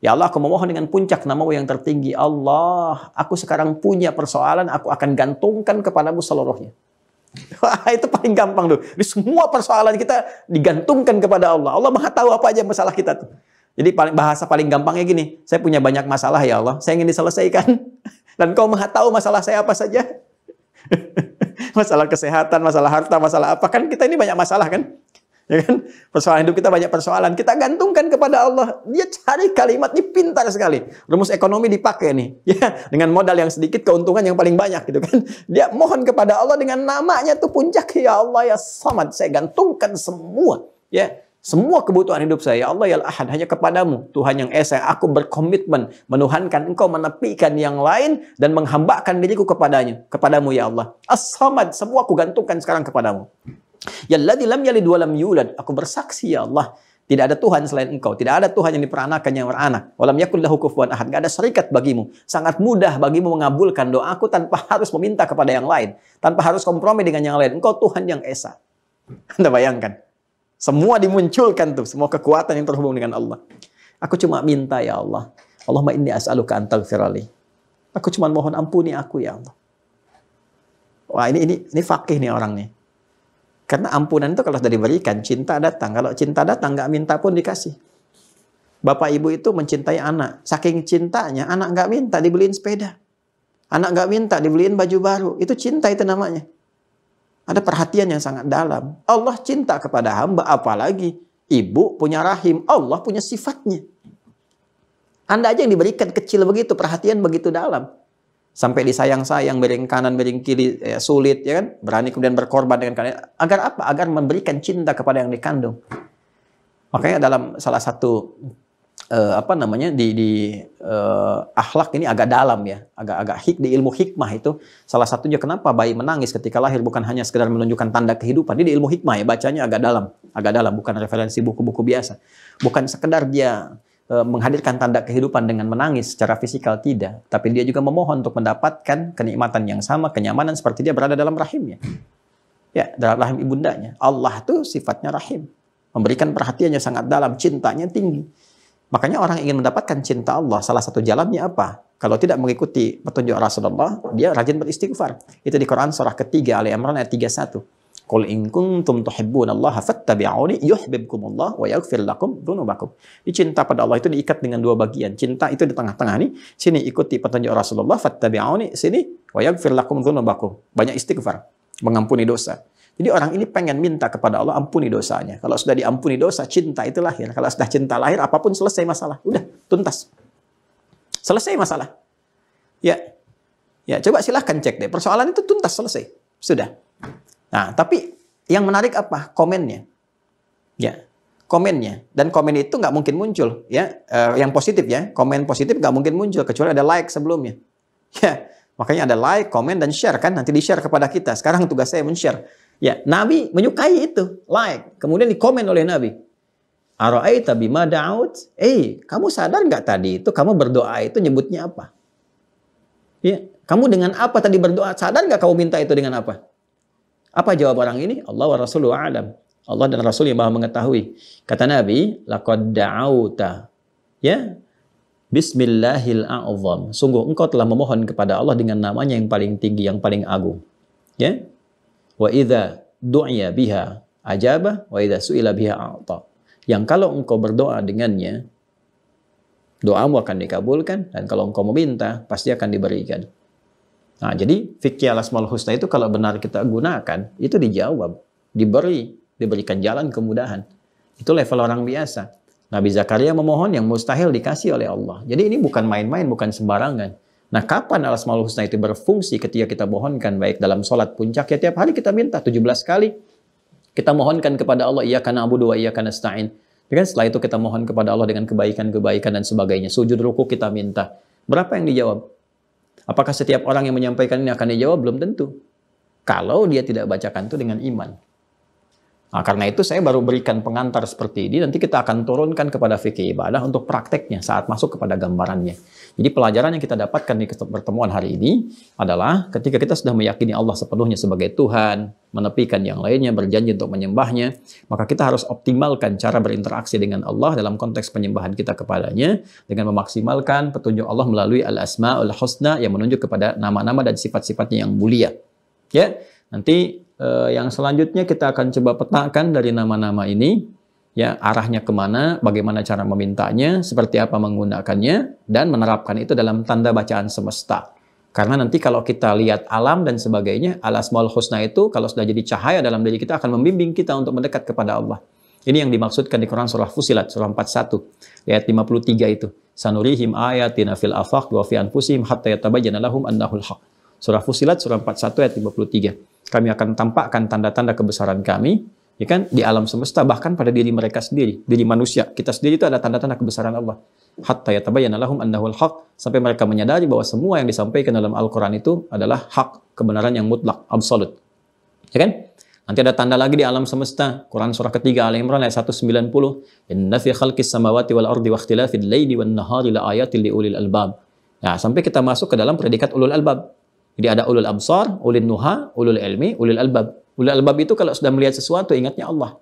Ya Allah, aku memohon dengan puncak namamu yang tertinggi. Allah, aku sekarang punya persoalan, aku akan gantungkan kepadamu seluruhnya. Wah, itu paling gampang tuh. Di semua persoalan kita digantungkan kepada Allah. Allah Maha tahu apa aja masalah kita tuh. Jadi bahasa paling gampangnya gini, saya punya banyak masalah ya Allah, saya ingin diselesaikan. Dan Kau Maha tahu masalah saya apa saja. Masalah kesehatan, masalah harta, masalah apa. Kan kita ini banyak masalah kan? Ya kan? Persoalan hidup kita banyak persoalan. Kita gantungkan kepada Allah. Dia cari kalimat ini pintar sekali. Rumus ekonomi dipakai nih. Ya, dengan modal yang sedikit, keuntungan yang paling banyak gitu kan. Dia mohon kepada Allah dengan namanya tuh puncak. Ya Allah ya Samad. Saya gantungkan semua. Ya, Semua kebutuhan hidup saya, ya Allah ya Al-Ahad, hanya kepadamu, Tuhan yang Esa. Aku berkomitmen menuhankan Engkau, menepikan yang lain, dan menghambakan diriku kepadamu ya Allah. As-Samad, semua aku gantungkan sekarang kepadamu. Yalladzi lam yalid wa lam yulad. Aku bersaksi ya Allah, tidak ada Tuhan selain Engkau. Tidak ada Tuhan yang diperanakan yang beranak. Walam yakul lahu kufuwan ahad. Tidak ada syarikat bagimu. Sangat mudah bagimu mengabulkan doaku tanpa harus meminta kepada yang lain. Tanpa harus kompromi dengan yang lain. Engkau Tuhan yang Esa. Anda bayangkan. Semua dimunculkan tuh. Semua kekuatan yang terhubung dengan Allah. Aku cuma minta ya Allah. Allahumma inni as'aluka an taghfirali. Aku cuma mohon ampuni aku ya Allah. Wah ini fakih nih orang nih. Karena ampunan itu kalau sudah diberikan, cinta datang. Kalau cinta datang, nggak minta pun dikasih. Bapak ibu itu mencintai anak. Saking cintanya, anak nggak minta dibeliin sepeda. Anak nggak minta dibeliin baju baru. Itu cinta itu namanya. Ada perhatian yang sangat dalam. Allah cinta kepada hamba, apalagi ibu punya rahim. Allah punya sifatnya. Anda aja yang diberikan kecil begitu, perhatian begitu dalam. Sampai disayang-sayang, bering kanan, bering kiri, sulit, ya kan? Berani kemudian berkorban dengan kalian. Agar apa? Agar memberikan cinta kepada yang dikandung. Makanya dalam salah satu akhlak ini agak dalam ya, agak di ilmu hikmah itu salah satunya kenapa bayi menangis ketika lahir bukan hanya sekedar menunjukkan tanda kehidupan. Ini di ilmu hikmah ya, bacanya agak dalam, bukan referensi buku-buku biasa. Bukan sekedar dia menghadirkan tanda kehidupan dengan menangis secara fisikal, tidak, tapi dia juga memohon untuk mendapatkan kenikmatan yang sama, kenyamanan seperti dia berada dalam rahimnya. Ya, dalam rahim ibundanya. Allah tuh sifatnya rahim, memberikan perhatiannya sangat dalam, cintanya tinggi. Makanya orang ingin mendapatkan cinta Allah, salah satu jalannya apa? Kalau tidak mengikuti petunjuk Rasulullah, dia rajin beristighfar. Itu di Quran surah ketiga, Ali Imran ayat 31. Qul in kuntum tuhibbunallaha fattabi'uni yuhibbukumullah wa yaghfir lakum dzunubakum. Cinta pada Allah itu diikat dengan dua bagian. Cinta itu di tengah-tengah nih. Sini ikuti petunjuk Rasulullah, fattabi'uni, sini wa yaghfir lakum dzunubakum. Banyak istighfar, mengampuni dosa. Jadi orang ini pengen minta kepada Allah ampuni dosanya. Kalau sudah diampuni dosa, cinta itu lahir. Kalau sudah cinta lahir, apapun selesai masalah. Udah, tuntas. Selesai masalah. Ya, coba silahkan cek deh. Persoalan itu tuntas, selesai. Sudah. Nah, tapi yang menarik apa? Komennya. Ya, komennya. Dan komen itu nggak mungkin muncul. Ya, yang positif ya. Komen positif nggak mungkin muncul kecuali ada like sebelumnya. Ya, makanya ada like, komen, dan share kan. Nanti di-share kepada kita. Sekarang tugas saya men-share. Ya, Nabi menyukai itu, like. Kemudian dikomen oleh Nabi. Ara'aita bima da'ut? Kamu sadar nggak tadi itu kamu berdoa itu nyebutnya apa? Ya, kamu dengan apa tadi berdoa? Sadar nggak kamu minta itu dengan apa? Apa jawab orang ini? Allah wa rasuluhu a'lam. Allah dan Rasul yang Maha mengetahui. Kata Nabi, laqad da'auta. Ya. Bismillahil a'zam. Sungguh engkau telah memohon kepada Allah dengan namanya yang paling tinggi, yang paling agung. Ya. Wa idza du'iya biha ajaba wa idza su'ila biha a'ta. Yang kalau engkau berdoa dengannya, doamu akan dikabulkan, dan kalau engkau meminta pasti akan diberikan. Nah, jadi fikih al-asmaul husna itu kalau benar kita gunakan, itu dijawab, diberikan jalan kemudahan. Itu level orang biasa. Nabi Zakaria memohon yang mustahil dikasih oleh Allah. Jadi ini bukan main-main, bukan sembarangan. Nah, kapan al-asmaul husna itu berfungsi? Ketika kita mohonkan, baik dalam sholat puncak, ya tiap hari kita minta 17 kali. Kita mohonkan kepada Allah, iyyaka na'budu wa iyyaka nasta'in. Dan setelah itu kita mohon kepada Allah dengan kebaikan-kebaikan dan sebagainya. Sujud ruku kita minta. Berapa yang dijawab? Apakah setiap orang yang menyampaikan ini akan dijawab? Belum tentu. Kalau dia tidak bacakan itu dengan iman. Nah, karena itu saya baru berikan pengantar seperti ini. Nanti kita akan turunkan kepada fikih ibadah untuk prakteknya saat masuk kepada gambarannya. Jadi pelajaran yang kita dapatkan di pertemuan hari ini adalah ketika kita sudah meyakini Allah sepenuhnya sebagai Tuhan, menepikan yang lainnya, berjanji untuk menyembahnya, maka kita harus optimalkan cara berinteraksi dengan Allah dalam konteks penyembahan kita kepadanya dengan memaksimalkan petunjuk Allah melalui al-asma'ul husna yang menunjuk kepada nama-nama dan sifat-sifatnya yang mulia. Ya, nanti yang selanjutnya kita akan coba petakan dari nama-nama ini, ya, arahnya kemana, bagaimana cara memintanya, seperti apa menggunakannya, dan menerapkan itu dalam tanda bacaan semesta. Karena nanti kalau kita lihat alam dan sebagainya, al-asmaul husna itu kalau sudah jadi cahaya dalam diri kita akan membimbing kita untuk mendekat kepada Allah. Ini yang dimaksudkan di Quran surah Fusilat, surah 41, ayat 53 itu. Sanurihim ayatina fil afaq wa fi anfusihim hatta yatabayyana lahum annahul haq. Surah Fusilat, surah 41, ayat 53. Kami akan tampakkan tanda-tanda kebesaran kami ya kan, di alam semesta, bahkan pada diri mereka sendiri, diri manusia, kita sendiri itu ada tanda-tanda kebesaran Allah. Hatta yatabayyana lahum annahu al-haq, sampai mereka menyadari bahwa semua yang disampaikan dalam Al-Qur'an itu adalah hak, kebenaran yang mutlak, absolut. Ya kan? Nanti ada tanda lagi di alam semesta. Quran surah ketiga Al-Imran ayat 190. Inna fi khalqis samawati wal ardi wa ikhtilafil laili wan nahari la ayatil liulil albab. Nah, sampai kita masuk ke dalam predikat ulul albab. Jadi ada ulul absar, ulul nuha, ulul ilmi, ulul albab. Ulul albab itu kalau sudah melihat sesuatu, ingatnya Allah.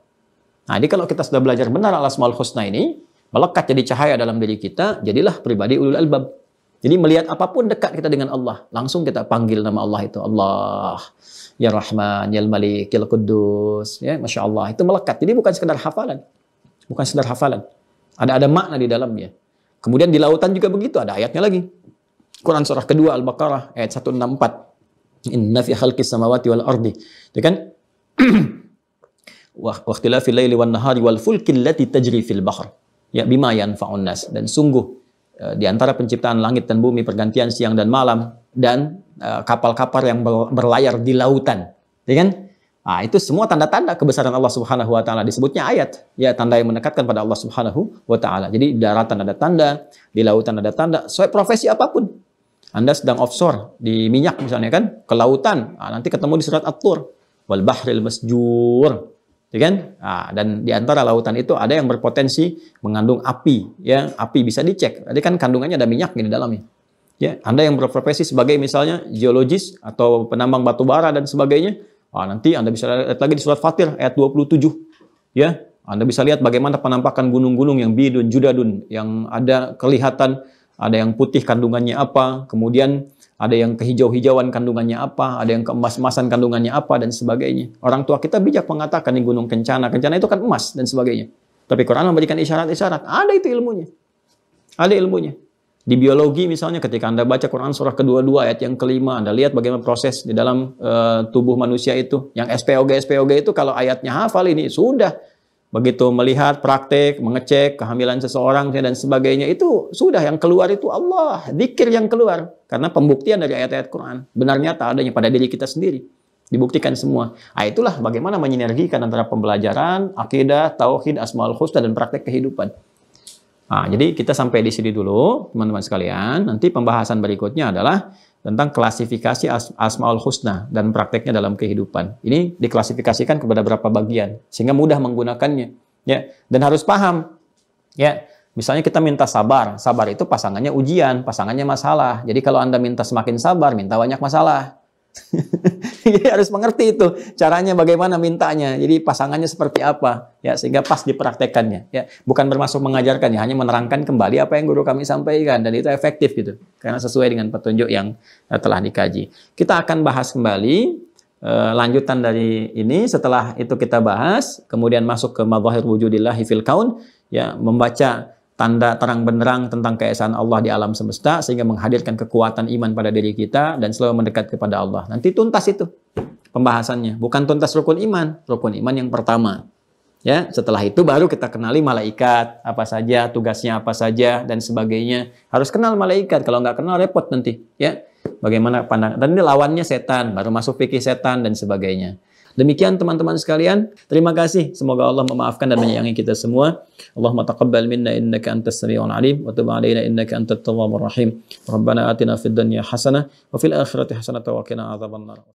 Nah, jadi kalau kita sudah belajar benar al-asmaul husna ini, melekat jadi cahaya dalam diri kita, jadilah pribadi ulul albab. Jadi melihat apapun dekat kita dengan Allah, langsung kita panggil nama Allah itu. Allah, Ya Rahman, Ya Malik, Ya Quddus. Ya, Masya Allah. Itu melekat. Jadi bukan sekedar hafalan. Bukan sekedar hafalan. Ada makna di dalamnya. Kemudian di lautan juga begitu, ada ayatnya lagi. Quran surah kedua Al-Baqarah ayat 164. Inna fi khalqis samawati wal ardi. Ya kan? Wa ikhtilafil laili wan nahari wal fulki allati tajri fil bahr. Ya bima yanfa'un nas. Dan sungguh di antara penciptaan langit dan bumi, pergantian siang dan malam, dan kapal-kapal yang berlayar di lautan. Ya kan? Nah, itu semua tanda-tanda kebesaran Allah Subhanahu wa taala, disebutnya ayat. Ya, tanda yang mendekatkan pada Allah Subhanahu wa taala. Jadi di daratan ada tanda, di lautan ada tanda, sesuai profesi apapun. Anda sedang offshore di minyak misalnya kan, ke lautan, nah, nanti ketemu di surat At-Tur, wal bahril masjur, ya kan? Nah, dan di antara lautan itu ada yang berpotensi mengandung api, ya, api bisa dicek. Tadi kan kandungannya ada minyak di dalamnya. Ya, Anda yang berprofesi sebagai misalnya geologis atau penambang batu bara dan sebagainya, nah, nanti Anda bisa lihat lagi di surat Fatir ayat 27, ya. Anda bisa lihat bagaimana penampakan gunung-gunung yang bidun, judadun, yang ada kelihatan. Ada yang putih kandungannya apa, kemudian ada yang kehijau-hijauan kandungannya apa, ada yang keemas-emasan kandungannya apa, dan sebagainya. Orang tua kita bijak mengatakan di gunung Kencana, Kencana itu kan emas, dan sebagainya. Tapi Quran memberikan isyarat-isyarat, ada itu ilmunya. Ada ilmunya. Di biologi misalnya, ketika Anda baca Quran surah kedua-dua ayat yang kelima, Anda lihat bagaimana proses di dalam tubuh manusia itu. Yang SPOG itu kalau ayatnya hafal ini, sudah. Begitu melihat praktek, mengecek kehamilan seseorang dan sebagainya, itu sudah yang keluar itu Allah, zikir yang keluar. Karena pembuktian dari ayat-ayat Quran. Benar nyata adanya pada diri kita sendiri. Dibuktikan semua. Nah, itulah bagaimana menyinergikan antara pembelajaran, akidah, tauhid, asmaul husna, dan praktek kehidupan. Nah, jadi kita sampai di sini dulu, teman-teman sekalian. Nanti pembahasan berikutnya adalah tentang klasifikasi asmaul husna dan prakteknya dalam kehidupan. Ini diklasifikasikan kepada berapa bagian sehingga mudah menggunakannya, ya. Dan harus paham, ya. Misalnya kita minta sabar, sabar itu pasangannya ujian, pasangannya masalah. Jadi kalau Anda minta semakin sabar, minta banyak masalah. Jadi harus mengerti itu caranya bagaimana mintanya. Jadi pasangannya seperti apa, ya, sehingga pas dipraktekannya, ya. Bukan bermaksud mengajarkan, ya, hanya menerangkan kembali apa yang guru kami sampaikan, dan itu efektif gitu. Karena sesuai dengan petunjuk yang telah dikaji. Kita akan bahas kembali lanjutan dari ini. Setelah itu kita bahas, kemudian masuk ke madzahir wujudillahi fil kaun, ya, membaca tanda terang benderang tentang keesaan Allah di alam semesta sehingga menghadirkan kekuatan iman pada diri kita dan selalu mendekat kepada Allah. Nanti tuntas itu pembahasannya, bukan tuntas rukun iman yang pertama. Ya, setelah itu baru kita kenali malaikat apa saja, tugasnya apa saja dan sebagainya. Harus kenal malaikat, kalau nggak kenal repot nanti, ya. Bagaimana pandangan? Dan ini lawannya setan, baru masuk fikih setan dan sebagainya. Demikian teman-teman sekalian, terima kasih. Semoga Allah memaafkan dan menyayangi kita semua. Allahumma taqabbal minna innaka antas samiul alim wa tub alaina innaka antat tawwabur rahim. Rabbana atina fid dunya hasanah wa fil akhirati hasanah wa qina adzabannar.